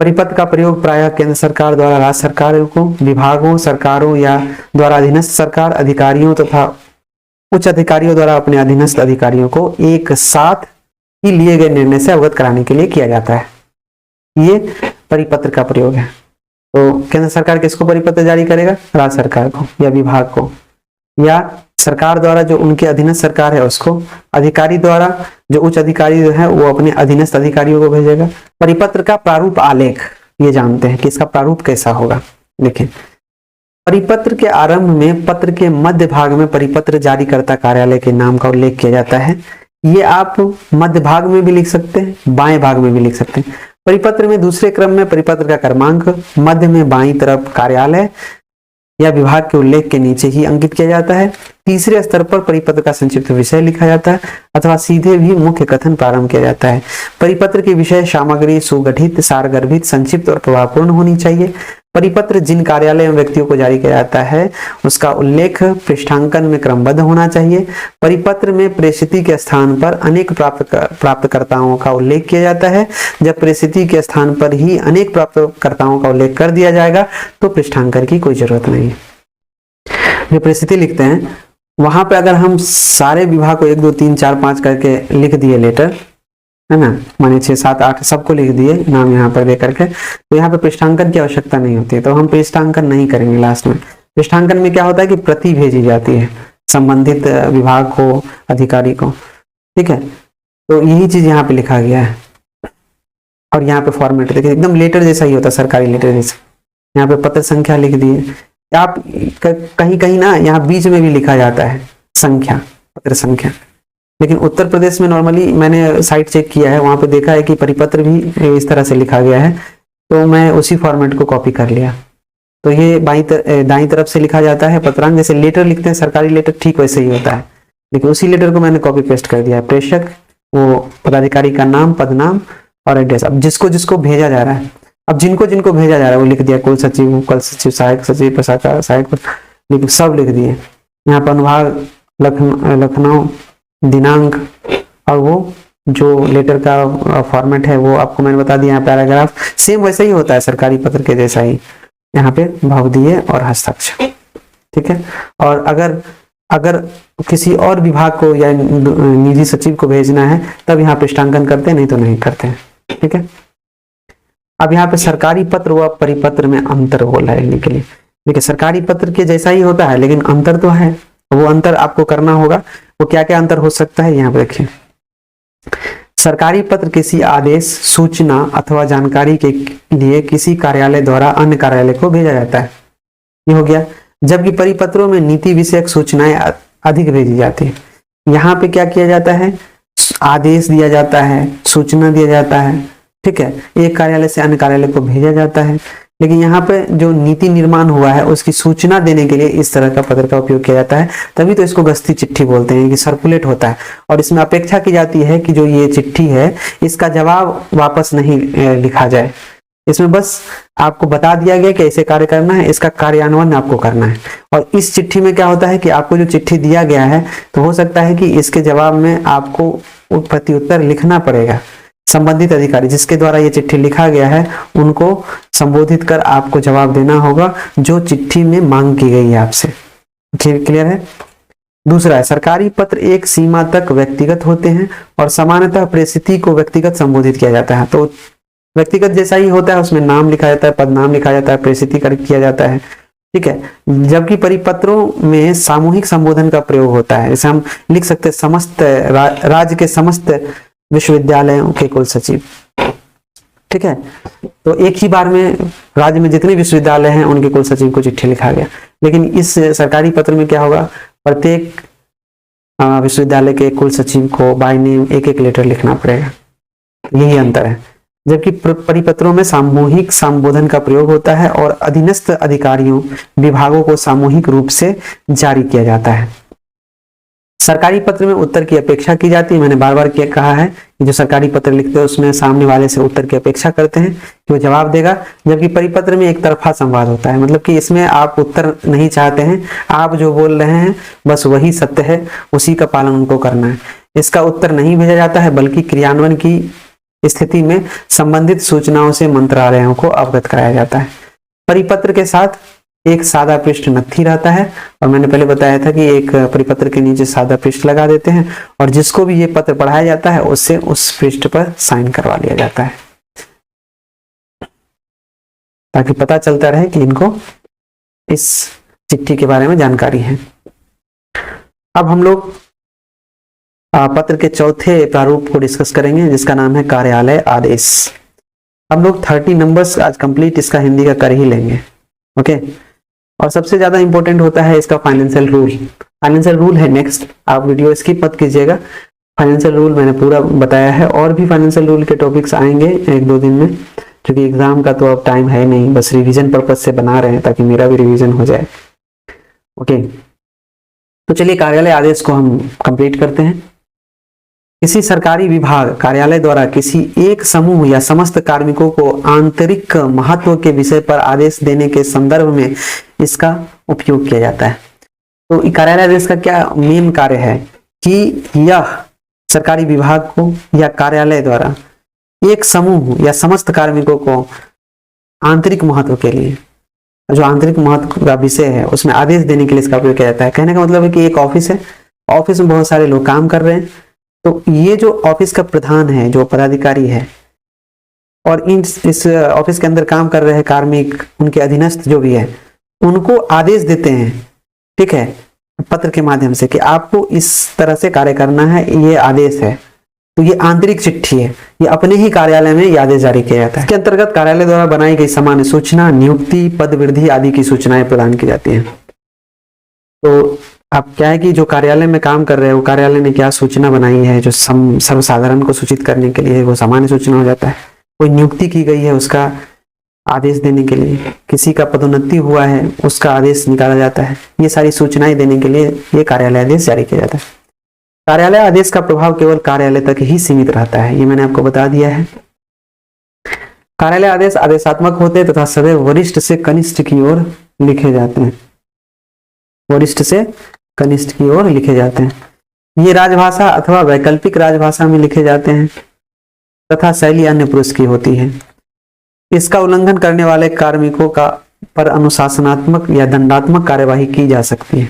परिपत्र का प्रयोग प्रायः केंद्र सरकार द्वारा राज्य सरकारों को, विभागों, सरकारों या द्वारा अधीनस्थ सरकार अधिकारियों तथा उच्च अधिकारियों द्वारा अपने अधीनस्थ अधिकारियों को एक साथ ही लिए गए निर्णय से अवगत कराने के लिए किया जाता है। ये परिपत्र का प्रयोग है। तो केंद्र सरकार किसको परिपत्र जारी करेगा? राज्य सरकार को या विभाग को, या सरकार द्वारा जो उनके अधीनस्थ सरकार है उसको, अधिकारी द्वारा जो उच्च अधिकारी है वो अपने अधीनस्थ अधिकारियों को भेजेगा। परिपत्र का प्रारूप आलेख ये जानते हैं कि इसका प्रारूप कैसा होगा। देखिए, परिपत्र के आरंभ में पत्र के मध्य भाग में परिपत्र जारीकर्ता कार्यालय के नाम का उल्लेख किया जाता है। ये आप मध्य भाग में भी लिख सकते हैं, बाएं भाग में भी लिख सकते हैं। परिपत्र में दूसरे क्रम में परिपत्र का क्रमांक मध्य में बाईं तरफ कार्यालय या विभाग के उल्लेख के नीचे ही अंकित किया जाता है। तीसरे स्तर पर परिपत्र का संक्षिप्त विषय लिखा जाता है अथवा सीधे भी मुख्य कथन प्रारंभ किया जाता है। परिपत्र की विषय सामग्री सुगठित, सारगर्भित, संक्षिप्त और प्रभावपूर्ण होनी चाहिए। परिपत्र जिन कार्यालय एवं व्यक्तियों को जारी किया जाता है उसका उल्लेख पृष्ठांकन में क्रमबद्ध होना चाहिए। परिपत्र में प्रेषिती के स्थान पर अनेक प्राप्तकर्ताओं का उल्लेख किया जाता है। जब प्रेषिती के स्थान पर ही अनेक प्राप्तकर्ताओं का उल्लेख कर दिया जाएगा तो पृष्ठांकन की कोई जरूरत नहीं है। जो प्रेषिती लिखते हैं वहां पे अगर हम सारे विभाग को 1 2 3 4 5 करके लिख दिए लेटर, है ना, माने 6 7 8 सबको लिख दिए नाम यहाँ पर दे करके, तो यहाँ पे पृष्ठांकन की आवश्यकता नहीं होती है। तो हम पृष्ठांकन नहीं करेंगे लास्ट में। पृष्ठांकन में क्या होता है कि प्रति भेजी जाती है संबंधित विभाग को, अधिकारी को। ठीक है, तो यही चीज यहाँ पे लिखा गया है। और यहाँ पे फॉर्मेट देखिए एकदम लेटर जैसा ही होता है, सरकारी लेटर जैसा। यहाँ पे पत्र संख्या लिख दिए। आप कहीं कहीं ना यहाँ बीच में भी लिखा जाता है संख्या, पत्र संख्या, लेकिन उत्तर प्रदेश में नॉर्मली मैंने साइट चेक किया है, वहां पे देखा है कि परिपत्र भी इस तरह से लिखा गया है तो मैं उसी फॉर्मेट को कॉपी कर लिया। तो ये दाईं तरफ से लिखा जाता है पत्रांक, जैसे लेटर लिखते हैं सरकारी लेटर, ठीक वैसे ही होता है, लेकिन उसी लेटर को मैंने कॉपी पेस्ट कर दिया। प्रेषक, वो पदाधिकारी का नाम, पदनाम और एड्रेस। अब जिसको जिसको भेजा जा रहा है, अब जिनको जिनको भेजा जा रहा है वो लिख दिया, कुल सचिव, कुल सचिव, सहायक सचिव, प्रशाखा सहायक, सब लिख दिए। यहाँ पर अनुभाग लखनऊ, दिनांक, और वो जो लेटर का फॉर्मेट है वो आपको मैंने बता दिया। पैराग्राफ सेम वैसे ही होता है सरकारी पत्र के जैसा ही, यहाँ पे भवदीय और हस्ताक्षर, ठीक है। और अगर किसी और विभाग को या निजी सचिव को भेजना है तब यहाँ पृष्ठांकन करते हैं, नहीं तो नहीं करते हैं, ठीक है। अब यहाँ पे सरकारी पत्र व परिपत्र में अंतर बोला है लिखने के लिए। देखिए सरकारी पत्र के जैसा ही होता है लेकिन अंतर तो है, वो अंतर आपको करना होगा। वो क्या क्या अंतर हो सकता है यहाँ पे देखिए। सरकारी पत्र किसी आदेश, सूचना अथवा जानकारी के लिए किसी कार्यालय द्वारा अन्य कार्यालय को भेजा जाता है, ये हो गया। जबकि परिपत्रों में नीति विषयक सूचनाएं अधिक भेजी जाती है। यहाँ पे क्या किया जाता है, आदेश दिया जाता है, सूचना दिया जाता है, ठीक है, एक कार्यालय से अन्य कार्यालय को भेजा जाता है। लेकिन यहाँ पे जो नीति निर्माण हुआ है उसकी सूचना देने के लिए इस तरह का पत्र का उपयोग किया जाता है, तभी तो इसको गस्ती चिट्ठी बोलते हैं कि सर्कुलेट होता है। और इसमें अपेक्षा की जाती है कि जो ये चिट्ठी है इसका जवाब वापस नहीं लिखा जाए, इसमें बस आपको बता दिया गया कि ऐसे कार्य करना है, इसका कार्यान्वयन आपको करना है। और इस चिट्ठी में क्या होता है कि आपको जो चिट्ठी दिया गया है तो हो सकता है कि इसके जवाब में आपको प्रत्युत्तर लिखना पड़ेगा। संबंधित अधिकारी जिसके द्वारा ये चिट्ठी लिखा गया है उनको संबोधित कर आपको जवाब देना होगा जो चिट्ठी में मांग की गई है आपसे। क्लियर है। दूसरा है, सरकारी पत्र एक सीमा तक व्यक्तिगत होते हैं और सामान्यतः प्रेषिती को व्यक्तिगत संबोधित किया जाता है। तो व्यक्तिगत जैसा ही होता है, उसमें नाम लिखा जाता है, पदनाम लिखा जाता है, प्रेषिती किया जाता है, ठीक है। जबकि परिपत्रों में सामूहिक संबोधन का प्रयोग होता है, जैसे हम लिख सकते हैं समस्त राज्य के समस्त विश्वविद्यालयों के कुल सचिव, ठीक है। तो एक ही बार में राज्य में जितने विश्वविद्यालय हैं उनके कुल सचिव को चिट्ठी लिखा गया। लेकिन इस सरकारी पत्र में क्या होगा, प्रत्येक विश्वविद्यालय के कुल सचिव को बाय नेम एक एक लेटर लिखना पड़ेगा, यही अंतर है। जबकि परिपत्रों में सामूहिक संबोधन का प्रयोग होता है और अधीनस्थ अधिकारियों, विभागों को सामूहिक रूप से जारी किया जाता है। सरकारी पत्र में उत्तर की अपेक्षा की जाती है। मैंने बार बार कहा है कि जो सरकारी पत्र लिखते हैं उसमें सामने वाले से उत्तर की अपेक्षा करते हैं कि वो जवाब देगा। जबकि परिपत्र में एक तरफा संवाद होता है, मतलब कि इसमें आप उत्तर नहीं चाहते हैं, आप जो बोल रहे हैं बस वही सत्य है, उसी का पालन उनको करना है। इसका उत्तर नहीं भेजा जाता है बल्कि क्रियान्वयन की स्थिति में संबंधित सूचनाओं से मंत्रालयों को अवगत कराया जाता है। परिपत्र के साथ एक सादा पृष्ठ नत्थी रहता है और मैंने पहले बताया था कि एक परिपत्र के नीचे सादा पृष्ठ लगा देते हैं और जिसको भी ये पत्र पढ़ाया जाता है उससे उस पृष्ठ पर साइन करवा लिया जाता है ताकि पता चलता रहे कि इनको इस चिट्ठी के बारे में जानकारी है। अब हम लोग पत्र के चौथे प्रारूप को डिस्कस करेंगे जिसका नाम है कार्यालय आदेश। हम लोग 30 नंबर्स आज कंप्लीट इसका हिंदी का कर ही लेंगे, ओके। और सबसे ज्यादा इंपॉर्टेंट होता है इसका फाइनेंशियल रूल। फाइनेंशियल रूल है नेक्स्ट, आप वीडियो स्किप मत कीजिएगा। फाइनेंशियल रूल मैंने पूरा बताया है और भी फाइनेंशियल रूल के टॉपिक्स आएंगे 1-2 दिन में, क्योंकि एग्जाम का तो अब टाइम है नहीं, बस रिवीजन पर्पज से बना रहे हैं ताकि मेरा भी रिवीजन हो जाए, ओके। तो चलिए कार्यालय आदेश को हम कंप्लीट करते हैं। किसी सरकारी विभाग कार्यालय द्वारा किसी एक समूह या समस्त कार्मिकों को आंतरिक महत्व के विषय पर आदेश देने के संदर्भ में इसका उपयोग किया जाता है। तो कार्यालय आदेश का क्या मेन कार्य है कि यह सरकारी विभाग को या कार्यालय द्वारा एक समूह या समस्त कार्मिकों को आंतरिक महत्व के लिए, जो आंतरिक महत्व का विषय है उसमें आदेश देने के लिए इसका उपयोग किया जाता है। कहने का मतलब है कि एक ऑफिस है, ऑफिस में बहुत सारे लोग काम कर रहे हैं, तो ये जो ऑफिस का प्रधान है, जो पदाधिकारी है और इस ऑफिस के अंदर काम कर रहे हैं कार्मिक, उनके अधीनस्थ जो भी है, उनको आदेश देते हैं, ठीक है, पत्र के माध्यम से कि आपको इस तरह से कार्य करना है, ये आदेश है। तो ये आंतरिक चिट्ठी है, ये अपने ही कार्यालय में ये आदेश जारी किया जाता है। इसके अंतर्गत कार्यालय द्वारा बनाई गई सामान्य सूचना, नियुक्ति, पद वृद्धि आदि की सूचनाएं प्रदान की जाती हैं। तो अब क्या है कि जो कार्यालय में काम कर रहे हैं वो कार्यालय ने क्या सूचना बनाई है जो सर्वसाधारण को सूचित करने के लिए, वो सामान्य सूचना हो जाता है। कोई नियुक्ति की गई है उसका आदेश देने के लिए, किसी का पदोन्नति हुआ है उसका आदेश निकाला जाता है, ये सारी सूचनाएं देने के लिए ये कार्यालय आदेश जारी किया जाता है। कार्यालय आदेश का प्रभाव केवल कार्यालय तक ही सीमित रहता है, ये मैंने आपको बता दिया है। कार्यालय आदेश आदेशात्मक होते हैं तथा सदैव वरिष्ठ से कनिष्ठ की ओर लिखे जाते हैं, वरिष्ठ से कनिष्ठ की ओर लिखे जाते हैं। ये राजभाषा अथवा वैकल्पिक राजभाषा में लिखे जाते हैं तथा शैली अन्य पुरुष की होती है। इसका उल्लंघन करने वाले कार्मिकों का पर अनुशासनात्मक या दंडात्मक कार्यवाही की जा सकती है।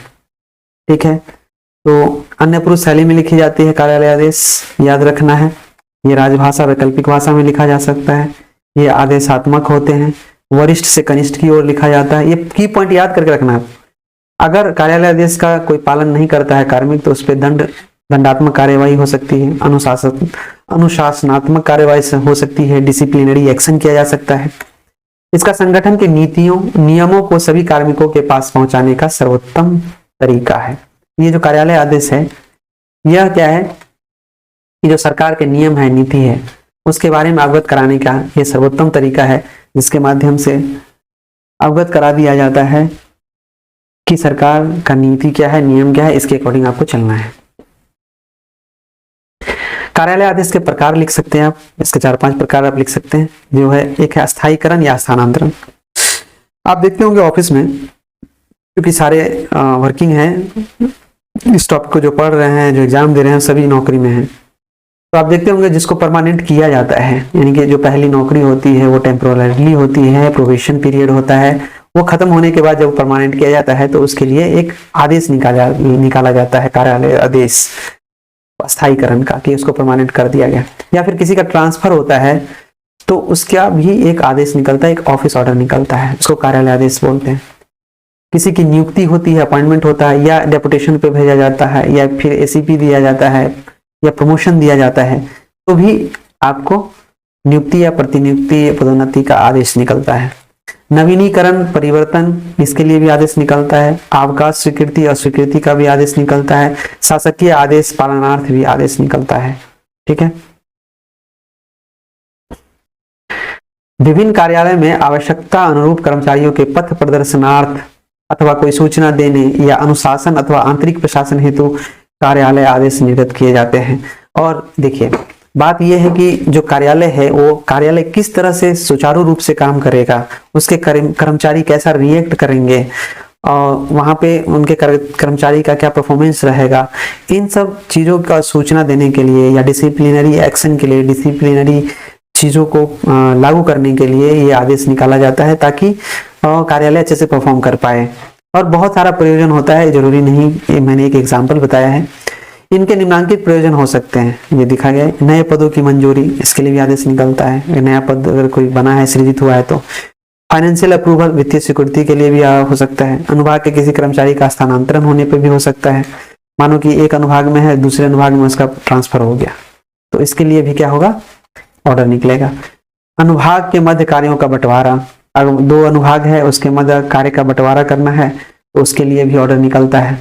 ठीक है, तो अन्य पुरुष शैली में लिखी जाती है कार्यालय आदेश, याद रखना है। ये राजभाषा वैकल्पिक भाषा में लिखा जा सकता है, ये आदेशात्मक होते हैं, वरिष्ठ से कनिष्ठ की ओर लिखा जाता है। ये की पॉइंट याद करके रखना है। अगर कार्यालय आदेश का कोई पालन नहीं करता है कार्मिक तो उस पर दंडात्मक कार्यवाही हो सकती है, अनुशासनात्मक कार्यवाही हो सकती है, डिसिप्लिनरी एक्शन किया जा सकता है। इसका संगठन के नीतियों नियमों को सभी कार्मिकों के पास पहुंचाने का सर्वोत्तम तरीका है। ये जो कार्यालय आदेश है यह क्या है कि जो सरकार के नियम है, नीति है, उसके बारे में अवगत कराने का यह सर्वोत्तम तरीका है, जिसके माध्यम से अवगत करा दिया जाता है कि सरकार का नीति क्या है, नियम क्या है, इसके अकॉर्डिंग आपको चलना है। कार्यालय आदेश के प्रकार लिख सकते हैं आप, इसके 4-5 प्रकार आप लिख सकते हैं। जो है एक है अस्थायीकरण या स्थानांतरण। आप देखते होंगे ऑफिस में, क्योंकि सारे वर्किंग हैं, इस टॉपिक को जो पढ़ रहे हैं, जो एग्जाम दे रहे हैं, सभी नौकरी में हैं, तो आप देखते होंगे जिसको परमानेंट किया जाता है, यानी कि जो पहली नौकरी होती है वो टेम्पोररीली होती है, प्रोबेशन पीरियड होता है, वो खत्म होने के बाद जब परमानेंट किया जाता है तो उसके लिए एक आदेश निकाला जाता है, कार्यालय आदेश स्थायीकरण का, कि उसको परमानेंट कर दिया गया। या फिर किसी का ट्रांसफर होता है तो उसका भी एक आदेश निकलता है, एक ऑफिस ऑर्डर निकलता है, उसको कार्यालय आदेश बोलते हैं। किसी की नियुक्ति होती है, अपॉइंटमेंट होता है, या डेपुटेशन पे भेजा जाता है, या फिर एसीपी दिया जाता है, या प्रमोशन दिया जाता है, तो भी आपको नियुक्ति या प्रतिनियुक्ति पदोन्नति का आदेश निकलता है। नवीनीकरण, परिवर्तन, इसके लिए भी आदेश निकलता है। अवकाश स्वीकृति अस्वीकृति का भी आदेश निकलता है। शासकीय आदेश पालनार्थ भी आदेश निकलता है। ठीक है, विभिन्न कार्यालय में आवश्यकता अनुरूप कर्मचारियों के पथ प्रदर्शनार्थ अथवा कोई सूचना देने या अनुशासन अथवा आंतरिक प्रशासन हेतु कार्यालय आदेश निर्गत किए जाते हैं। और देखिए बात यह है कि जो कार्यालय है वो कार्यालय किस तरह से सुचारू रूप से काम करेगा, उसके कर्मचारी कैसा रिएक्ट करेंगे, और वहाँ पे उनके कर्मचारी का क्या परफॉर्मेंस रहेगा, इन सब चीज़ों का सूचना देने के लिए या डिसिप्लिनरी एक्शन के लिए, डिसिप्लिनरी चीज़ों को लागू करने के लिए ये आदेश निकाला जाता है, ताकि कार्यालय अच्छे से परफॉर्म कर पाए। और बहुत सारा प्रयोजन होता है, जरूरी नहीं, मैंने एक एग्जाम्पल बताया है। इनके निम्नांकित प्रयोजन हो सकते हैं, ये दिखा गया है। नए पदों की मंजूरी, इसके लिए भी आदेश निकलता है। नया पद अगर कोई बना है, सृजित हुआ है तो। फाइनेंशियल अप्रूवल, वित्तीय स्वीकृति के लिए भी हो सकता है। अनुभाग के किसी कर्मचारी का स्थानांतरण होने पर भी हो सकता है। मानो कि एक अनुभाग में है, दूसरे अनुभाग में उसका ट्रांसफर हो गया, तो इसके लिए भी क्या होगा, ऑर्डर निकलेगा। अनुभाग के मध्य कार्यों का बंटवारा, अगर 2 अनुभाग है उसके मध्य कार्य का बंटवारा करना है तो उसके लिए भी ऑर्डर निकलता है।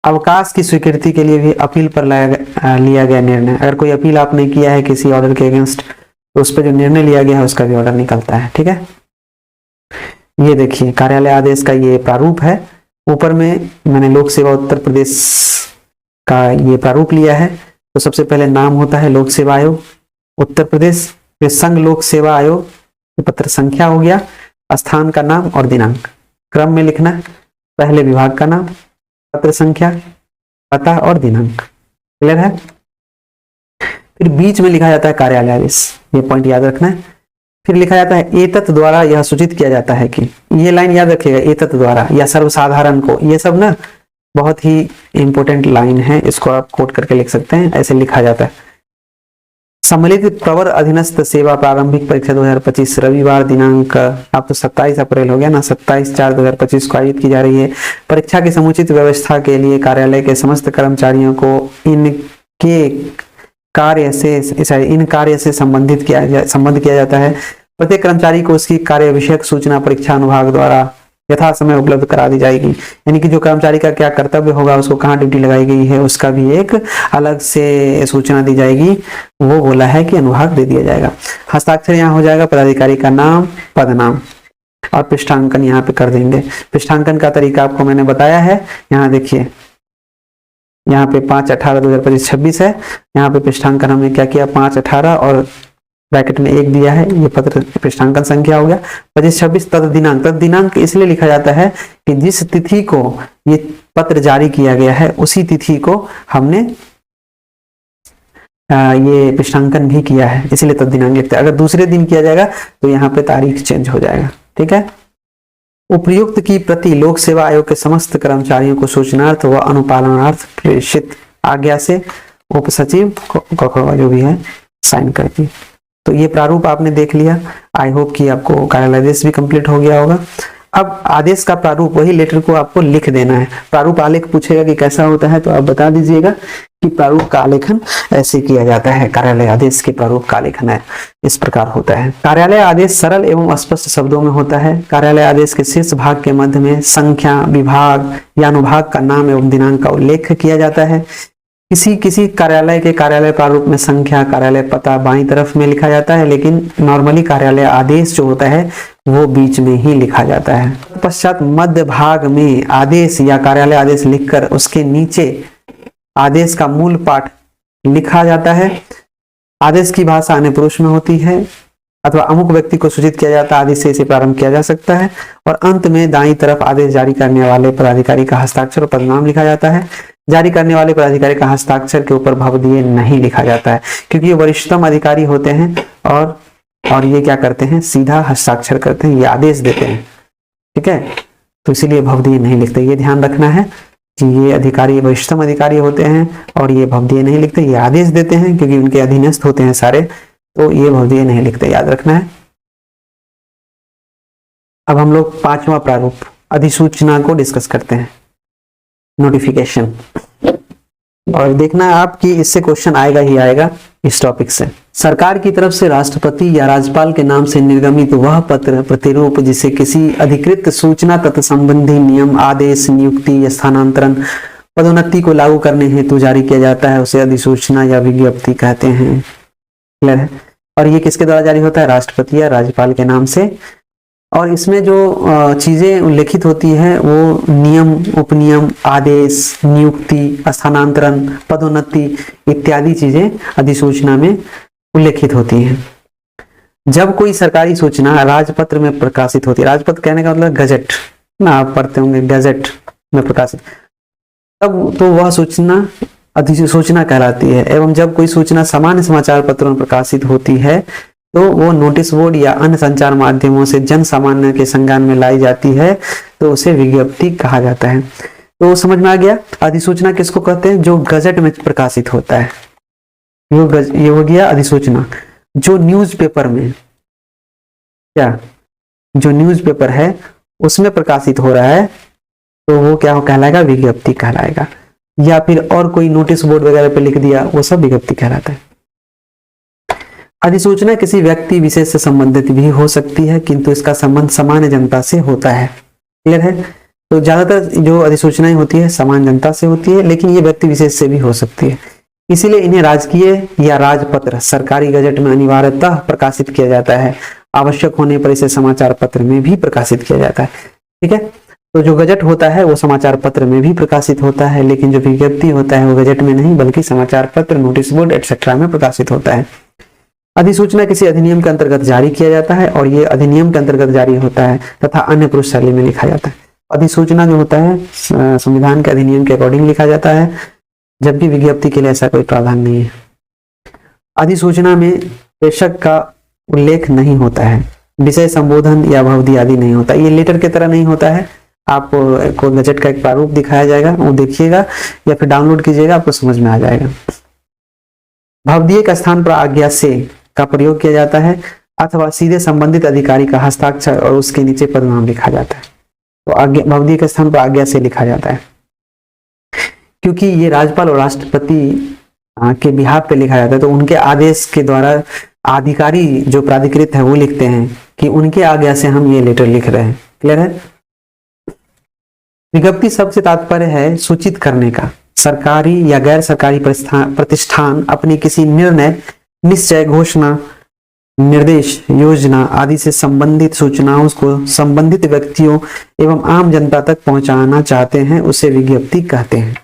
अवकाश की स्वीकृति के लिए भी अपील पर लिया गया निर्णय, अगर कोई अपील आपने किया है किसी ऑर्डर के अगेंस्ट तो उस पर जो निर्णय लिया गया है उसका भी ऑर्डर निकलता है। ठीक है, ये देखिए कार्यालय आदेश का ये प्रारूप है। ऊपर में मैंने लोक सेवा उत्तर प्रदेश का ये प्रारूप लिया है। तो सबसे पहले नाम होता है लोक सेवा आयोग उत्तर प्रदेश, फिर संघ लोक सेवा आयोग, पत्र संख्या हो गया, स्थान का नाम और दिनांक, क्रम में लिखना है। पहले विभाग का नाम, पत्र संख्या, पता और दिनांक। क्लियर है? फिर बीच में लिखा जाता है कार्यालय आदेश, ये पॉइंट याद रखना है। फिर लिखा जाता है एतत् द्वारा यह सूचित किया जाता है कि, ये लाइन याद रखिएगा, एतत् द्वारा या सर्वसाधारण को, ये सब ना बहुत ही इंपॉर्टेंट लाइन है, इसको आप कोट करके लिख सकते हैं। ऐसे लिखा जाता है, सम्मिलित प्रवर अधीनस्थ सेवा प्रारंभिक परीक्षा 2025 रविवार दिनांक, अब तो 27 अप्रैल हो गया ना, 27/4/2025 को आयोजित की जा रही है। परीक्षा की समुचित व्यवस्था के लिए कार्यालय के समस्त कर्मचारियों को इन कार्य से संबंध किया जाता है। प्रत्येक कर्मचारी को उसकी कार्य विषयक सूचना परीक्षा अनुभाग द्वारा यथा समय उपलब्ध करा दी जाएगी। यानी कि जो कर्मचारी का क्या कर्तव्य होगा, उसको कहाँ ड्यूटी लगाई गई है, उसका भी एक अलग से सूचना दी जाएगी, वो बोला है कि अनुभाग दे दिया जाएगा। हस्ताक्षर यहाँ हो जाएगा, पदाधिकारी का नाम, पद नाम, और पृष्ठांकन यहाँ पे कर देंगे। पृष्ठांकन का तरीका आपको मैंने बताया है। यहाँ देखिए, यहाँ पे 5/18/2025-26 है। यहाँ पे पृष्ठांकन हमने क्या किया, 5/18 और ब्रैकेट में 1 दिया है, ये पत्र पृष्ठांकन संख्या हो गया। 25-26 तद दिनांक, तद दिनांक इसलिए लिखा जाता है कि जिस तिथि को ये पत्र जारी किया गया है उसी तिथि को हमने ये पृष्ठांकन भी किया है, इसीलिए तद दिनांक लिखते हैं। अगर दूसरे दिन किया जाएगा तो यहाँ पे तारीख चेंज हो जाएगा। ठीक है। उपयुक्त की प्रति लोक सेवा आयोग के समस्त कर्मचारियों को सूचनार्थ व अनुपालनार्थ प्रेषित, आज्ञा से उप सचिव जो भी है साइन करती। तो ये प्रारूप आपने देख लिया। आई होप कि आपको कार्यालय आदेश भी कंप्लीट हो गया होगा। अब आदेश का प्रारूप, वही लेटर को आपको लिख देना है। प्रारूप आलेख पूछेगा कि कैसा होता है, तो आप बता दीजिएगा कि प्रारूप का आलेखन ऐसे किया जाता है। कार्यालय आदेश के प्रारूप का आलेखन है इस प्रकार होता है। कार्यालय आदेश सरल एवं स्पष्ट शब्दों में होता है। कार्यालय आदेश के शीर्ष भाग के मध्य में संख्या, विभाग या अनुभाग का नाम एवं दिनांक का उल्लेख किया जाता है। किसी कार्यालय के कार्यालय प्रारूप में संख्या, कार्यालय पता बाईं तरफ में लिखा जाता है, लेकिन नॉर्मली कार्यालय आदेश जो होता है वो बीच में ही लिखा जाता है। पश्चात मध्य भाग में आदेश या कार्यालय आदेश लिखकर उसके नीचे आदेश का मूल पाठ लिखा जाता है। आदेश की भाषा अन्य पुरुष में होती है अथवा अमुक व्यक्ति को सूचित किया जाता है आदि से इसे प्रारंभ किया जा सकता है। और अंत में दाईं तरफ आदेश जारी करने वाले पदाधिकारी का हस्ताक्षर और पदनाम लिखा जाता है। जारी करने वाले पदाधिकारी का हस्ताक्षर के ऊपर भवदीय नहीं लिखा जाता है, क्योंकि ये वरिष्ठतम अधिकारी होते हैं और ये क्या करते हैं, सीधा हस्ताक्षर करते हैं, ये आदेश देते हैं। ठीक है, तो इसीलिए भवदीय नहीं लिखते। ये ध्यान रखना है कि ये अधिकारी वरिष्ठतम अधिकारी होते हैं और ये भवदीय नहीं लिखते, ये आदेश देते हैं क्योंकि उनके अधीनस्थ होते हैं सारे, तो ये भवदीय नहीं लिखते, याद रखना है। अब हम लोग 5वां प्रारूप अधिसूचना को डिस्कस करते हैं, नोटिफिकेशन। और देखना आपकी इससे क्वेश्चन आएगा ही आएगा इस टॉपिक से। सरकार की तरफ से राष्ट्रपति या राज्यपाल के नाम से निर्गमित वह पत्र प्रतिरूप जिसे किसी अधिकृत सूचना तथा संबंधी नियम, आदेश, नियुक्ति या स्थानांतरण, पदोन्नति को लागू करने हेतु जारी किया जाता है उसे अधिसूचना या विज्ञप्ति कहते हैं। क्लियर है। और ये किसके द्वारा जारी होता है, राष्ट्रपति या राज्यपाल के नाम से। और इसमें जो चीजें उल्लेखित होती है वो नियम, उपनियम, आदेश, नियुक्ति, स्थानांतरण, पदोन्नति इत्यादि चीजें अधिसूचना में उल्लेखित होती हैं। जब कोई सरकारी सूचना राजपत्र में प्रकाशित होती है, राजपत्र कहने का मतलब गजट ना, आप पढ़ते होंगे गजट में प्रकाशित, तब तो वह सूचना अधिसूचना कहलाती है। एवं जब कोई सूचना सामान्य समाचार पत्रों में प्रकाशित होती है तो वो नोटिस बोर्ड या अन्य संचार माध्यमों से जन सामान्य के संज्ञान में लाई जाती है तो उसे विज्ञप्ति कहा जाता है। तो समझ में आ गया, अधिसूचना किसको कहते हैं, जो गजट में प्रकाशित होता है, ये हो गया अधिसूचना। जो न्यूज़पेपर में, क्या जो न्यूज़पेपर है उसमें प्रकाशित हो रहा है तो वो क्या कहलाएगा, विज्ञप्ति कहलाएगा। या फिर और कोई नोटिस बोर्ड वगैरह पे लिख दिया, वो सब विज्ञप्ति कहलाता है। अधिसूचना किसी व्यक्ति विशेष से संबंधित भी हो सकती है, किंतु इसका संबंध सामान्य जनता से होता है। क्लियर है। तो ज्यादातर जो अधिसूचनाएं होती है सामान्य जनता से होती है, लेकिन ये व्यक्ति विशेष से भी हो सकती है। इसीलिए इन्हें राजकीय या राजपत्र सरकारी गजट में अनिवार्यतः प्रकाशित किया जाता है। आवश्यक होने पर इसे समाचार पत्र में भी प्रकाशित किया जाता है। ठीक है। तो जो गजट होता है वो समाचार पत्र में भी प्रकाशित होता है, लेकिन जो विज्ञप्ति होता है वो गजट में नहीं बल्कि समाचार पत्र, नोटिस बोर्ड एक्सेट्रा में प्रकाशित होता है। अधिसूचना किसी अधिनियम के अंतर्गत जारी किया जाता है और ये अधिनियम के अंतर्गत जारी होता है तथा अन्य पुरुष शैली में लिखा जाता है। अधिसूचना जो होता है संविधान के अधिनियम के अकॉर्डिंग लिखा जाता है, जबकि विज्ञप्ति के लिए ऐसा कोई प्रावधान नहीं है। अधिसूचना में प्रेषक का उल्लेख नहीं होता है, विषय संबोधन या भवदी आदि नहीं होता। ये लेटर की तरह नहीं होता है। आपको गजट का एक प्रारूप दिखाया जाएगा, वो देखिएगा या फिर डाउनलोड कीजिएगा, आपको समझ में आ जाएगा। भवदीय के स्थान पर आज्ञा से का प्रयोग किया जाता है अथवा सीधे संबंधित अधिकारी का हस्ताक्षर और उसके नीचे पदनाम लिखा जाता है। तो आज्ञा, भवदीय के स्थान पर आज्ञा से लिखा जाता है, क्योंकि ये राज्यपाल और राष्ट्रपति के बिहाफ पे लिखा जाता है। तो उनके आदेश के द्वारा अधिकारी जो प्राधिकृत है वो लिखते हैं कि उनके आज्ञा से हम ये लेटर लिख रहे हैं। क्लियर है। विज्ञप्ति शब्द से तात्पर्य है सूचित करने का। सरकारी या गैर सरकारी प्रतिष्ठान अपनी किसी निर्णय, निश्चय, घोषणा, निर्देश, योजना आदि से संबंधित सूचनाओं को संबंधित व्यक्तियों एवं आम जनता तक पहुंचाना चाहते हैं, उसे विज्ञप्ति कहते हैं।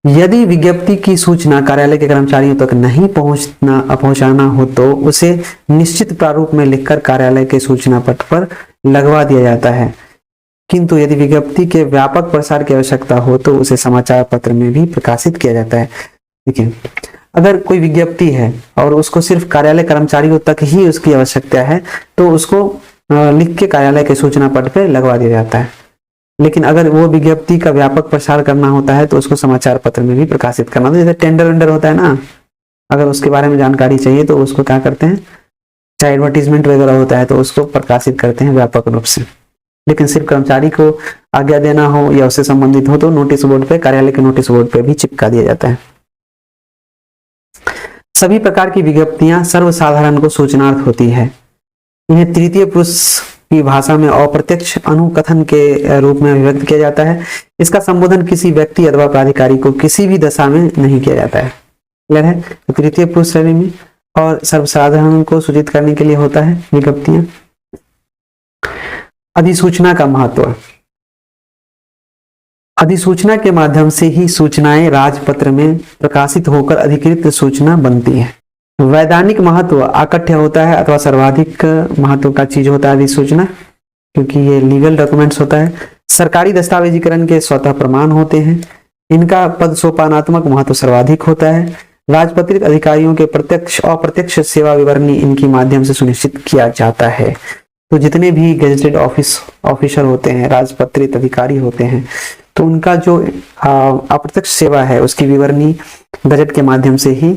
यदि विज्ञप्ति की सूचना कार्यालय के कर्मचारियों तक नहीं पहुंचाना हो तो उसे निश्चित प्रारूप में लिखकर कार्यालय के सूचना पट पर लगवा दिया जाता है, किंतु यदि विज्ञप्ति के व्यापक प्रसार की आवश्यकता हो तो उसे समाचार पत्र में भी प्रकाशित किया जाता है। देखिए, अगर कोई विज्ञप्ति है और उसको सिर्फ कार्यालय कर्मचारियों तक ही उसकी आवश्यकता है तो उसको लिख के कार्यालय के सूचना पट पे लगवा दिया जाता है। लेकिन अगर वो विज्ञप्ति का व्यापक प्रसार करना होता है तो उसको समाचार पत्र में भी प्रकाशित करना होता है। जैसे टेंडर वेंडर होता है ना, अगर उसके बारे में जानकारी चाहिए तो उसको क्या करते हैं, चाहे एडवर्टीजमेंट वगैरह होता है तो उसको प्रकाशित करते हैं व्यापक रूप से। लेकिन सिर्फ कर्मचारी को आज्ञा देना हो या उससे संबंधित हो तो नोटिस बोर्ड पे, कार्यालय के नोटिस बोर्ड पे भी चिपका दिया जाता है। सभी प्रकार की विज्ञप्तियां सर्वसाधारण को सूचनार्थ होती है। इन्हें तृतीय पुरुष की भाषा में अप्रत्यक्ष अनुकथन के रूप में अभिव्यक्त किया जाता है। इसका संबोधन किसी व्यक्ति अथवा प्राधिकारी को किसी भी दशा में नहीं किया जाता है। क्लियर है? तो तृतीय पुरुष श्रेणी में और सर्वसाधारण को सूचित करने के लिए होता है विज्ञप्तियां। अधिसूचना का महत्व। अधिसूचना के माध्यम से ही सूचनाएं राजपत्र में प्रकाशित होकर अधिकृत सूचना बनती है। वैधानिक महत्व आकट्य होता है अथवा सर्वाधिक महत्व का चीज होता है अधिसूचना, क्योंकि ये लीगल डॉक्यूमेंट्स होता है। सरकारी दस्तावेजीकरण के स्वतः प्रमाण होते हैं। इनका पद सोपानात्मक महत्व सर्वाधिक होता है। राजपत्रित अधिकारियों के प्रत्यक्ष अप्रत्यक्ष सेवा विवरणी इनके माध्यम से सुनिश्चित किया जाता है। तो जितने भी गेजेटेड ऑफिसर होते हैं, राजपत्रित अधिकारी होते हैं, तो उनका जो अप्रत्यक्ष सेवा है उसकी विवरणी गजट के माध्यम से ही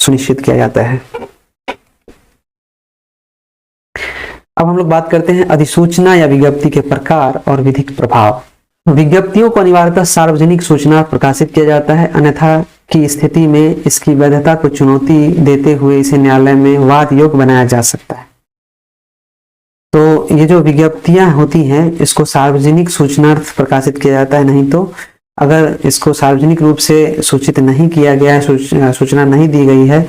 सुनिश्चित किया जाता है। अब हम लोग बात करते हैं अधिसूचना या विज्ञप्ति के प्रकार और विधिक प्रभाव। विज्ञप्तियों को अनिवार्यतः सार्वजनिक सूचना प्रकाशित किया जाता है, अन्यथा की स्थिति में इसकी वैधता को चुनौती देते हुए इसे न्यायालय में वाद योग्य बनाया जा सकता है। तो ये जो विज्ञप्तियां होती हैं इसको सार्वजनिक सूचनार्थ प्रकाशित किया जाता है, नहीं तो अगर इसको सार्वजनिक रूप से सूचित नहीं किया गया है, सूचना नहीं दी गई है,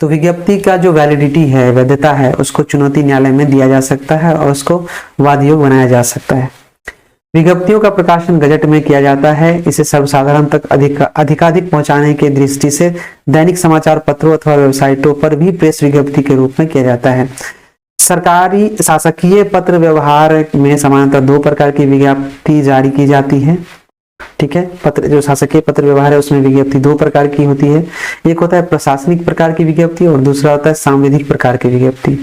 तो विज्ञप्ति का जो वैलिडिटी है, वैधता है, उसको चुनौती न्यायालय में दिया जा सकता है और उसको वाद योग्य बनाया जा सकता है। विज्ञप्तियों का प्रकाशन गजट में किया जाता है। इसे सर्वसाधारण तक अधिकाधिक पहुंचाने की दृष्टि से दैनिक समाचार पत्रों अथवा वेबसाइटों पर भी प्रेस विज्ञप्ति के रूप में किया जाता है। सरकारी शासकीय पत्र व्यवहार में सामान्यतः दो प्रकार की विज्ञप्ति जारी की जाती है। ठीक है, पत्र जो शासकीय पत्र व्यवहार है उसमें विज्ञप्ति दो प्रकार की होती है। एक होता है प्रशासनिक प्रकार की विज्ञप्ति और दूसरा होता है सांविधिक प्रकार की विज्ञप्ति।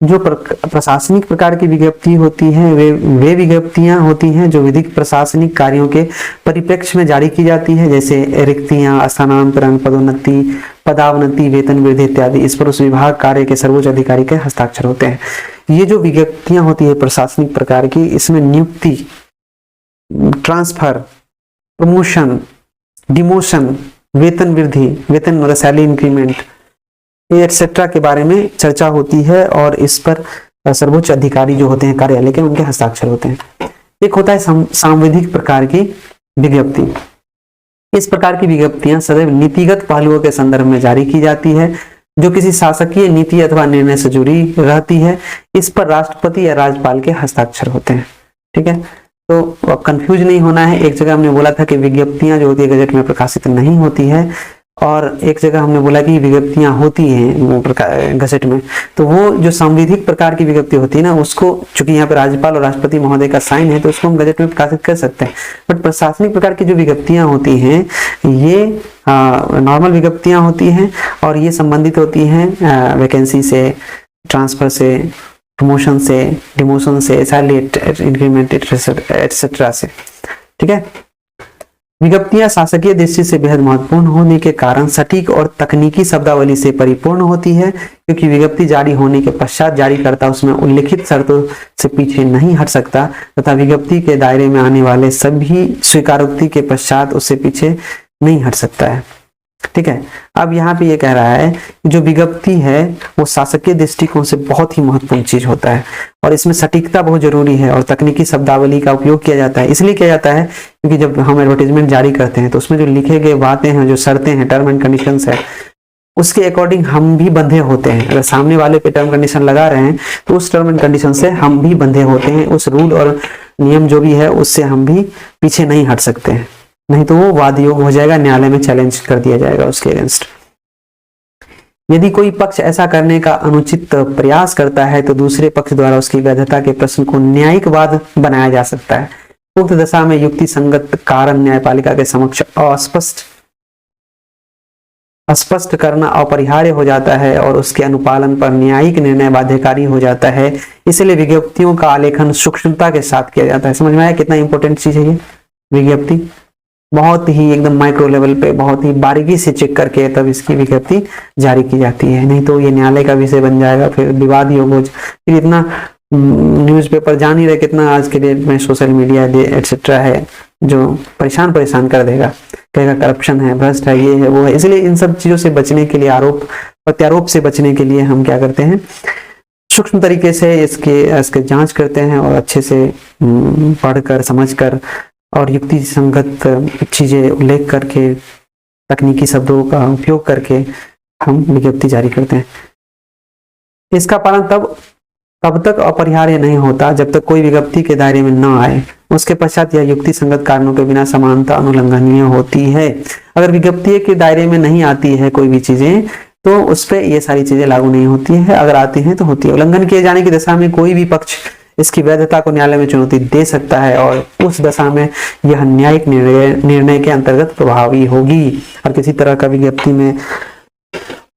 जो प्रशासनिक प्रकार की विज्ञप्ति होती है वे विज्ञप्तियां होती हैं जो विधिक प्रशासनिक कार्यों के परिप्रेक्ष्य में जारी की जाती है, जैसे रिक्तियां, स्थानांतरण, पदोन्नति, पदावनति, वेतन वृद्धि इत्यादि। इस पर उस विभाग कार्य के सर्वोच्च अधिकारी के हस्ताक्षर होते हैं। ये जो विज्ञप्तियां होती है प्रशासनिक प्रकार की, इसमें नियुक्ति, ट्रांसफर, प्रमोशन, डिमोशन, वेतन वृद्धि, वेतन मतलब सैलरी इंक्रीमेंट एक्सेट्रा के बारे में चर्चा होती है और इस पर सर्वोच्च अधिकारी जो होते हैं कार्यालय के, उनके हस्ताक्षर होते हैं। एक होता है सांविधिक प्रकार की विज्ञप्ति। इस प्रकार की विज्ञप्तियां सदैव नीतिगत पहलुओं के संदर्भ में जारी की जाती है जो किसी शासकीय नीति अथवा निर्णय से जुड़ी रहती है। इस पर राष्ट्रपति या राज्यपाल के हस्ताक्षर होते हैं। ठीक है, तो कंफ्यूज नहीं होना है। एक जगह हमने बोला था कि विज्ञप्तियां जो होती है गजट में प्रकाशित नहीं होती है और एक जगह हमने बोला कि विज्ञप्तियां होती हैं गजट में। तो वो जो संविधिक प्रकार की विज्ञप्ति होती है ना, उसको चूंकि यहाँ पे राज्यपाल और राष्ट्रपति महोदय का साइन है तो उसको हम गजट में प्रकाशित कर सकते हैं। बट प्रशासनिक प्रकार की जो विज्ञप्तियां होती हैं ये नॉर्मल विज्ञप्तियां होती हैं और ये संबंधित होती हैं वैकेंसी से, ट्रांसफर से, प्रमोशन से, डिमोशन से, सैलरी इंक्रीमेंट एटसेट्रा से। ठीक है, विज्ञप्तियां शासकीय दृष्टि से बेहद महत्वपूर्ण होने के कारण सटीक और तकनीकी शब्दावली से परिपूर्ण होती है, क्योंकि विज्ञप्ति जारी होने के पश्चात जारीकर्ता उसमें उल्लिखित शर्तों से पीछे नहीं हट सकता तथा विज्ञप्ति के दायरे में आने वाले सभी स्वीकारोक्ति के पश्चात उससे पीछे नहीं हट सकता है। ठीक है। अब यहाँ पे ये कह रहा है कि जो विज्ञप्ति है वो शासकीय दृष्टिकोण से बहुत ही महत्वपूर्ण चीज होता है और इसमें सटीकता बहुत जरूरी है और तकनीकी शब्दावली का उपयोग किया जाता है। इसलिए किया जाता है क्योंकि जब हम एडवर्टाइजमेंट जारी करते हैं तो उसमें जो लिखे गए बातें हैं, जो शर्तें हैं, टर्म एंड कंडीशंस है, उसके अकॉर्डिंग हम भी बंधे होते हैं। अगर सामने वाले पे टर्म कंडीशन लगा रहे हैं तो उस टर्म एंड कंडीशन से हम भी बंधे होते हैं, उस रूल और नियम जो भी है उससे हम भी पीछे नहीं हट सकते हैं, नहीं तो वो वाद योग हो जाएगा, न्यायालय में चैलेंज कर दिया जाएगा उसके अगेंस्ट। यदि कोई पक्ष ऐसा करने का अनुचित प्रयास करता है तो दूसरे पक्ष द्वारा उसकी वैधता के प्रश्न को न्यायिक वाद बनाया जा सकता है। उक्त दशा में युक्ति संगत कारण न्यायपालिका के समक्ष स्पष्ट करना अपरिहार्य हो जाता है और उसके अनुपालन पर न्यायिक निर्णय बाध्यकारी हो जाता है। इसलिए विज्ञप्तियों का आलेखन सूक्ष्मता के साथ किया जाता है। समझ में आया कितना इंपॉर्टेंट चीज है ये विज्ञप्ति? बहुत ही एकदम माइक्रो लेवल पे बहुत ही बारीकी से चेक करके तब इसकी विज्ञप्ति जारी की जाती है, नहीं तो ये न्यायालय का विषय बन जाएगा, फिर विवाद योग हो, फिर इतना न्यूज़पेपर जान ही रहे कितना आज के डेट में सोशल मीडिया एटसेट्रा है जो परेशान कर देगा, कहेगा करप्शन है, भ्रष्ट है, ये है, वो है। इसलिए इन सब चीजों से बचने के लिए, आरोप प्रत्यारोप से बचने के लिए हम क्या करते हैं, सूक्ष्म तरीके से इसके जांच करते हैं और अच्छे से पढ़कर समझकर और युक्ति संगत चीजें उल्लेख करके तकनीकी शब्दों का उपयोग करके हम विज्ञप्ति जारी करते हैं। इसका पालन तब तक अपरिहार्य नहीं होता जब तक कोई विज्ञप्ति के दायरे में न आए। उसके पश्चात यह युक्ति संगत कारणों के बिना समानता अनुलंघनीय होती है। अगर विज्ञप्ति के दायरे में नहीं आती है कोई भी चीजें तो उस पर ये सारी चीजें लागू नहीं होती है, अगर आती हैं तो होती है। उल्लंघन किए जाने की दशा में कोई भी पक्ष इसकी वैधता को न्यायालय में चुनौती दे सकता है और उस दशा में यह न्यायिक निर्णय के अंतर्गत प्रभावी होगी। और किसी तरह का विज्ञप्ति में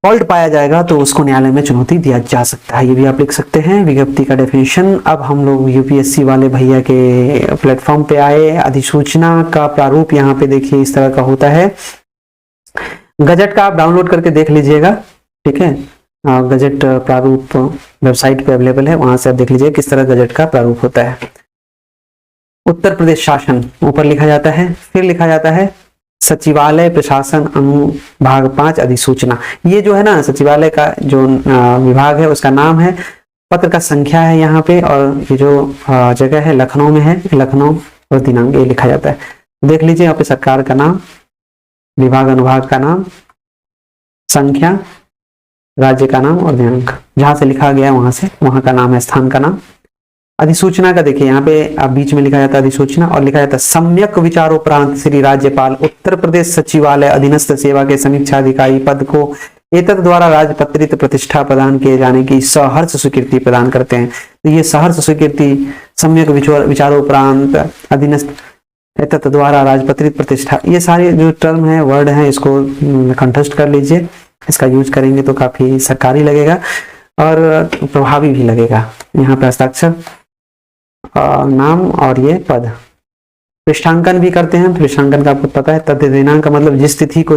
फॉल्ट पाया जाएगा तो उसको न्यायालय में चुनौती दिया जा सकता है। ये भी आप लिख सकते हैं विज्ञप्ति का डेफिनेशन। अब हम लोग यूपीएससी वाले भैया के प्लेटफॉर्म पे आए। अधिसूचना का प्रारूप यहाँ पे देखिए इस तरह का होता है। गजट का आप डाउनलोड करके देख लीजिएगा, ठीक है। गजट प्रारूप वेबसाइट पे अवेलेबल है, वहां से आप देख लीजिए किस तरह गजट का प्रारूप होता है। उत्तर प्रदेश शासन ऊपर लिखा जाता है, फिर लिखा जाता है सचिवालय प्रशासन अनुभाग 5 अधिसूचना। ये जो है ना सचिवालय का जो विभाग है उसका नाम है, पत्र का संख्या है यहाँ पे, और ये जो जगह है लखनऊ में है, लखनऊ और दिनांक ये लिखा जाता है। देख लीजिए यहाँ पे सरकार का नाम, विभाग अनुभाग का नाम, संख्या, राज्य का नाम और दिनांक, जहां से लिखा गया है वहां से वहां का नाम है, स्थान का नाम। अधिसूचना का देखिए यहाँ पे अब बीच में लिखा जाता है अधिसूचना और लिखा जाता है सम्यक विचारोपरांत श्री राज्यपाल उत्तर प्रदेश सचिवालय अधीनस्थ सेवा के समीक्षा अधिकारी पद को एतत् द्वारा राजपत्रित प्रतिष्ठा प्रदान किए जाने की सहर्ष स्वीकृति प्रदान करते हैं। तो ये सहर्ष स्वीकृति, सम्यक विचारोपरांत, अधीनस्थ, एतत् द्वारा राजपत्रित प्रतिष्ठा, ये सारे जो टर्म है, वर्ड है, इसको कंठस्थ कर लीजिए। इसका यूज करेंगे तो काफी सरकारी लगेगा और प्रभावी भी लगेगा। यहाँ पे हस्ताक्षर, नाम और ये पद। पृष्ठांकन भी करते हैं, पृष्ठांकन का आपको पता है, तथ्य दिनांक का मतलब जिस तिथि को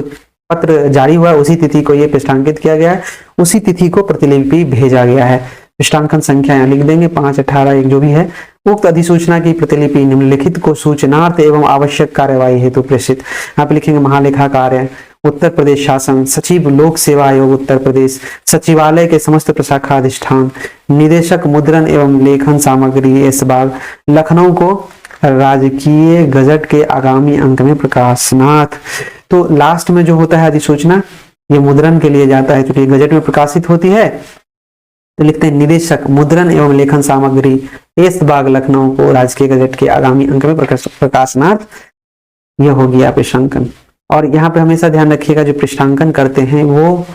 पत्र जारी हुआ उसी तिथि को ये पृष्ठांकित किया गया है, उसी तिथि को प्रतिलिपि भेजा गया है। पृष्ठांकन संख्या यहाँ लिख देंगे 5, 18, 1 जो भी है। उक्त अधिसूचना की प्रतिलिपि निम्नलिखित को सूचनार्थ एवं आवश्यक कार्यवाही हेतु प्रेषित। आप लिखेंगे महालेखाकार उत्तर प्रदेश शासन, सचिव लोक सेवा आयोग उत्तर प्रदेश, सचिवालय के समस्त प्रशाखा अधिष्ठान, निदेशक मुद्रण एवं लेखन सामग्री ऐशबाग, लखनऊ को राजकीय गजट के आगामी अंक में प्रकाशनार्थ। तो लास्ट में जो होता है अधिसूचना ये मुद्रण के लिए जाता है, क्योंकि गजट में प्रकाशित होती है तो लिखते हैं निदेशक मुद्रण एवं लेखन सामग्री ऐशबाग लखनऊ को राजकीय गजट के आगामी अंक में प्रकाशनार्थ। यह हो गया पृष्ठांकन। और यहाँ पे हमेशा ध्यान रखिएगा जो पृष्ठांकन करते हैं वो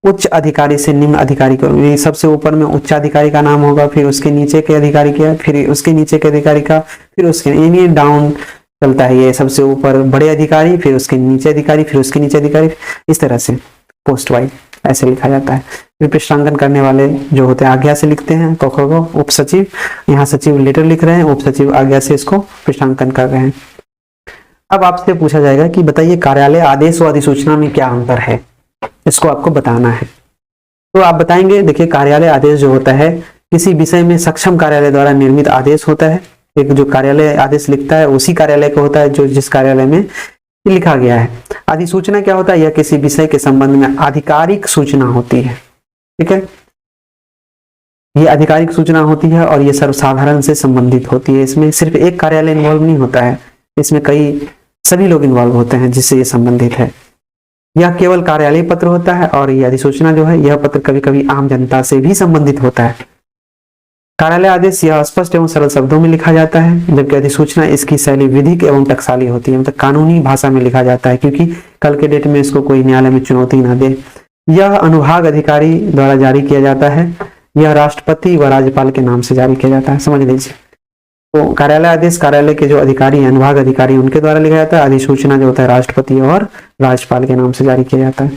उच्च अधिकारी से निम्न अधिकारी को, सबसे ऊपर में उच्च अधिकारी का नाम होगा, फिर उसके नीचे के अधिकारी का, फिर उसके नीचे के अधिकारी का, फिर उसके यानी डाउन चलता है ये, सबसे ऊपर बड़े अधिकारी, फिर उसके नीचे अधिकारी, फिर उसके नीचे अधिकारी, इस तरह से पोस्ट वाइज ऐसे लिखा जाता है। फिर पृष्ठांकन करने वाले जो होते हैं आज्ञा से लिखते हैं, को उप सचिव, यहाँ सचिव लेटर लिख रहे हैं, उप सचिव आज्ञा से इसको पृष्ठांकन कर रहे हैं। अब आपसे पूछा जाएगा कि बताइए कार्यालय आदेश और अधिसूचना में क्या अंतर है, इसको आपको बताना है। तो आप बताएंगे, देखिए कार्यालय आदेश जो होता है किसी विषय में सक्षम कार्यालय द्वारा निर्मित आदेश होता है। एक जो कार्यालय आदेश लिखता है उसी कार्यालय का होता है जो जिस कार्यालय में ये लिखा गया है। अधिसूचना क्या होता है? यह किसी विषय के संबंध में आधिकारिक सूचना होती है। ठीक है, ये आधिकारिक सूचना होती है और ये सर्वसाधारण से संबंधित होती है। इसमें सिर्फ एक कार्यालय इन्वॉल्व नहीं होता है, इसमें सभी लोग इन्वॉल्व होते हैं जिससे ये संबंधित है। यह केवल कार्यालय पत्र होता है और यह अधिसूचना जो है, यह पत्र कभी कभी आम जनता से भी संबंधित होता है। कार्यालय आदेश यह स्पष्ट एवं सरल शब्दों में लिखा जाता है, जबकि अधिसूचना इसकी शैली विधिक एवं टकसाली होती है, मतलब कानूनी भाषा में लिखा जाता है, क्योंकि कल के डेट में इसको कोई न्यायालय में चुनौती ना दे। यह अनुभाग अधिकारी द्वारा जारी किया जाता है। यह राष्ट्रपति व राज्यपाल के नाम से जारी किया जाता है, समझ लीजिए। तो कार्यालय आदेश कार्यालय के जो अधिकारी हैं, अनुभाग अधिकारी, उनके द्वारा लिखा जाता है। अधिसूचना जो होता है राष्ट्रपति और राज्यपाल के नाम से जारी किया जाता है।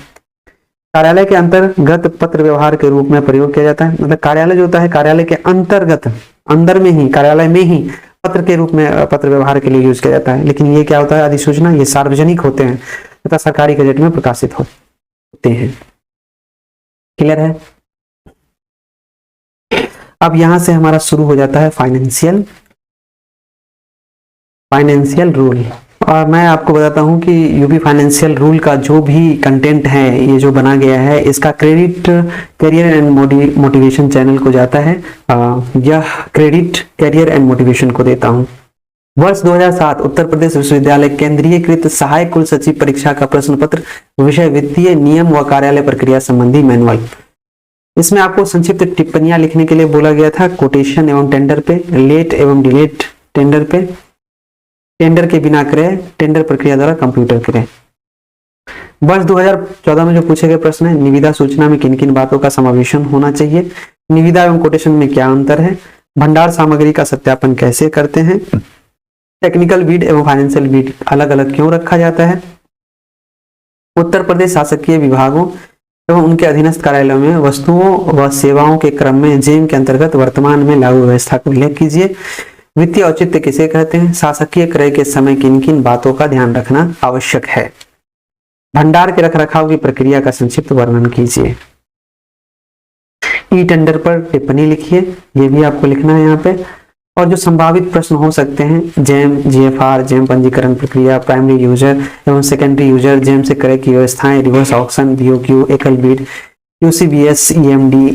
कार्यालय के अंतर्गत पत्र व्यवहार के रूप में प्रयोग किया जाता है, मतलब कार्यालय जो होता है कार्यालय के अंतर्गत, अंदर में ही, कार्यालय में ही पत्र के रूप में पत्र व्यवहार के लिए यूज किया जाता है। लेकिन ये क्या होता है? अधिसूचना ये सार्वजनिक होते हैं तथा सरकारी गजट में प्रकाशित होते हैं। क्लियर है? अब यहां से हमारा शुरू हो जाता है फाइनेंशियल रूल। और मैं आपको बताता हूं कि यूपी फाइनेंशियल रूल का जो भी कंटेंट है, ये जो बना गया है, इसका credit career and motivation channel को जाता है। यह क्रेडिट करियर एंड मोटिवेशन को देता हूं। वर्ष 2007 उत्तर प्रदेश विश्वविद्यालय केंद्रीयकृत सहायक कुल सचिव परीक्षा का प्रश्न पत्र, विषय वित्तीय नियम व कार्यालय प्रक्रिया संबंधी मैनुअल। इसमें आपको संक्षिप्त टिप्पणियां लिखने के लिए बोला गया था। कोटेशन एवं टेंडर पे, लेट एवं डिलेट टेंडर पे, टेंडर के बिना क्रय, टेंडर प्रक्रिया द्वारा कंप्यूटर क्रय। वर्ष 2014 में जो पूछे गए प्रश्न है, निविदा सूचना में किन किन बातों का समावेशन होना चाहिए, निविदा एवं कोटेशन में क्या अंतर है, भंडार सामग्री का सत्यापन कैसे करते हैं, टेक्निकल बीड एवं फाइनेंशियल बीड अलग अलग क्यों रखा जाता है, उत्तर प्रदेश शासकीय विभागों एवं उनके अधीनस्थ कार्यालयों में वस्तुओं व सेवाओं के क्रम में जेम के अंतर्गत वर्तमान में लागू व्यवस्था का उल्लेख कीजिए, वित्तीय औचित्य किसे कहते हैं, शासकीय क्रय के समय किन किन बातों का ध्यान रखना आवश्यक है, भंडार के रखरखाव की प्रक्रिया का संक्षिप्त वर्णन कीजिए। ई टेंडर पर टिप्पणी लिखिए, ये भी आपको लिखना है यहाँ पे। और जो संभावित प्रश्न हो सकते हैं, जेम, जीएफआर, जेम पंजीकरण प्रक्रिया, प्राइमरी यूजर एवं सेकेंडरी यूजर, जेम से क्रय की व्यवस्थाएं, रिवर्स ऑक्शन, बीओक्यू, एकल bid, UCBS, EMD,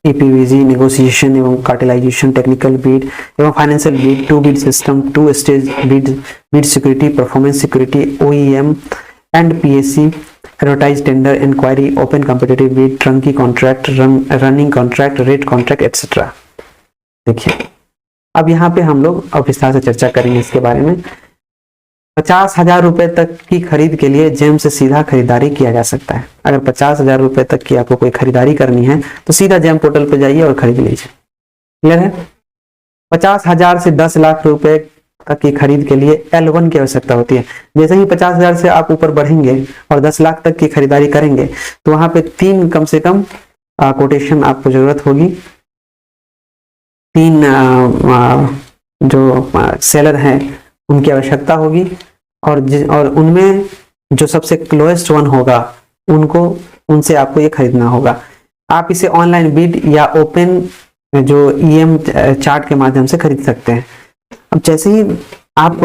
EPVG, negotiation एवं कार्टेलाइजेशन, टेक्निकल बीड एवं financial bid, two bid system, two stage bid, bid security, performance security, OEM and PSC, advertise tender, inquiry, open competitive bid, turnkey contract, running contract, rate contract etcetera. देखिए अब यहाँ पे हम लोग अब विस्तार से चर्चा करेंगे इसके बारे में। 50,000 रुपए तक की खरीद के लिए जेम से सीधा खरीदारी किया जा सकता है। अगर 50,000 रुपए तक की आपको कोई खरीदारी करनी है तो सीधा जेम पोर्टल पे जाइए और खरीद लीजिए। क्लियर है? 50,000 से 10 लाख रुपए तक की खरीद के लिए L1 की आवश्यकता होती है। जैसे ही 50,000 से आप ऊपर बढ़ेंगे और 10 लाख तक की खरीदारी करेंगे तो वहां पे 3 कम से कम कोटेशन आपको जरूरत होगी। 3 जो सेलर हैं उनकी आवश्यकता होगी और उनमें जो सबसे क्लोएस्ट वन होगा उनसे आपको ये खरीदना होगा। आप इसे ऑनलाइन बिड या ओपन जो ईएम चार्ट के माध्यम से खरीद सकते हैं। अब जैसे ही आप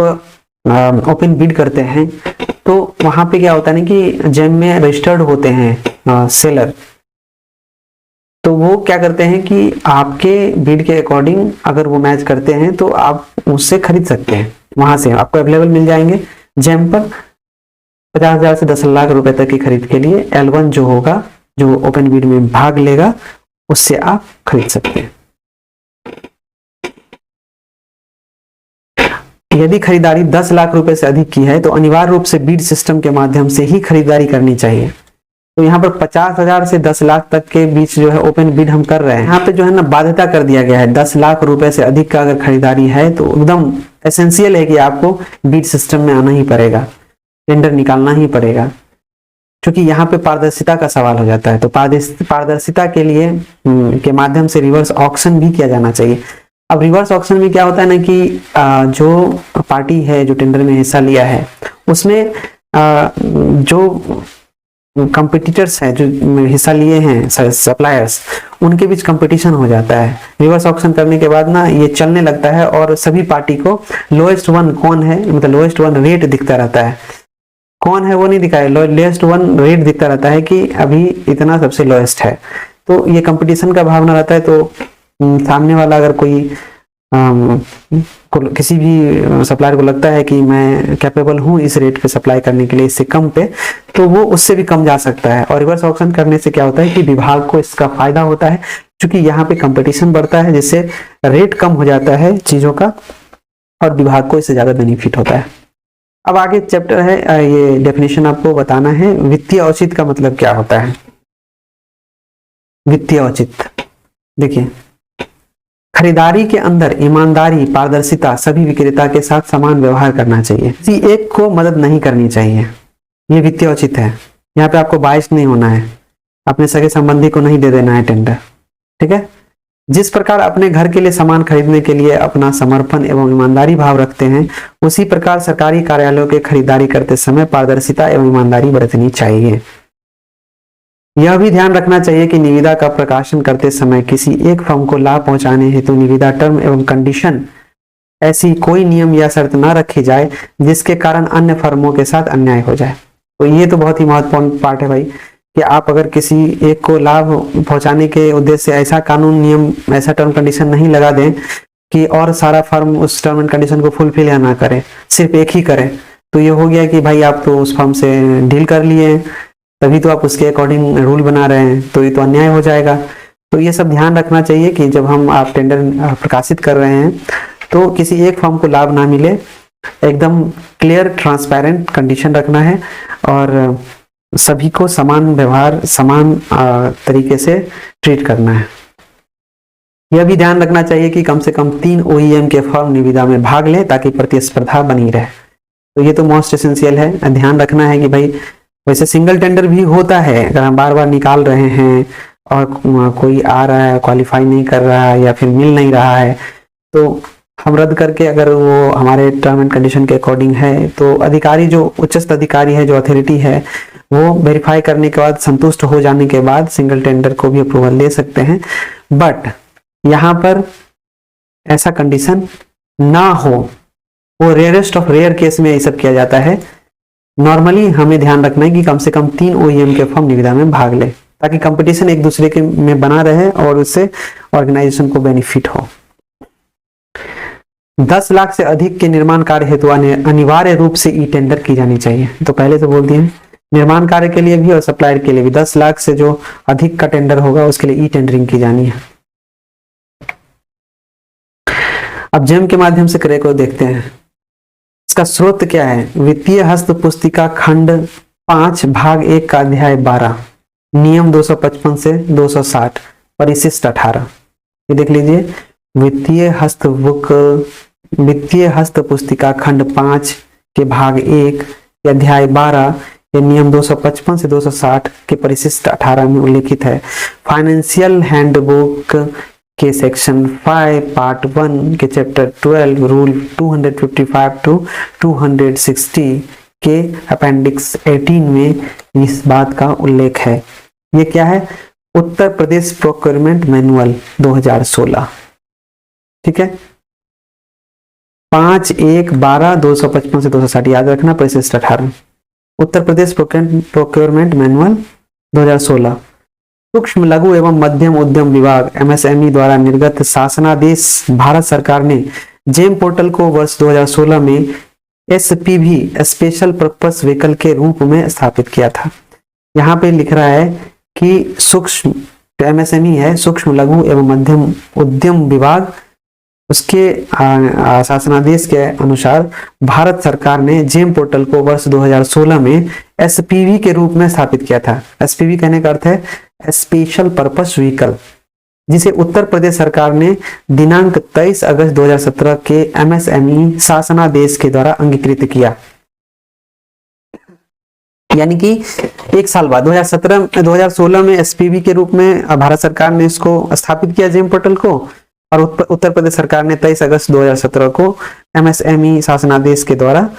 ओपन बिड करते हैं तो वहां पे क्या होता है ना कि जेम में रजिस्टर्ड होते हैं सेलर, तो वो क्या करते हैं कि आपके बिड के अकॉर्डिंग अगर वो मैच करते हैं तो आप उससे खरीद सकते हैं। वहां से आपको अवेलेबल मिल जाएंगे जेम पर। 50,000 से 10 लाख रुपए तक की खरीद के लिए L1 जो होगा, जो ओपन बिड में भाग लेगा, उससे आप खरीद सकते हैं। यदि खरीदारी 10 लाख रुपए से अधिक की है तो अनिवार्य रूप से बिड सिस्टम के माध्यम से ही खरीदारी करनी चाहिए। तो यहाँ पर 50,000 से 10 लाख तक के बीच जो है ओपन बिड हम कर रहे हैं। यहाँ पे जो है ना बाध्यता कर दिया गया है, 10 लाख रुपए से अधिक का अगर खरीदारी है तो एकदम एसेंशियल है कि आपको बिड सिस्टम में आना ही पड़ेगा, टेंडर निकालना ही पड़ेगा, क्योंकि यहाँ पे पारदर्शिता का सवाल हो जाता है। तो पारदर्शिता के लिए के माध्यम से रिवर्स ऑक्शन भी किया जाना चाहिए। अब रिवर्स ऑक्शन में क्या होता है ना कि जो पार्टी है जो टेंडर में हिस्सा लिया है उसमें जो कंपटीटर्स हैं जो हिस्सा लिए हैं सप्लायर्स, उनके बीच कंपटीशन हो जाता है। रिवर्स ऑक्शन करने के बाद ना ये चलने लगता है और सभी पार्टी को लोएस्ट वन कौन है, मतलब लोएस्ट वन रेट दिखता रहता है। कौन है वो नहीं दिखा है, लोएस्ट वन रेट दिखता रहता है कि अभी इतना सबसे लोएस्ट है। तो ये कंपटीशन का भावना रहता है, तो सामने वाला अगर कोई किसी भी सप्लायर को लगता है कि मैं कैपेबल हूँ इस रेट पे सप्लाई करने के लिए, इससे कम पे, तो वो उससे भी कम जा सकता है। और रिवर्स ऑक्शन करने से क्या होता है कि विभाग को इसका फायदा होता है, क्योंकि यहाँ पे कंपटीशन बढ़ता है, जिससे रेट कम हो जाता है चीजों का और विभाग को इससे ज्यादा बेनिफिट होता है। अब आगे चैप्टर है, ये डेफिनेशन आपको बताना है। वित्तीय औचित का मतलब क्या होता है? वित्तीय औचित देखिए, खरीदारी के अंदर ईमानदारी, पारदर्शिता, सभी विक्रेता के साथ समान व्यवहार करना चाहिए, किसी एक को मदद नहीं करनी चाहिए, ये वित्तीय औचित्य है। यहाँ पे आपको बायस नहीं होना है, अपने सगे संबंधी को नहीं दे देना है टेंडर, ठीक है। जिस प्रकार अपने घर के लिए सामान खरीदने के लिए अपना समर्पण एवं ईमानदारी भाव रखते हैं, उसी प्रकार सरकारी कार्यालयों के खरीदारी करते समय पारदर्शिता एवं ईमानदारी बरतनी चाहिए। यह भी ध्यान रखना चाहिए कि निविदा का प्रकाशन करते समय किसी एक फर्म को लाभ पहुंचाने हेतु निविदा टर्म एवं कंडीशन ऐसी कोई नियम या शर्त न रखी जाए जिसके कारण अन्य फर्मों के साथ अन्याय हो जाए। तो ये तो बहुत ही महत्वपूर्ण पार्ट है भाई, कि आप अगर किसी एक को लाभ पहुंचाने के उद्देश्य से ऐसा कानून नियम, ऐसा टर्म कंडीशन नहीं लगा दें कि और सारा फर्म उस टर्म एंड कंडीशन को फुलफिल या ना करे, सिर्फ एक ही करे, तो ये हो गया कि भाई आप तो उस फर्म से डील कर लिए, तभी तो आप उसके अकॉर्डिंग रूल बना रहे हैं, तो ये तो अन्याय हो जाएगा। तो ये सब ध्यान रखना चाहिए कि जब हम आप टेंडर प्रकाशित कर रहे हैं तो किसी एक फर्म को लाभ ना मिले, एकदम क्लियर ट्रांसपेरेंट कंडीशन रखना है और सभी को समान व्यवहार, समान तरीके से ट्रीट करना है। यह भी ध्यान रखना चाहिए कि कम से कम 3 OEM के फर्म निविदा में भाग लें ताकि प्रतिस्पर्धा बनी रहे। तो ये तो मोस्ट एसेंशियल है, ध्यान रखना है कि भाई वैसे सिंगल टेंडर भी होता है, अगर हम बार बार निकाल रहे हैं और कोई आ रहा है क्वालिफाई नहीं कर रहा है या फिर मिल नहीं रहा है, तो हम रद्द करके, अगर वो हमारे टर्म एंड कंडीशन के अकॉर्डिंग है, तो अधिकारी जो उच्चस्थ अधिकारी है, जो अथॉरिटी है, वो वेरीफाई करने के बाद, संतुष्ट हो जाने के बाद सिंगल टेंडर को भी अप्रूवल दे सकते हैं। बट यहाँ पर ऐसा कंडीशन ना हो, वो रेयरेस्ट ऑफ रेयर केस में ये सब किया जाता है। नॉर्मली हमें ध्यान रखना है कि कम से कम 3 OEM के फर्म निविदा में भाग ले, ताकि कंपटीशन एक दूसरे के में बना रहे और उससे ऑर्गेनाइजेशन को बेनिफिट हो। 10 लाख से अधिक के निर्माण कार्य हेतु अनिवार्य रूप से ई टेंडर की जानी चाहिए। तो पहले तो बोल दिए, निर्माण कार्य के लिए भी और सप्लायर के लिए भी 10 लाख से जो अधिक का टेंडर होगा उसके लिए ई टेंडरिंग की जानी है। अब जेम के माध्यम से क्रय को देखते हैं। इसका स्रोत क्या है? वित्तीय हस्त पुस्तिका खंड 5 भाग 1 का अध्याय 12, नियम 255 से 260, परिशिष्ट 18। ये देख लीजिए, वित्तीय हस्त पुस्तिका खंड 5 के भाग 1 के अध्याय 12 के नियम 255 से 260 के परिशिष्ट 18 में उल्लेखित है। फाइनेंशियल हैंडबुक के सेक्शन 5 पार्ट 1 के चैप्टर 12 रूल 255 टू 260 के अपेंडिक्स 18 में इस बात का उल्लेख है। ये क्या है? उत्तर प्रदेश प्रोक्योरमेंट मैनुअल 2016, ठीक है। 5/1/12 255 से 260 याद रखना, परिशिष्ट 18, उत्तर प्रदेश प्रोक्योरमेंट मैनुअल 2016। सूक्ष्म लघु एवं मध्यम उद्यम विभाग MSME द्वारा निर्गत शासनादेश भारत सरकार ने जेम पोर्टल को वर्ष 2016 में SPV स्पेशल पर्पस व्हीकल के रूप में स्थापित किया था। यहाँ पे लिख रहा है कि सूक्ष्म MSME है, सूक्ष्म लघु एवं मध्यम उद्यम विभाग, उसके शासनादेश के अनुसार भारत सरकार ने जेम पोर्टल को वर्ष 2016 में SPV के रूप में स्थापित किया था। SPV कहने का अर्थ है स्पेशल पर्पस व्हीकल, जिसे उत्तर प्रदेश सरकार ने दिनांक 23 अगस्त 2017 के MSME शासनादेश के द्वारा अंगीकृत किया। यानी कि एक साल बाद 2016 में SPV के रूप में भारत सरकार ने इसको स्थापित किया जेम पोर्टल को, और उत्तर प्रदेश सरकार ने 23 अगस्त 2017 को MSME शासनादेश के द्वारा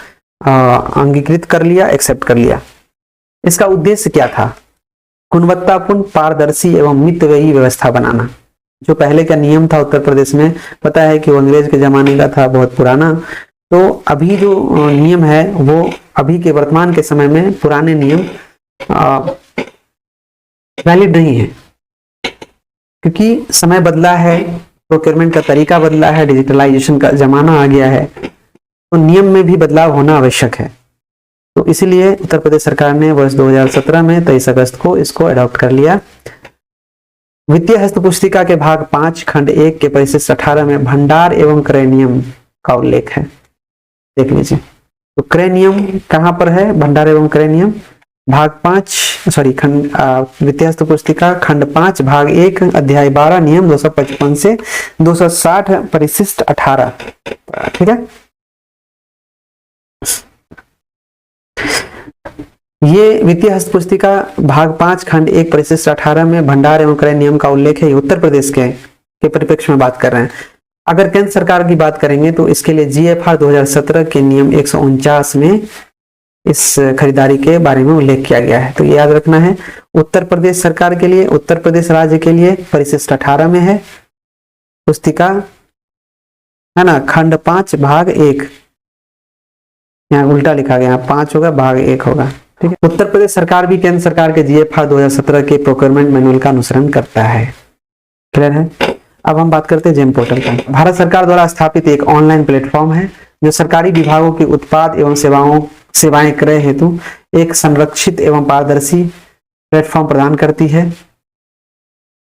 अंगीकृत कर लिया, एक्सेप्ट कर लिया। इसका उद्देश्य क्या था? गुणवत्तापूर्ण, पारदर्शी एवं मितव्ययी व्यवस्था बनाना। जो पहले का नियम था उत्तर प्रदेश में, पता है कि वो अंग्रेज के जमाने का था, बहुत पुराना। तो अभी जो नियम है वो अभी के वर्तमान के समय में पुराने नियम वैलिड नहीं है, क्योंकि समय बदला है, प्रोक्योरमेंट का तरीका बदला है, डिजिटलाइजेशन का जमाना आ गया है, तो नियम में भी बदलाव होना आवश्यक है। तो इसीलिए उत्तर प्रदेश सरकार ने वर्ष 2017 में 23 अगस्त को इसको अडॉप्ट कर लिया। वित्तीय हस्त पुस्तिका के भाग 5 खंड 1 के परिशिष्ट 18 में भंडार एवं क्रय नियम का उल्लेख है। देख लीजिए, तो क्रय नियम कहां पर है? भंडार एवं क्रय नियम भाग 5 खंड वित्तीय हस्त पुस्तिका खंड 5 भाग 1 अध्याय 12 नियम 255 से 260 परिशिष्ट 18। ठीक है, ये वित्तीय हस्त पुस्तिका भाग 5 खंड 1 परिशिष्ट 18 में भंडार एवं क्रय नियम का उल्लेख है। ये उत्तर प्रदेश के परिप्रेक्ष्य में बात कर रहे हैं। अगर केंद्र सरकार की बात करेंगे तो इसके लिए जीएफआर 2017 के नियम 149 में इस खरीदारी के बारे में उल्लेख किया गया है। तो ये याद रखना है, उत्तर प्रदेश सरकार के लिए, उत्तर प्रदेश राज्य के लिए परिशिष्ट 18 में है पुस्तिका, है ना, खंड 5 भाग 1, यहाँ उल्टा लिखा गया, 5 होगा भाग 1 होगा। ठीक है, उत्तर प्रदेश सरकार भी केंद्र सरकार के जीएफआर 2017 के प्रोक्योरमेंट मैनुअल का अनुसरण करता है। क्लियर है? अब हम बात करते हैं जेम पोर्टल का। भारत सरकार द्वारा स्थापित एक ऑनलाइन प्लेटफॉर्म है जो सरकारी विभागों के उत्पाद एवं सेवाएं क्रय हेतु एक संरक्षित एवं पारदर्शी प्लेटफॉर्म प्रदान करती है।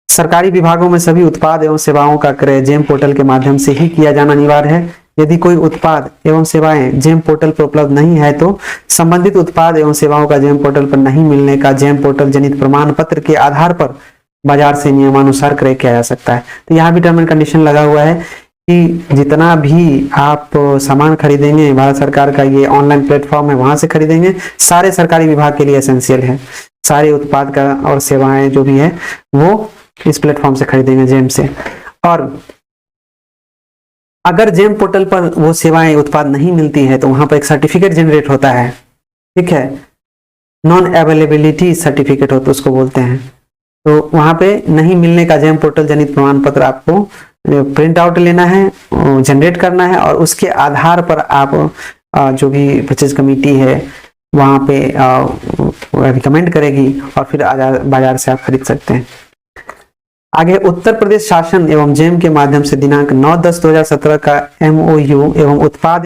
सरकारी विभागों में सभी उत्पाद एवं सेवाओं का क्रय जेम पोर्टल के माध्यम से ही किया जाना अनिवार्य है। यदि कोई उत्पाद एवं सेवाएं जेम पोर्टल पर उपलब्ध नहीं है तो संबंधित उत्पाद एवं सेवाओं का जेम पोर्टल पर नहीं मिलने का जेम पोर्टल जनित प्रमाण पत्र के आधार पर बाजार से नियमानुसार क्रय किया जा सकता है। तो यहाँ भी टर्म एंड कंडीशन लगा हुआ है कि जितना भी आप सामान खरीदेंगे, भारत सरकार का ये ऑनलाइन प्लेटफॉर्म है, वहां से खरीदेंगे, सारे सरकारी विभाग के लिए एसेंशियल है। सारे उत्पाद का और सेवाएं जो भी है वो इस प्लेटफॉर्म से खरीदेंगे, जेम से। और अगर जेम पोर्टल पर वो सेवाएं उत्पाद नहीं मिलती है तो वहां पर एक सर्टिफिकेट जनरेट होता है। ठीक है, नॉन अवेलेबिलिटी सर्टिफिकेट होता है, उसको बोलते हैं। तो वहां पे नहीं मिलने का जेम पोर्टल जनित प्रमाण पत्र आपको प्रिंट आउट लेना है, जनरेट करना है, और उसके आधार पर आप जो भी परचेज कमेटी है वहां पे रिकमेंड करेगी और फिर बाजार से आप खरीद सकते हैं। आगे, उत्तर प्रदेश शासन एवं जेम के माध्यम से दिनांक 9/10/2017 का MOU एवं उत्पाद